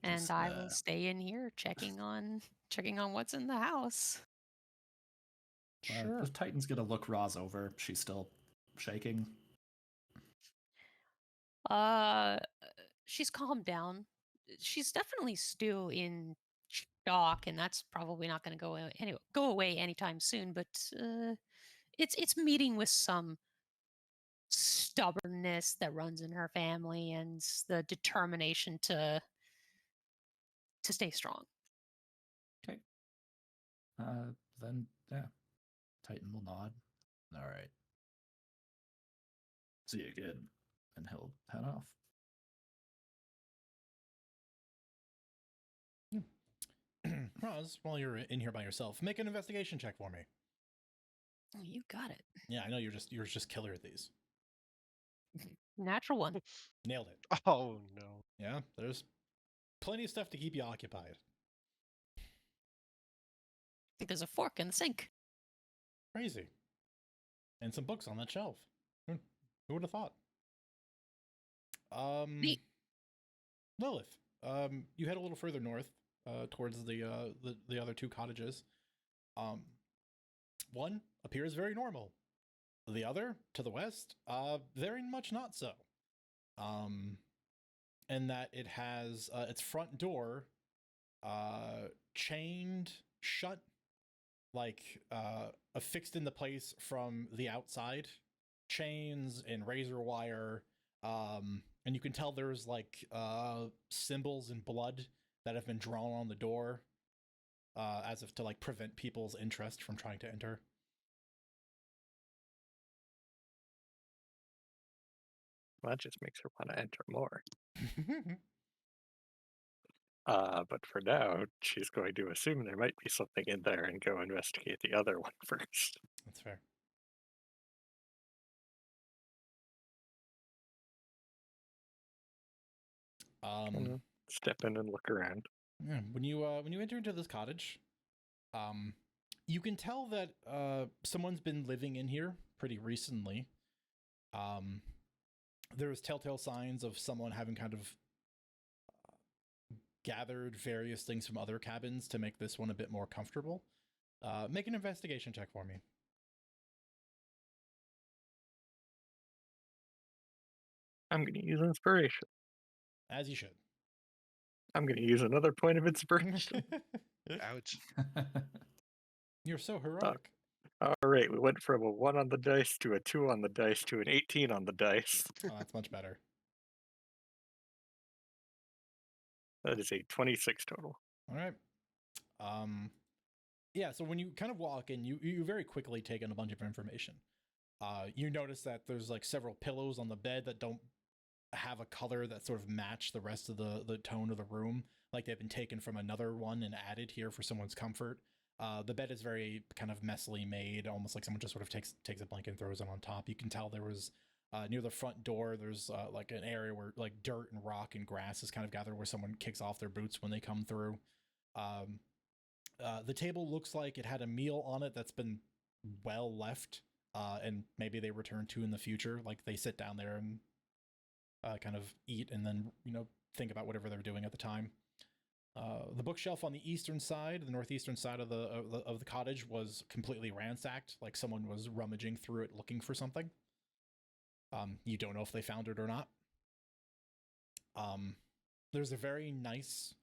And Just, I will stay in here checking on what's in the house. Sure. The Titan's gonna look Roz over. She's still shaking. She's calmed down. She's definitely still in shock, and that's probably not going to go away anytime soon. But it's meeting with some stubbornness that runs in her family and the determination to stay strong. Okay. Then yeah, Titan will nod. All right. See you, kid, and he'll head off. Roz, while you're in here by yourself, make an investigation check for me. Oh, you got it. Yeah, I know you're just killer at these. Natural one. Nailed it. Oh no. Yeah, there's plenty of stuff to keep you occupied. I think there's a fork in the sink. Crazy. And some books on that shelf. Who would have thought? Neat. Lilith, you head a little further north, towards the other 2 cottages. One appears very normal. The other, to the west, very much not so. And that it has its front door chained shut, like affixed into place from the outside. Chains and razor wire. And you can tell there's like symbols in blood that have been drawn on the door, as if to like prevent people's interest from trying to enter. Well, that just makes her want to enter more. But for now, she's going to assume there might be something in there and go investigate the other one first. That's fair. Step in and look around. Yeah, when you enter into this cottage, you can tell that someone's been living in here pretty recently. There's telltale signs of someone having kind of gathered various things from other cabins to make this one a bit more comfortable. Make an investigation check for me. I'm going to use inspiration. As you should. I'm going to use another point of inspiration. Ouch. You're so heroic. All right, we went from a 1 on the dice to a 2 on the dice to an 18 on the dice. Oh, that's much better. That is a 26 total. All right. Yeah, so when you kind of walk in, you very quickly take in a bunch of information. You notice that there's like several pillows on the bed that don't have a color that sort of match the rest of the tone of the room. like they've been taken from another one and added here for someone's comfort. The bed is very kind of messily made, almost like someone just sort of takes a blanket and throws it on top. You can tell there was near the front door, there's like an area where like dirt and rock and grass is kind of gathered where someone kicks off their boots when they come through. The table looks like it had a meal on it that's been well left, and maybe they return to in the future. Like they sit down there and kind of eat and then, think about whatever they're doing at the time. The bookshelf on the eastern side, the northeastern side of the cottage, was completely ransacked, like someone was rummaging through it looking for something. You don't know if they found it or not. There's a very nice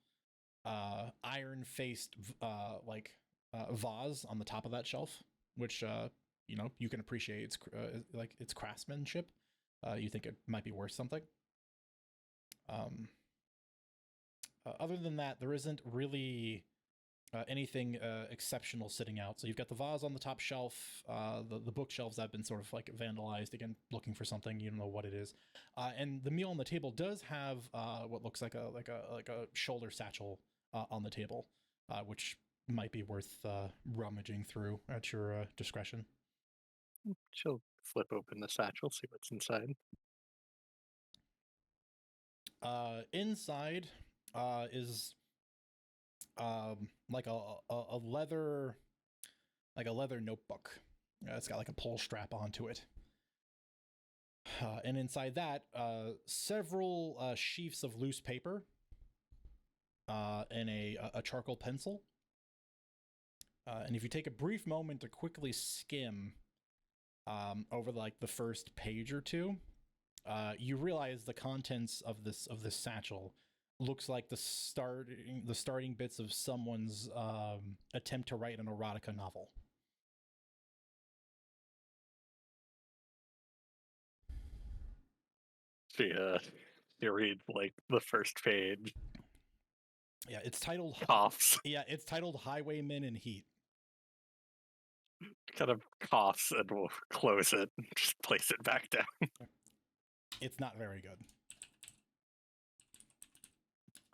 iron-faced vase on the top of that shelf, which you can appreciate its craftsmanship. You think it might be worth something. Other than that, there isn't really anything exceptional sitting out. So you've got the vase on the top shelf. The bookshelves have been sort of like vandalized, again, looking for something. You don't know what it is. And the meal on the table does have what looks like a shoulder satchel on the table, which might be worth rummaging through at your discretion. She'll flip open the satchel, see what's inside. Inside is like a leather notebook. It's got like a pull strap onto it. And inside that, several sheafs of loose paper and a charcoal pencil. And if you take a brief moment to quickly skim over like the first page or two, you realize the contents of this satchel looks like the starting bits of someone's attempt to write an erotica novel. She read like the first page. Yeah, it's titled coughs. Yeah, it's titled Highwaymen in Heat. Kind of coughs and will close it and just place it back down. It's not very good.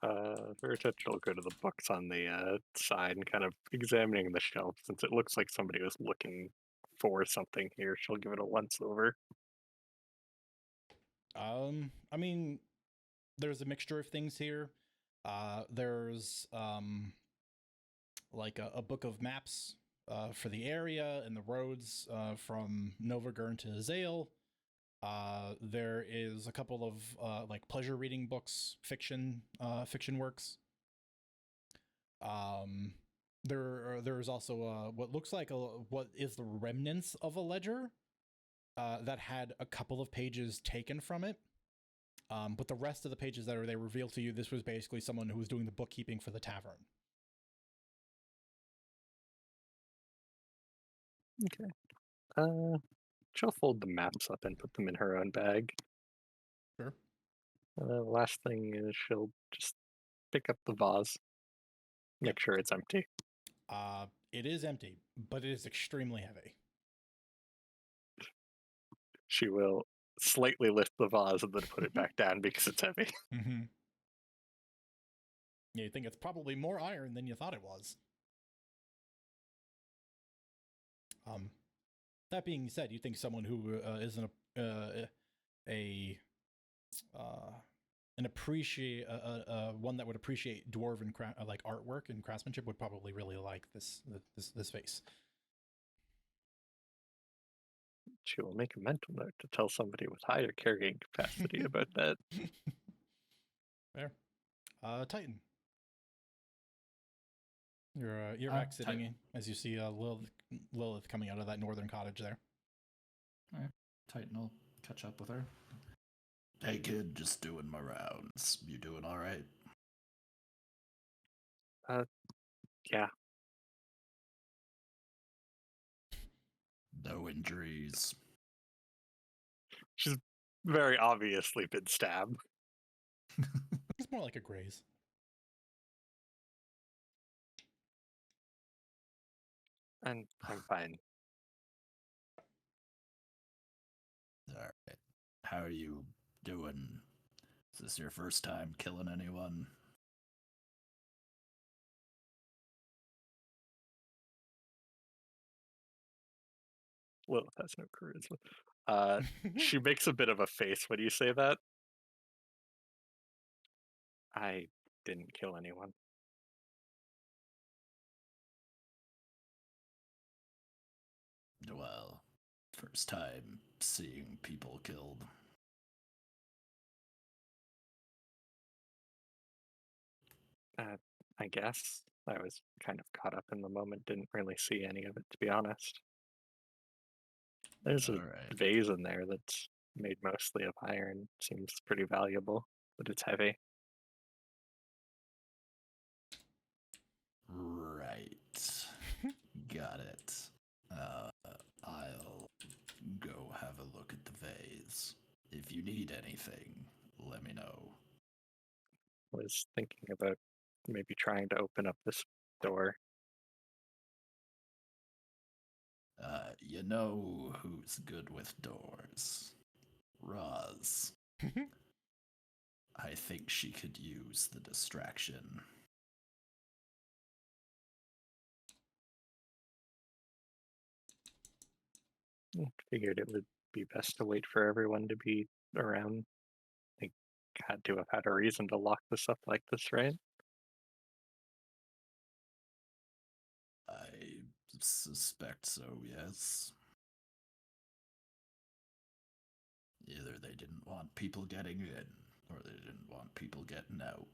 Her attention will go to the books on the side and kind of examining the shelf. Since it looks like somebody was looking for something here, she'll give it a once over. I mean, there's a mixture of things here. There's like a book of maps for the area and the roads from Novagurn to Zale. There is a couple of like pleasure reading books, fiction works. There's also what looks like what is the remnants of a ledger that had a couple of pages taken from it. But the rest of the pages that they reveal to you, this was basically someone who was doing the bookkeeping for the tavern. Okay. She'll fold the maps up and put them in her own bag. Sure. Last thing is she'll just pick up the vase. Make sure it's empty. It is empty, but it is extremely heavy. She will slightly lift the vase and then put it back down because it's heavy. Mm-hmm. Yeah, you think it's probably more iron than you thought it was. That being said, you think someone who is one that would appreciate dwarven like artwork and craftsmanship would probably really like this vase. She will make a mental note to tell somebody with higher carrying capacity about that. Fair. Titan. You're exiting as you see Lilith coming out of that northern cottage there. All right. Titan will catch up with her. Hey kid, just doing my rounds. You doing all right? Yeah. No injuries. She's very obviously been stabbed. It's more like a graze. And I'm fine. All right. How are you doing? Is this your first time killing anyone? Lilith has no charisma. She makes a bit of a face when you say that. I didn't kill anyone. Well, first time seeing people killed. I guess I was kind of caught up in the moment, didn't really see any of it, to be honest. There's a vase in there that's made mostly of iron. Seems pretty valuable, but it's heavy. Right. Got it. I'll go have a look at the vase. If you need anything, let me know. I was thinking about maybe trying to open up this door. You know who's good with doors? Roz. I think she could use the distraction. Figured it would be best to wait for everyone to be around. They had to have had a reason to lock this up like this, right? I suspect so, yes. Either they didn't want people getting in, or they didn't want people getting out.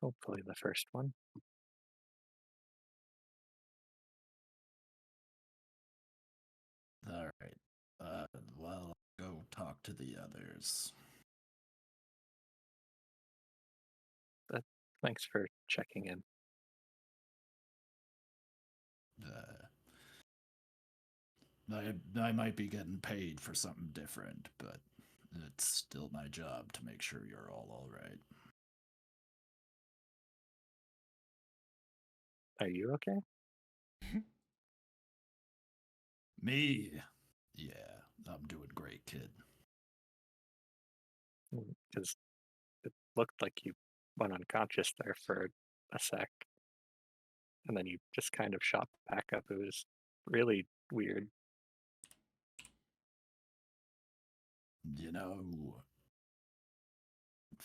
Hopefully the first one. All right. Well, go talk to the others. Thanks for checking in. I might be getting paid for something different, but it's still my job to make sure you're all right. Are you okay? Me? Yeah, I'm doing great, kid. Because it looked like you went unconscious there for a sec. And then you just kind of shot back up. It was really weird. You know,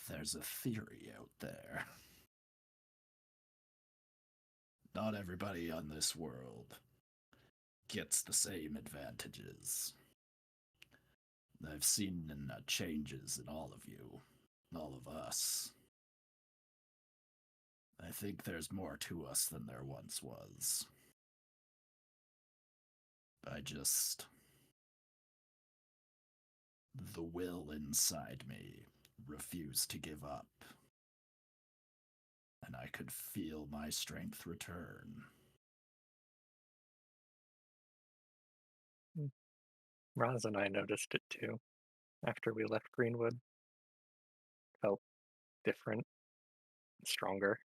there's a theory out there. Not everybody on this world gets the same advantages. I've seen changes in all of you, all of us. I think there's more to us than there once was. The will inside me refused to give up. And I could feel my strength return. Roz and I noticed it too after we left Greenwood. Felt different, stronger.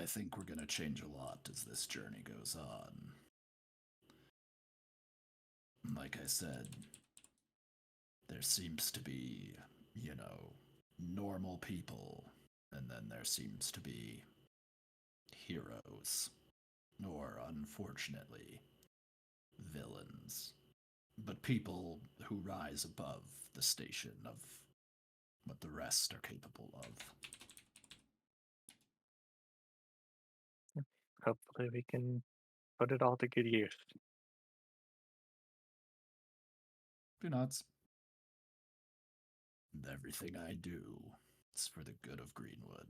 I think we're going to change a lot as this journey goes on. Like I said, there seems to be, normal people, and then there seems to be heroes, or unfortunately, villains. But people who rise above the station of what the rest are capable of. Hopefully we can put it all to good use. Do nots. Everything I do is for the good of Greenwood.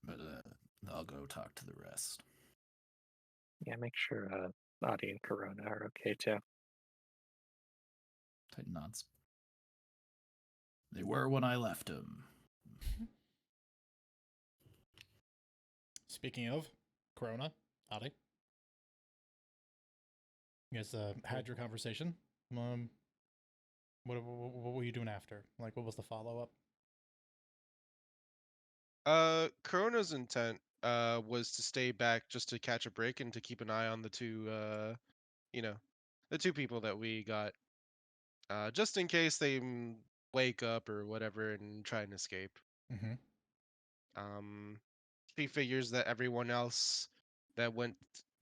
But I'll go talk to the rest. Yeah, make sure Audie and Corona are okay too. Tight nods. They were when I left him. Speaking of Corona, Adi, you guys had your conversation. What were you doing after? Like, what was the follow up? Corona's intent was to stay back just to catch a break and to keep an eye on the two, the two people that we got, just in case they wake up or whatever and try and escape. Mm-hmm. She figures that everyone else that went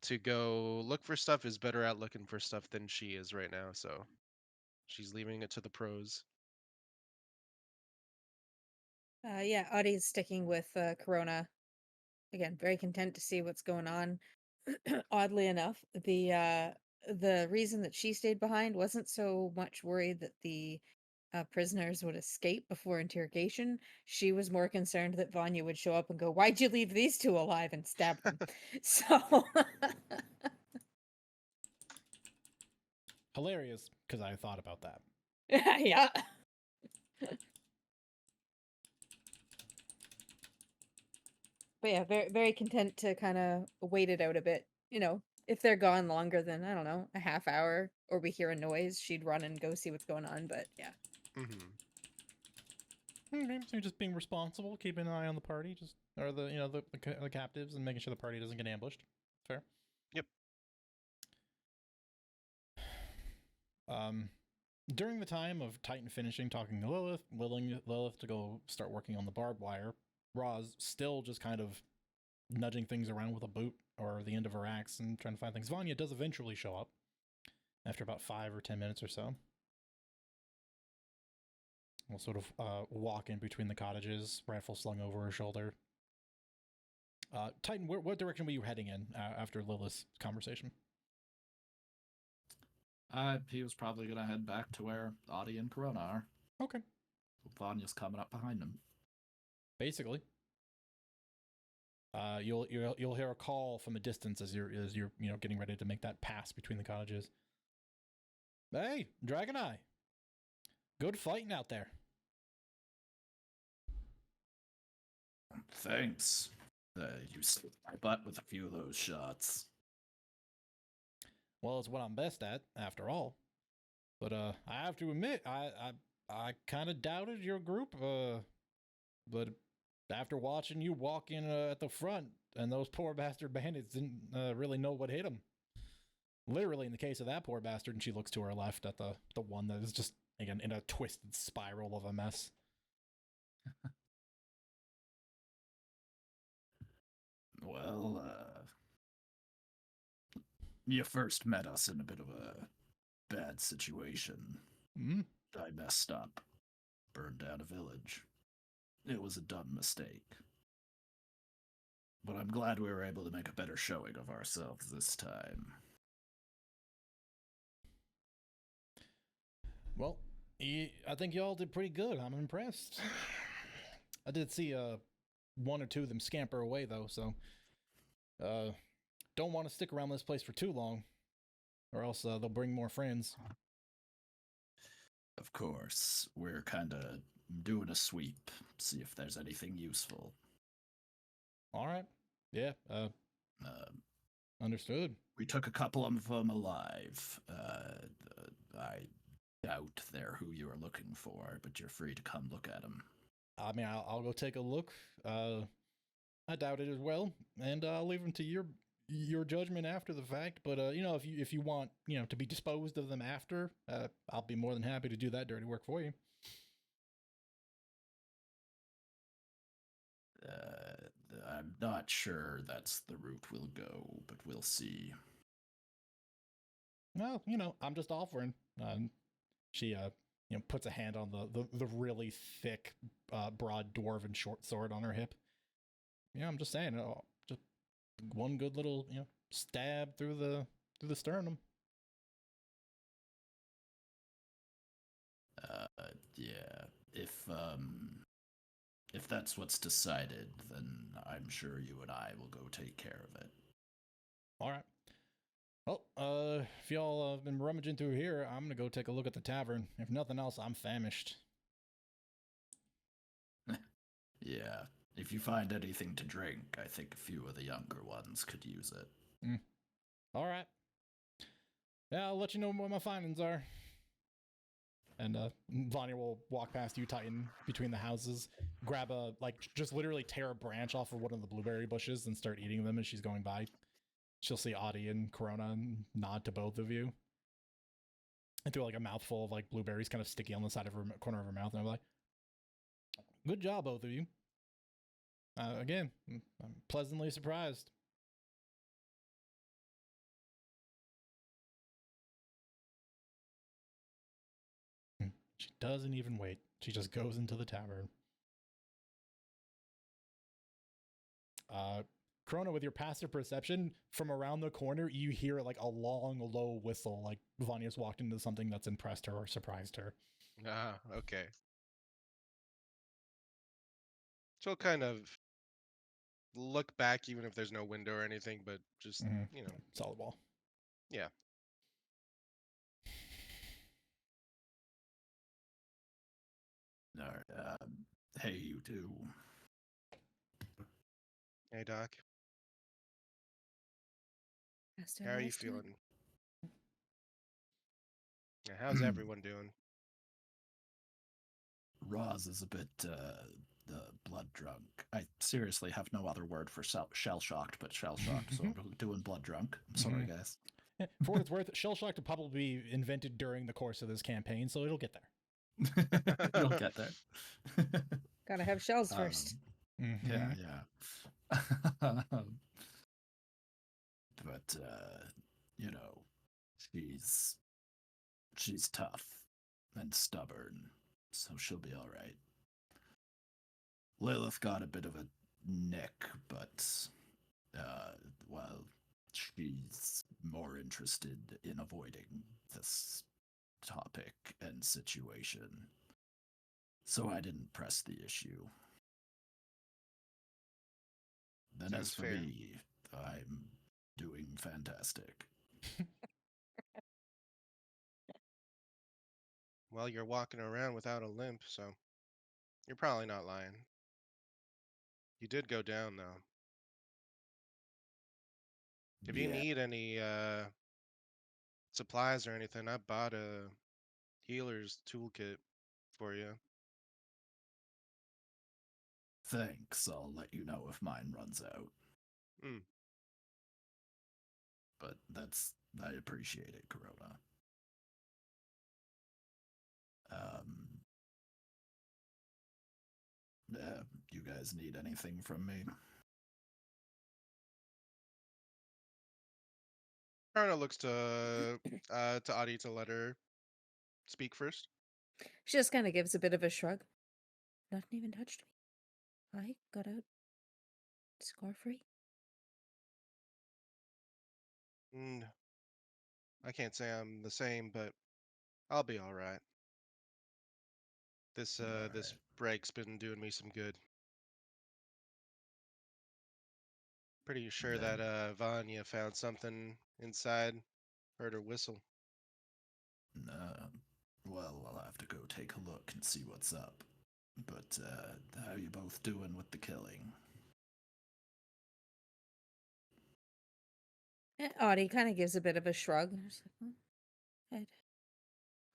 to go look for stuff is better at looking for stuff than she is right now, so she's leaving it to the pros. Yeah, Audie's sticking with Corona. Again, very content to see what's going on. Oddly enough, the reason that she stayed behind wasn't so much worried that the prisoners would escape before interrogation. She was more concerned that Vanya would show up and go, "Why'd you leave these two alive?" and stab them. So Hilarious, because I thought about that. yeah. But yeah, very very content to kind of wait it out a bit. If they're gone longer than, I don't know, a half hour, or we hear a noise, she'd run and go see what's going on. But yeah. Mm-hmm. Okay, so just being responsible, keeping an eye on the party, or the captives, and making sure the party doesn't get ambushed. Fair. Yep. During the time of Titan finishing talking to Lilith, willing Lilith to go start working on the barbed wire, Roz still just kind of nudging things around with a boot or the end of her axe and trying to find things. Vanya does eventually show up after about 5 or 10 minutes or so. We'll sort of walk in between the cottages, rifle slung over her shoulder. Titan, what direction were you heading in after Lilith's conversation? He was probably going to head back to where Audie and Corona are. Okay. Vanya's coming up behind him. Basically. You'll hear a call from a distance as you're getting ready to make that pass between the cottages. Hey, Dragon Eye. Good fighting out there. Thanks. You saved my butt with a few of those shots. Well, it's what I'm best at, after all. But I have to admit, I kind of doubted your group. But after watching you walk in at the front, and those poor bastard bandits didn't really know what hit them. Literally, in the case of that poor bastard, and she looks to her left at the one that is just, again, in a twisted spiral of a mess. Well, you first met us in a bit of a bad situation. Mm-hmm. I messed up. Burned down a village. It was a dumb mistake. But I'm glad we were able to make a better showing of ourselves this time. Well, I think y'all did pretty good. I'm impressed. I did see one or two of them scamper away, though, so don't want to stick around this place for too long, or else they'll bring more friends. Of course, we're kind of doing a sweep, see if there's anything useful. All right. Yeah. Understood. We took a couple of them alive. I doubt they're who you are looking for, but you're free to come look at them. I mean, I'll go take a look. I doubt it as well, and I'll leave them to your judgment after the fact. But if you want to be disposed of them after, I'll be more than happy to do that dirty work for you. I'm not sure that's the route we'll go, but we'll see. Well, I'm just offering. She puts a hand on the really thick, broad dwarven short sword on her hip. Yeah, I'm just saying, just one good little stab through the sternum. Yeah. If that's what's decided, then I'm sure you and I will go take care of it. All right. Well, if y'all have been rummaging through here, I'm gonna go take a look at the tavern. If nothing else, I'm famished. Yeah. If you find anything to drink, I think a few of the younger ones could use it. All right. Yeah, I'll let you know what my findings are. And Vanya will walk past you, Titan, between the houses, grab just literally tear a branch off of one of the blueberry bushes and start eating them as she's going by. She'll see Audie and Corona and nod to both of you. And throw like a mouthful of like blueberries kind of sticky on the side of her corner of her mouth. And I'm like, good job, both of you. Again, I'm pleasantly surprised. She doesn't even wait. She just goes into the tavern. Corona, with your passive perception, from around the corner, you hear like a long, low whistle, like Vanya's walked into something that's impressed her or surprised her. Ah, okay. She'll kind of look back, even if there's no window or anything, but just, solid wall. Yeah. All right, hey, you two. Hey, Doc. Master How are you last time. feeling? Yeah, how's everyone doing? Roz is a bit blood drunk. I seriously have no other word for shell shocked, but shell shocked. So we're doing blood drunk. I'm sorry, guys. For what it's worth, shell shocked will probably be invented during the course of this campaign, so it'll get there. You'll get there. Gotta have shells first. Yeah. But she's tough and stubborn, so she'll be all right. Lilith got a bit of a nick, but she's more interested in avoiding this topic and situation. So I didn't press the issue. And Sounds as for fair. me, I'm doing fantastic. Well, you're walking around without a limp, so you're probably not lying. You did go down, though. If you need any supplies or anything, I bought a healer's toolkit for you. Thanks, I'll let you know if mine runs out. But I appreciate it, Corona. You guys need anything from me? Karna looks to Adi to let her speak first. She just kind of gives a bit of a shrug. Nothing even touched me. I got out score-free. I can't say I'm the same, but I'll be all right. This break's been doing me some good. Pretty sure that Vanya found something inside. Heard her whistle. Well, I'll have to go take a look and see what's up. But how are you both doing with the killing? Audie kind of gives a bit of a shrug. She's like, I'd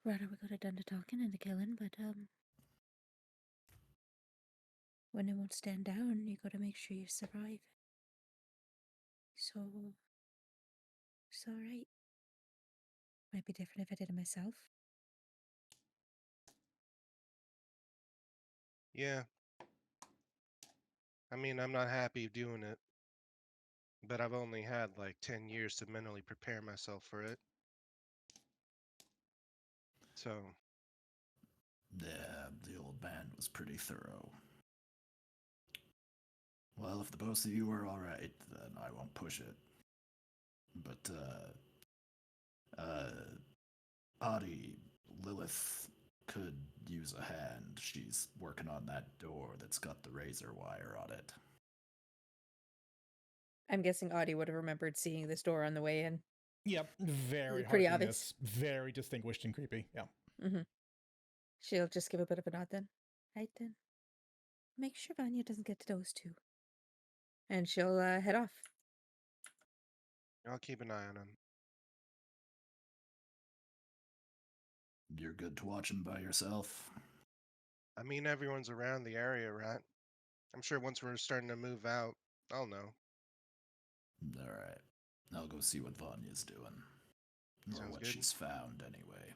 rather we could have done the talking and the killing, but when it won't stand down, you gotta make sure you survive. So it's alright. Might be different if I did it myself. Yeah. I mean, I'm not happy doing it. But I've only had like 10 years to mentally prepare myself for it. So. Yeah, the old man was pretty thorough. Well, if the both of you are alright, then I won't push it. But, Audie, Lilith could use a hand. She's working on that door that's got the razor wire on it. I'm guessing Audie would have remembered seeing this door on the way in. Yep, very pretty Harkness, obvious. very distinguished and creepy. Yeah. She'll just give a bit of a nod then. Right then. Make sure Vanya doesn't get to those two. And she'll head off. I'll keep an eye on him. You're good to watch him by yourself? I mean, everyone's around the area, right? I'm sure once we're starting to move out, I'll know. Alright. I'll go see what Vanya's doing. Or Sounds what good. she's found, anyway.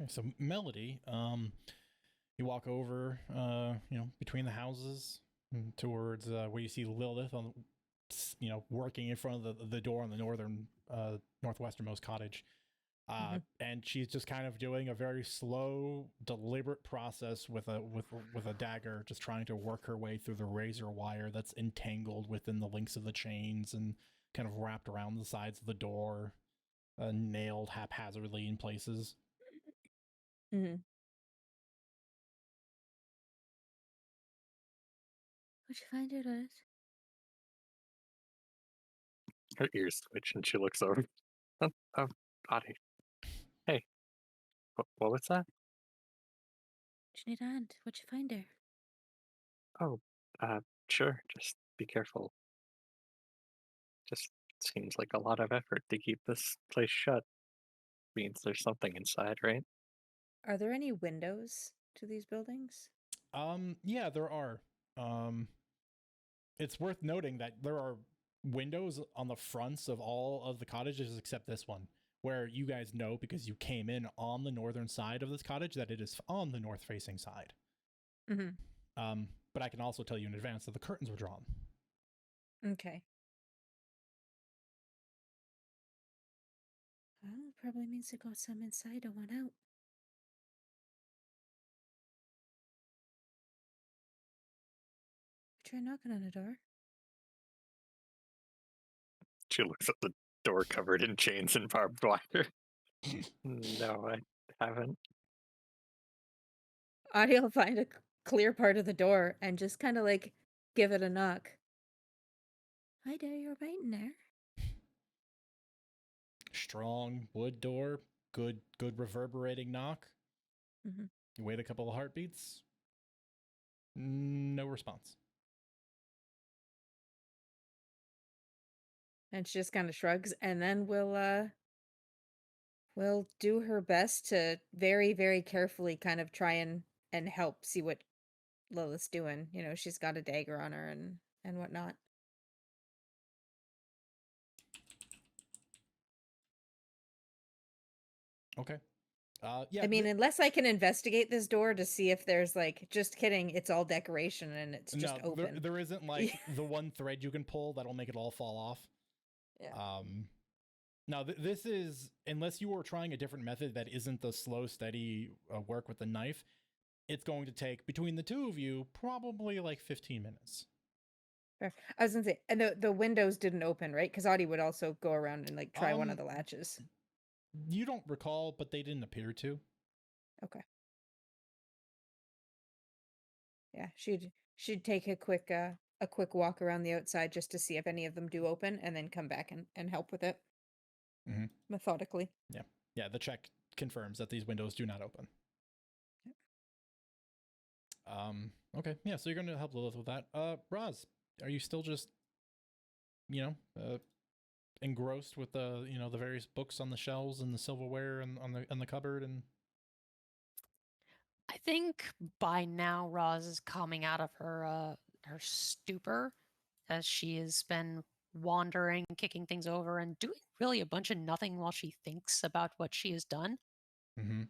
So Melody, you walk over, between the houses towards where you see Lilith on, working in front of the door on the northwesternmost cottage. And she's just kind of doing a very slow, deliberate process with a dagger, just trying to work her way through the razor wire that's entangled within the links of the chains and kind of wrapped around the sides of the door, nailed haphazardly in places. Mm-hmm. What'd you find out of it? Her ears twitch and she looks over. Oh, Audie. Hey, what was that? What you need a hand? What'd you find there? Oh, sure. Just be careful. Just seems like a lot of effort to keep this place shut. Means there's something inside, right? Are there any windows to these buildings? Yeah, there are. It's worth noting that there are windows on the fronts of all of the cottages except this one, where you guys know because you came in on the northern side of this cottage that it is on the north-facing side. Mm-hmm. But I can also tell you in advance that the curtains were drawn. Okay. Well, it probably means they got some inside and one out. Try knocking on the door. She looks at the door covered in chains and barbed wire. No, I haven't. Audie will find a clear part of the door and just kind of like give it a knock. Hi there, you're right in there. Strong wood door, good reverberating knock. Mm-hmm. You wait a couple of heartbeats. No response. And she just kind of shrugs, and then we'll do her best to very, very carefully kind of try and help see what Lilith's doing. You know, she's got a dagger on her and whatnot. Okay. Yeah. I mean, unless I can investigate this door to see if there's like, just kidding, it's all decoration and it's just open. There isn't like the one thread you can pull that'll make it all fall off. Yeah. Now this is, unless you are trying a different method that isn't the slow, steady work with the knife, it's going to take between the two of you probably like 15 minutes. Fair. I was gonna say, and the windows didn't open, right? Because Audie would also go around and like try one of the latches. You don't recall, but they didn't appear to. Okay. Yeah, she'd take a quick walk around the outside just to see if any of them do open, and then come back and help with it. Mm-hmm. Methodically. Yeah. The check confirms that these windows do not open. Okay. Yeah. So you're going to help Lilith with that. Roz, are you still just, engrossed with the various books on the shelves and the silverware and on the cupboard? And I think by now Roz is coming out of her stupor, as she has been wandering, kicking things over, and doing really a bunch of nothing while she thinks about what she has done. Mm-hmm.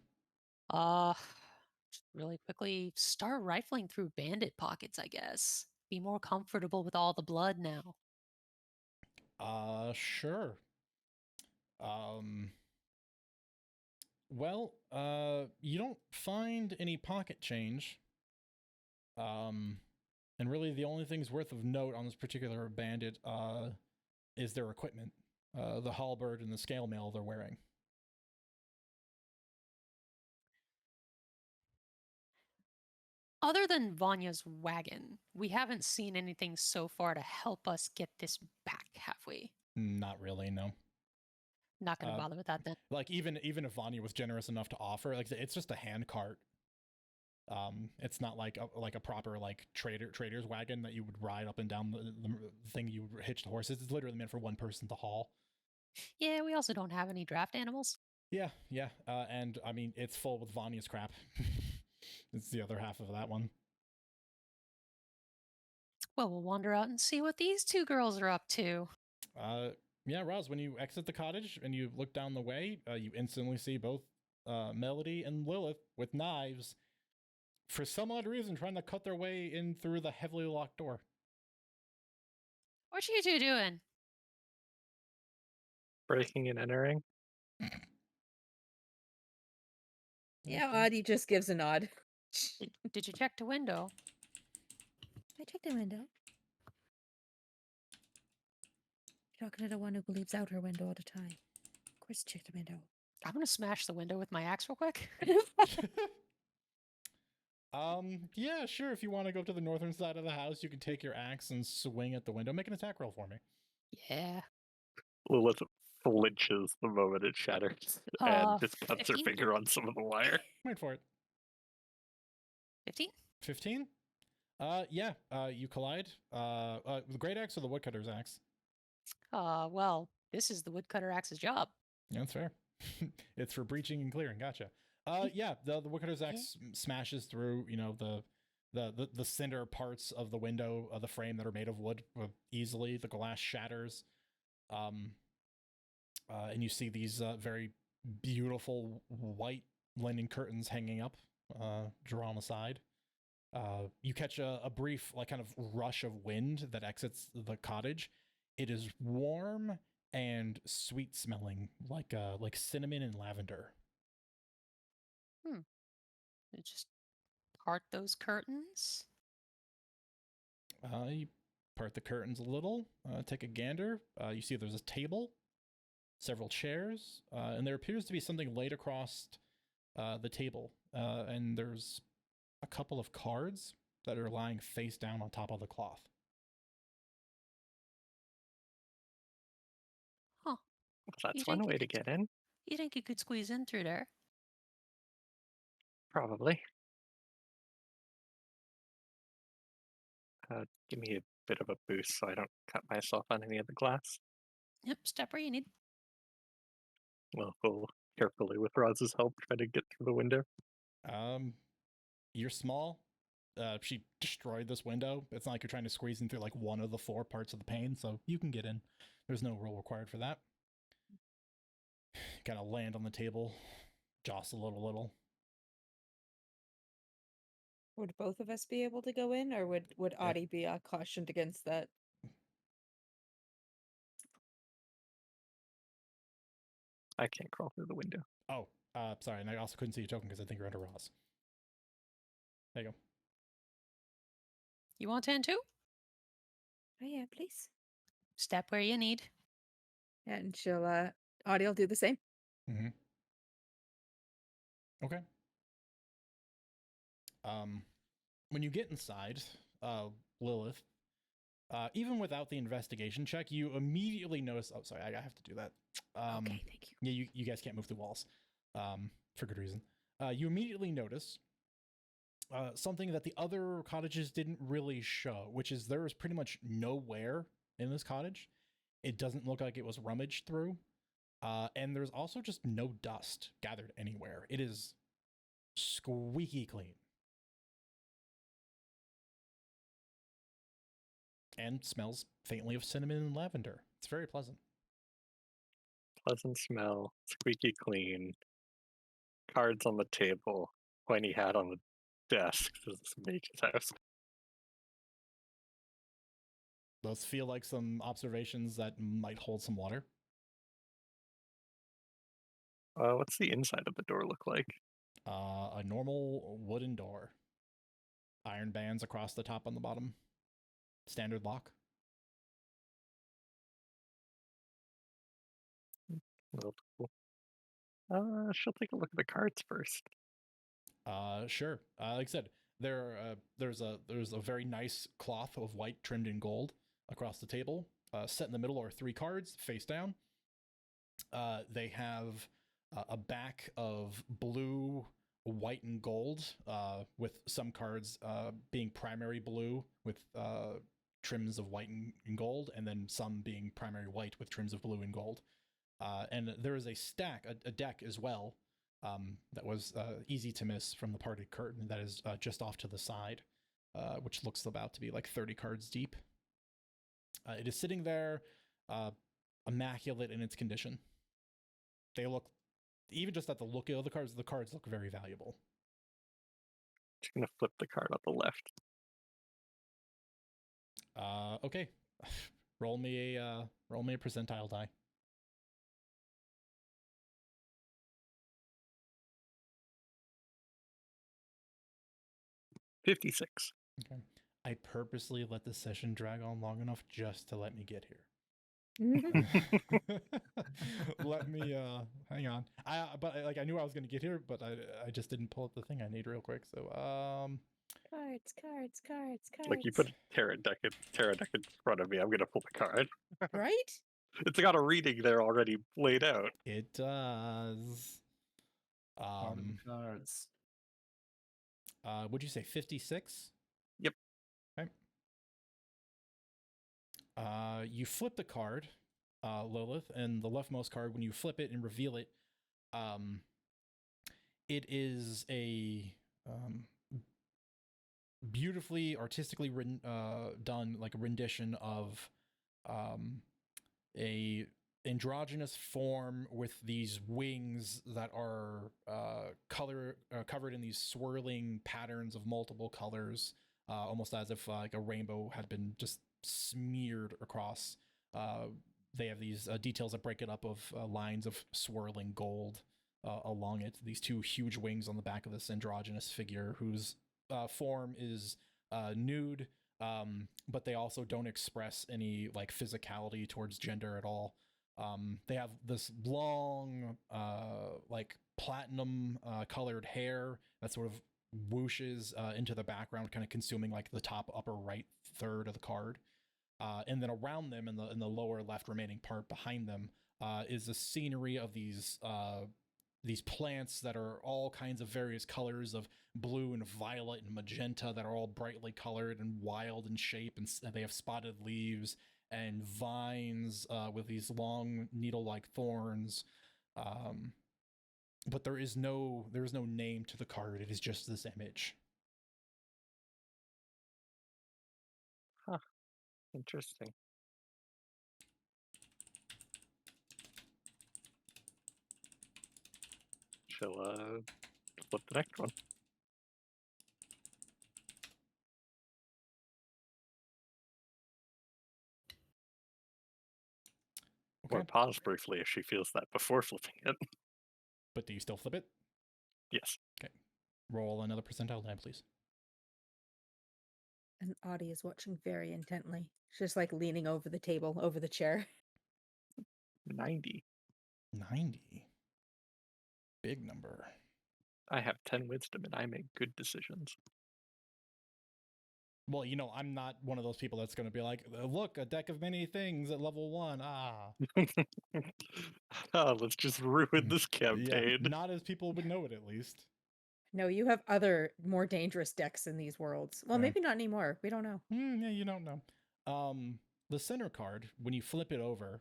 Just really quickly start rifling through bandit pockets, I guess. Be more comfortable with all the blood now. Sure. Well, you don't find any pocket change. And really the only things worth of note on this particular bandit, is their equipment. The halberd and the scale mail they're wearing. Other than Vanya's wagon, we haven't seen anything so far to help us get this back, have we? Not really, no. Not going to bother with that then. Like even if Vanya was generous enough to offer, like it's just a hand cart. It's not like a proper like trader's wagon that you would ride up and down the thing you would hitch the horses. It's literally meant for one person to haul. Yeah, we also don't have any draft animals. Yeah. And I mean, it's full with Vanya's crap. It's the other half of that one. Well, we'll wander out and see what these two girls are up to. Yeah, Roz, when you exit the cottage and you look down the way, you instantly see both Melody and Lilith with knives, for some odd reason, trying to cut their way in through the heavily locked door. What are you two doing? Breaking and entering. Yeah, Audie just gives a nod. Did you check the window? I checked the window. You're talking to the one who believes out her window all the time. Of course, check the window. I'm gonna smash the window with my axe real quick. Yeah, sure. If you want to go to the northern side of the house, you can take your axe and swing at the window. Make an attack roll for me. Yeah. Lilith flinches the moment it shatters and just cuts her 15? finger on some of the wire. Wait for it. 15? 15? Yeah. You collide. The great axe or the woodcutter's axe? Well, this is the woodcutter axe's job. Yeah, that's fair. It's for breaching and clearing. Gotcha. Yeah, the woodcutter's axe smashes through, the cinder parts of the window of the frame that are made of wood easily. The glass shatters. And you see these very beautiful white linen curtains hanging up, drawn aside. You catch a brief, like, kind of rush of wind that exits the cottage. It is warm and sweet smelling, like cinnamon and lavender. You just part those curtains. You part the curtains a little, take a gander. You see there's a table, several chairs, and there appears to be something laid across the table. And there's a couple of cards that are lying face down on top of the cloth. Huh. That's one way to get in. You think you could squeeze in through there? Probably. Give me a bit of a boost so I don't cut myself on any of the glass. Yep, step where you need. Well, we'll carefully, with Roz's help, try to get through the window. You're small. She destroyed this window. It's not like you're trying to squeeze in through like one of the 4 parts of the pane, so you can get in. There's no rule required for that. Kind of land on the table, jostle it a little. Would both of us be able to go in, or would Audie be cautioned against that? I can't crawl through the window. Oh, sorry, and I also couldn't see your token because I think you're under Roz. There you go. You want in too? Oh yeah, please. Step where you need. And she'll, Audie will do the same. Mm-hmm. Okay. When you get inside, Lilith, even without the investigation check, you immediately notice. Oh, sorry, I have to do that. Okay, thank you. Yeah, you guys can't move through walls, for good reason. You immediately notice something that the other cottages didn't really show, which is there is pretty much nowhere in this cottage. It doesn't look like it was rummaged through, and there's also just no dust gathered anywhere. It is squeaky clean. And smells faintly of cinnamon and lavender. It's very pleasant. Pleasant smell, squeaky clean, cards on the table, pointy hat on the desk. This is a mage's house. Those feel like some observations that might hold some water. What's the inside of the door look like? A normal wooden door. Iron bands across the top and the bottom. Standard lock. Well, cool. She'll take a look at the cards first. Sure. Like I said, there's a very nice cloth of white trimmed in gold across the table. Set in the middle are 3 cards face down. They have a back of blue, white, and gold, with some cards being primary blue with trims of white and gold, and then some being primary white with trims of blue and gold. And there is a stack, a deck as well, that was easy to miss from the parted curtain that is just off to the side, which looks about to be like 30 cards deep. It is sitting there, immaculate in its condition. They look, even just at the look of the cards look very valuable. Just gonna flip the card on the left. Okay. roll me a percentile die. $56. Okay. I purposely let the session drag on long enough just to let me get here. Let me hang on. I knew I was gonna get here, but I just didn't pull up the thing I need real quick. So Cards. Like, you put a tarot deck in front of me, I'm gonna pull the card. Right? It's got a reading there already laid out. it does. Cards. Would you say 56? Yep. Okay. You flip the card, Lilith, and the leftmost card, when you flip it and reveal it, it is a beautifully, artistically done, like a rendition of a androgynous form with these wings that are covered in these swirling patterns of multiple colors, almost as if like a rainbow had been just smeared across. They have these details that break it up of lines of swirling gold along it. These two huge wings on the back of this androgynous figure whose form is nude, but they also don't express any like physicality towards gender at all. They have this long, like platinum colored hair that sort of whooshes into the background, kind of consuming like the top upper right third of the card. And then around them, in the lower left remaining part behind them, is the scenery of these plants that are all kinds of various colors of blue and violet and magenta that are all brightly colored and wild in shape, and they have spotted leaves and vines with these long needle-like thorns. But there is no name to the card. It is just this image. Huh. Interesting. Shall flip the next one. Okay. Or pause briefly if she feels that before flipping it. But do you still flip it? Yes. Okay. Roll another percentile die, please. And Audie is watching very intently. She's just like leaning over the table, over the chair. 90. 90. Big number. I have 10 wisdom and I make good decisions. Well, I'm not one of those people that's going to be like, look, a deck of many things at level 1. Let's just ruin this campaign. Yeah, not as people would know it, at least. No, you have other more dangerous decks in these worlds. Well, maybe not anymore. We don't know. Yeah, you don't know. The center card, when you flip it over,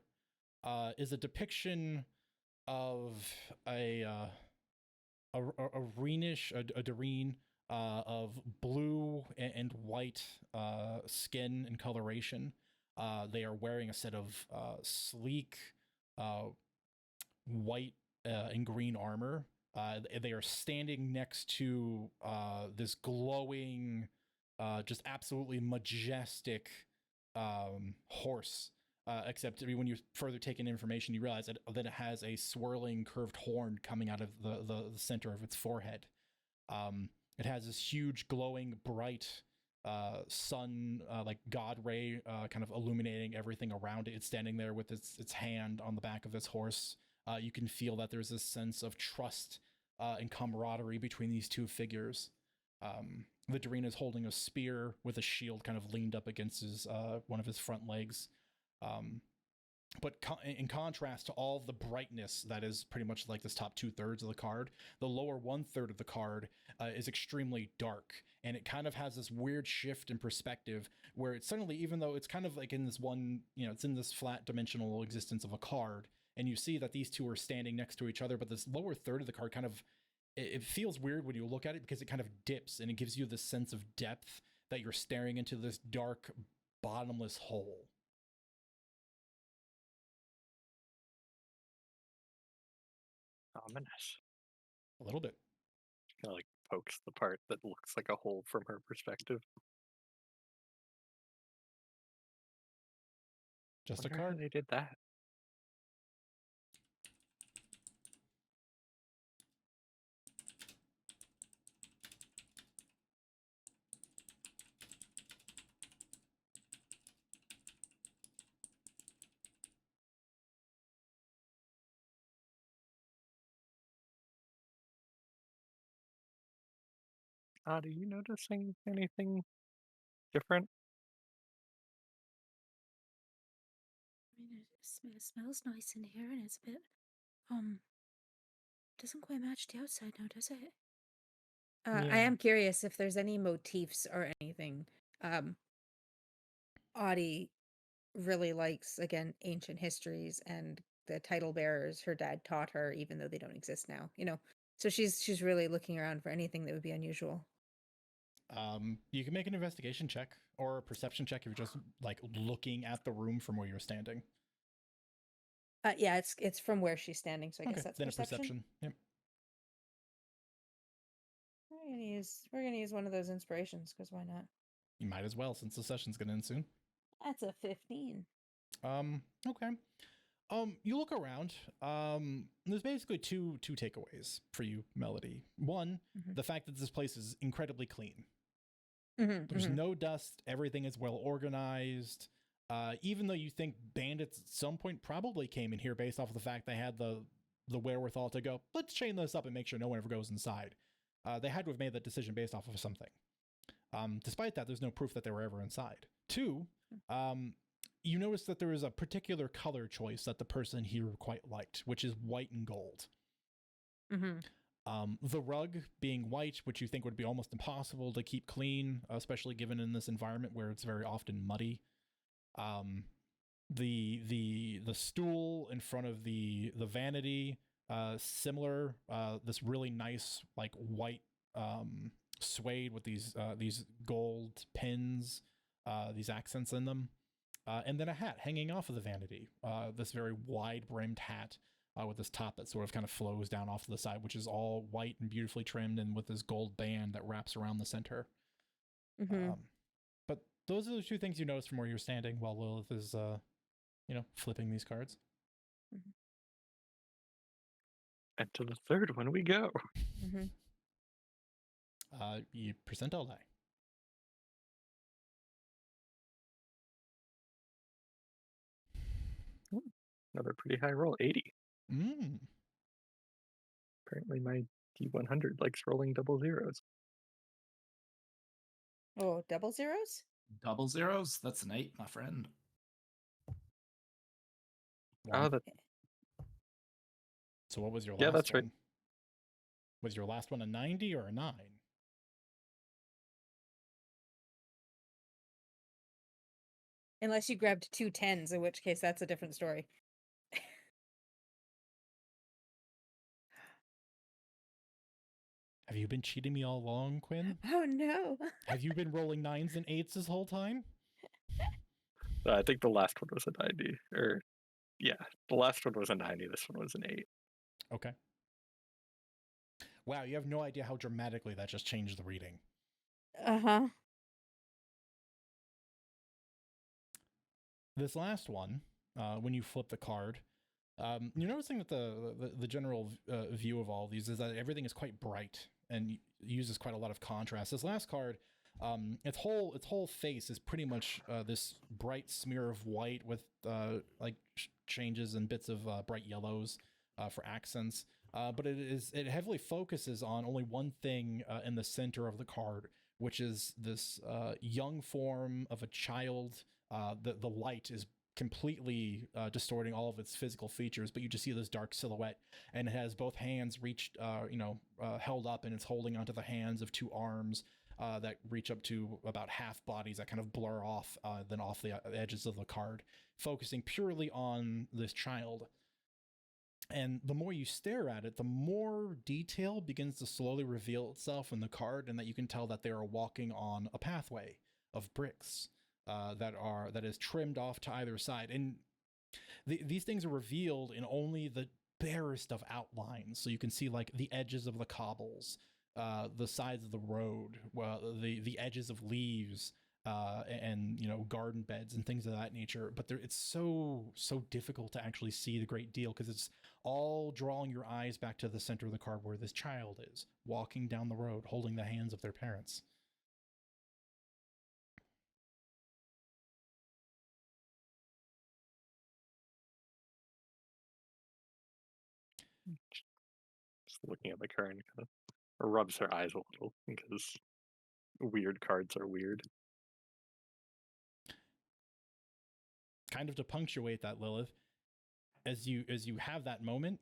is a depiction of a Dareen of blue and white skin and coloration. They are wearing a set of sleek white and green armor. They are standing next to this glowing, just absolutely majestic horse. Except when you further take in information, you realize that it has a swirling curved horn coming out of the center of its forehead. It has this huge glowing bright sun, like god ray, kind of illuminating everything around it. It's standing there with its hand on the back of this horse. You can feel that there's this sense of trust and camaraderie between these two figures. The Dareen is holding a spear with a shield kind of leaned up against his one of his front legs. But in contrast to all of the brightness that is pretty much like this top 2/3 of the card, the lower 1/3 of the card is extremely dark, and it kind of has this weird shift in perspective where it suddenly, even though it's kind of like in this one, it's in this flat dimensional existence of a card, and you see that these two are standing next to each other, but this lower third of the card kind of, it feels weird when you look at it because it kind of dips and it gives you this sense of depth that you're staring into this dark, bottomless hole. Ominous. A little bit. Kind of like pokes the part that looks like a hole from her perspective. Just Wonder a how card. they did that. Are you noticing anything different? I mean, it smells nice in here, and it's a bit, doesn't quite match the outside now, does it? I Yeah. am curious if there's any motifs or anything. Audie really likes, again, ancient histories and the title bearers her dad taught her, even though they don't exist now, you know. So she's really looking around for anything that would be unusual. You can make an investigation check or a perception check if you're just like looking at the room from where you're standing. Yeah, it's from where she's standing, so I guess that's then perception. A perception. Yep. We're gonna use one of those inspirations, because why not? You might as well, since the session's gonna end soon. That's a 15. Okay. You look around. There's basically two takeaways for you, Melody. One, the fact that this place is incredibly clean. There's no dust. Everything is well organized. Even though you think bandits at some point probably came in here based off of the fact they had the wherewithal to go, let's chain this up and make sure no one ever goes inside. They had to have made that decision based off of something. Despite that, there's no proof that they were ever inside. Two, you notice that there is a particular color choice that the person here quite liked, which is white and gold. The rug being white, which you think would be almost impossible to keep clean, especially given in this environment where it's very often muddy. The stool in front of the vanity, similar, this really nice like white suede with these gold pins, these accents in them. And then a hat hanging off of the vanity, this very wide-brimmed hat with this top that sort of kind of flows down off to the side, which is all white and beautifully trimmed and with this gold band that wraps around the center. But those are the two things you notice from where you're standing while Lilith is, flipping these cards. And to the third one we go. You percentile die. Another pretty high roll, 80. Mm. Apparently my D100 likes rolling double zeros. Oh, double zeros? Double zeros? That's an 8, my friend. Oh, that. So what was your last Yeah, that's one? right. Was your last one a 90 or a 9? Unless you grabbed 2 10s, in which case that's a different story. Have you been cheating me all along, Quinn? Oh, no. Have you been rolling 9s and 8s this whole time? I think the last one was a 90. Yeah, the last one was a 90. This one was an 8. Okay. Wow, you have no idea how dramatically that just changed the reading. This last one, when you flip the card, you're noticing that the general view of all of these is that everything is quite bright and uses quite a lot of contrast. This last card, its whole face is pretty much this bright smear of white with changes and bits of bright yellows for accents. But it heavily focuses on only one thing in the center of the card, which is this young form of a child. The light is completely distorting all of its physical features, but you just see this dark silhouette, and it has both hands reached, held up, and it's holding onto the hands of 2 arms that reach up to about half bodies that kind of blur off, then off the edges of the card, focusing purely on this child. And the more you stare at it, the more detail begins to slowly reveal itself in the card, and that you can tell that they are walking on a pathway of bricks that is trimmed off to either side. And these things are revealed in only the barest of outlines, so you can see like the edges of the cobbles, the sides of the road, the edges of leaves, and garden beds and things of that nature. But it's so difficult to actually see the great deal, because it's all drawing your eyes back to the center of the card where this child is walking down the road holding the hands of their parents. Just looking at the card, kind of rubs her eyes a little, because weird cards are weird. Kind of to punctuate that, Lilith, as you have that moment,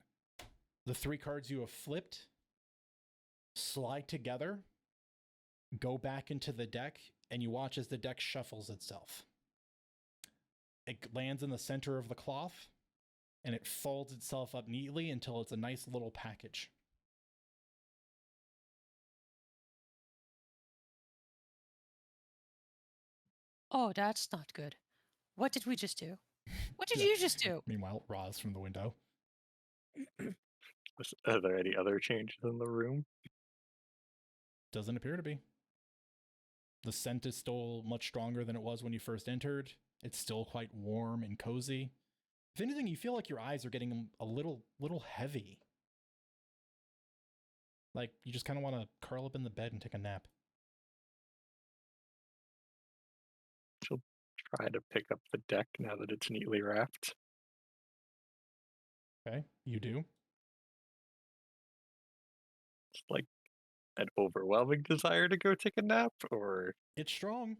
the 3 cards you have flipped slide together, go back into the deck, and you watch as the deck shuffles itself. It lands in the center of the cloth, and it folds itself up neatly until it's a nice little package. Oh, that's not good. What did we just do? What did you just do? Meanwhile, Roz from the window. Are there any other changes in the room? Doesn't appear to be. The scent is still much stronger than it was when you first entered. It's still quite warm and cozy. If anything, you feel like your eyes are getting a little heavy. Like you just kind of want to curl up in the bed and take a nap. She'll try to pick up the deck now that it's neatly wrapped. Okay, you do. It's like an overwhelming desire to go take a nap, or it's strong,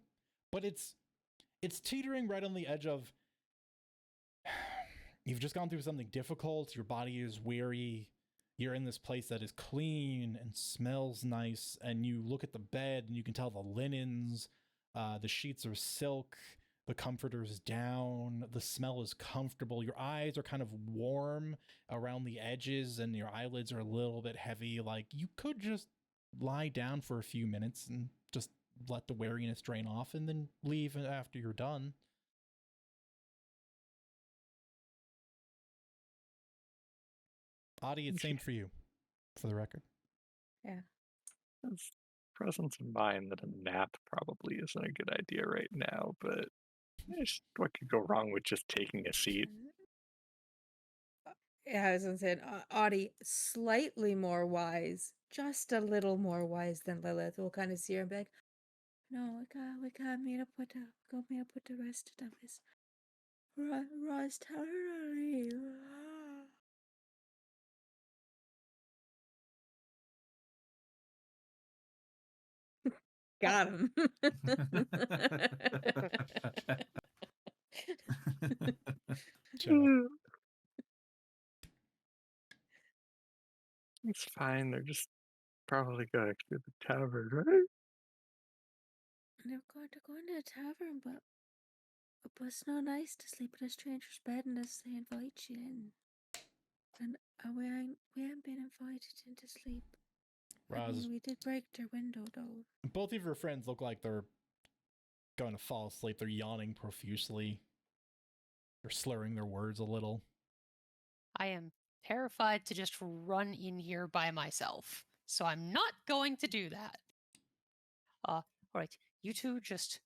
but it's teetering right on the edge of you've just gone through something difficult, your body is weary, you're in this place that is clean and smells nice, and you look at the bed and you can tell the linens, the sheets are silk, the comforter's down, the smell is comfortable, your eyes are kind of warm around the edges, and your eyelids are a little bit heavy. Like you could just lie down for a few minutes and just let the weariness drain off and then leave after you're done. Adi, it's same for you, for the record. Yeah. It's presence in mind that a nap probably isn't a good idea right now, but what could go wrong with just taking a seat? Yeah, I was gonna say, Audie, slightly more wise, just a little more wise than Lilith, will kind of see her and be like, "No, we got meet up with the rest of us. Ross, tell her to leave." Got him. It's fine. They're just probably going to the tavern, right? They're going to go into the tavern, but it's not nice to sleep in a stranger's bed unless they invite you in. And we ain't been invited in to sleep. Roz, I mean, we did break their window, though. Both of your friends look like they're going to fall asleep. They're yawning profusely. They're slurring their words a little. I am terrified to just run in here by myself, so I'm not going to do that. All right, you two just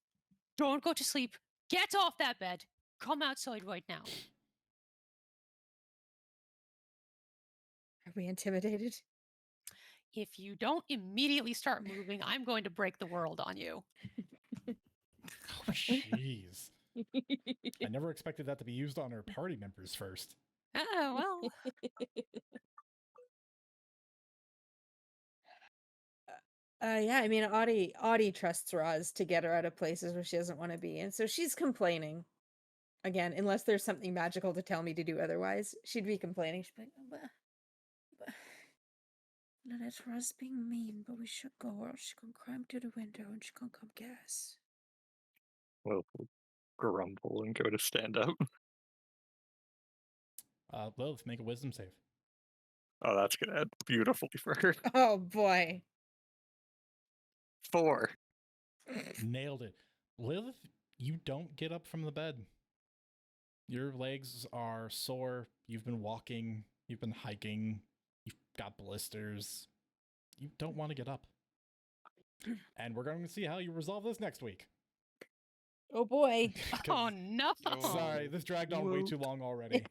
don't go to sleep. Get off that bed. Come outside right now. Are we intimidated? If you don't immediately start moving, I'm going to break the world on you. Oh, jeez. I never expected that to be used on our party members first. Oh, well. Yeah, I mean, Audie trusts Roz to get her out of places where she doesn't want to be, and so she's complaining. Again, unless there's something magical to tell me to do otherwise, she'd be complaining. She'd be like, no, that's Roz being mean, but we should go, or else she can climb through the window and she can come get us. We'll grumble and go to stand up. Lilith, make a wisdom save. Oh, that's gonna end beautifully for her. Oh boy. 4. Nailed it. Lilith, you don't get up from the bed. Your legs are sore. You've been walking. You've been hiking. You've got blisters. You don't want to get up. And we're going to see how you resolve this next week. Oh boy. 'Cause- Oh no! Sorry, this dragged on way too long already.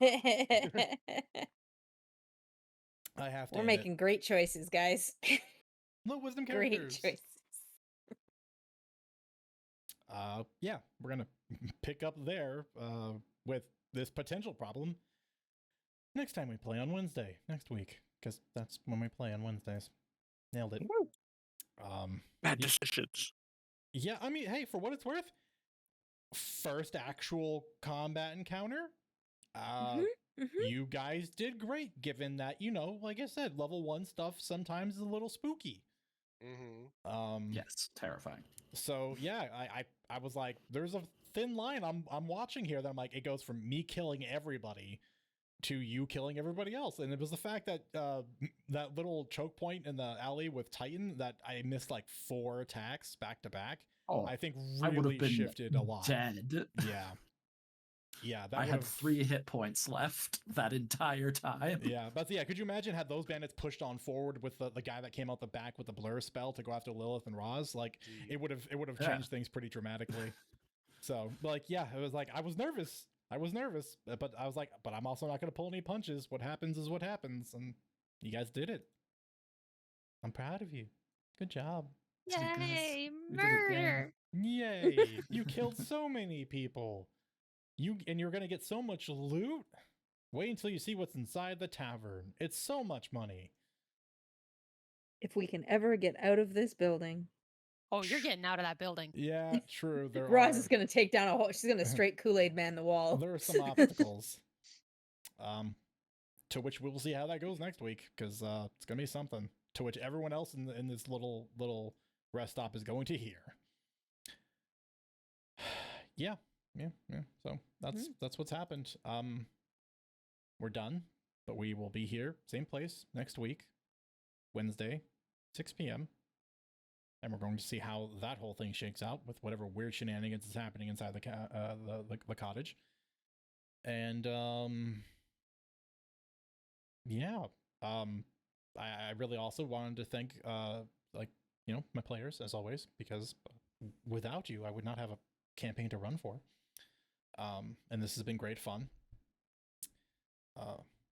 I have to. We're end making great choices, guys. low wisdom Great characters. choices. Yeah, we're gonna pick up there with this potential problem next time we play on Wednesday next week, because that's when we play on Wednesdays. Nailed it. Woo. Bad yeah. decisions. Yeah, I mean, hey, for what it's worth, first actual combat encounter. You guys did great, given that, you know, like I said, level 1 stuff sometimes is a little spooky. Yes, terrifying. So yeah, I was like, there's a thin line I'm watching here that I'm like, it goes from me killing everybody to you killing everybody else. And it was the fact that that little choke point in the alley with Titan that I missed like 4 attacks back to back. Oh, I think I would really have been shifted a lot. dead. Yeah, that I had would've- 3 hit points left that entire time. Yeah, but yeah, could you imagine had those bandits pushed on forward with the guy that came out the back with the blur spell to go after Lilith and Roz? Like, it would have Yeah. changed things pretty dramatically. So, like, yeah, it was like I was nervous, but I was like, but I'm also not going to pull any punches. What happens is what happens, and you guys did it. I'm proud of you. Good job. Yay! We did it again. Murder! Yay! You killed so many people. You're going to get so much loot. Wait until you see what's inside the tavern. It's so much money. If we can ever get out of this building, Oh, you're getting out of that building. Yeah, true. Roz is gonna take down a whole. She's gonna straight Kool-Aid man the wall. There are some obstacles. To which we'll see how that goes next week, because it's gonna be something. To which everyone else in this little rest stop is going to hear. Yeah. So that's what's happened. We're done, but we will be here, same place next week, Wednesday, 6 p.m. And we're going to see how that whole thing shakes out with whatever weird shenanigans is happening inside the cottage. And yeah, I really also wanted to thank my players as always, because without you, I would not have a campaign to run for. And this has been great fun.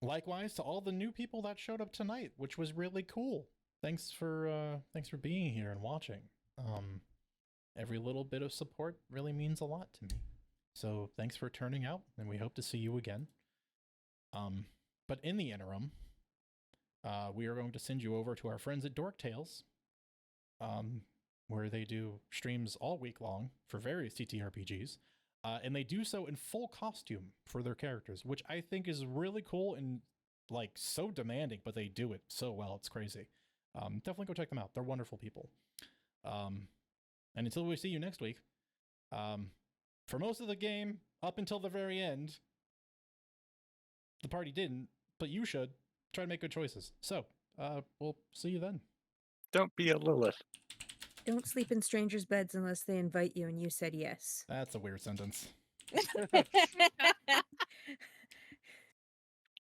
Likewise to all the new people that showed up tonight, which was really cool. Thanks for being here and watching. Every little bit of support really means a lot to me. So thanks for turning out, and we hope to see you again. But in the interim, we are going to send you over to our friends at Dork Tales, where they do streams all week long for various TTRPGs. And they do so in full costume for their characters, which I think is really cool and like so demanding, but they do it so well. It's crazy. Definitely go check them out. They're wonderful people. And until we see you next week, for most of the game, up until the very end, the party didn't, but you should try to make good choices. So, we'll see you then. Don't be a Lilith. Don't sleep in strangers' beds unless they invite you and you said yes. That's a weird sentence.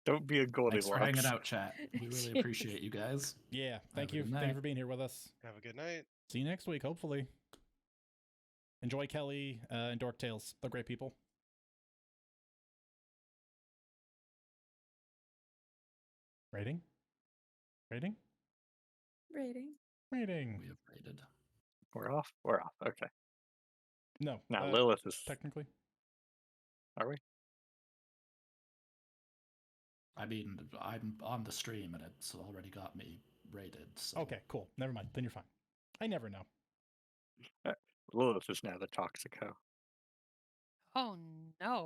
Don't be a Goldilocks. Thanks for hanging out, chat. We really appreciate you guys. Yeah, thank Have a you. good Thank you night. for being here with us. Have a good night. See you next week, hopefully. Enjoy Kelly and Dork Tales. They're great people. Rating? Rating. We have rated. We're off? We're off. Okay. No. Now Lilith is... Technically. Are we? I mean, I'm on the stream and it's already got me rated. So. Okay, cool. Never mind. Then you're fine. I never know. Lilith is now the Toxico. Oh no!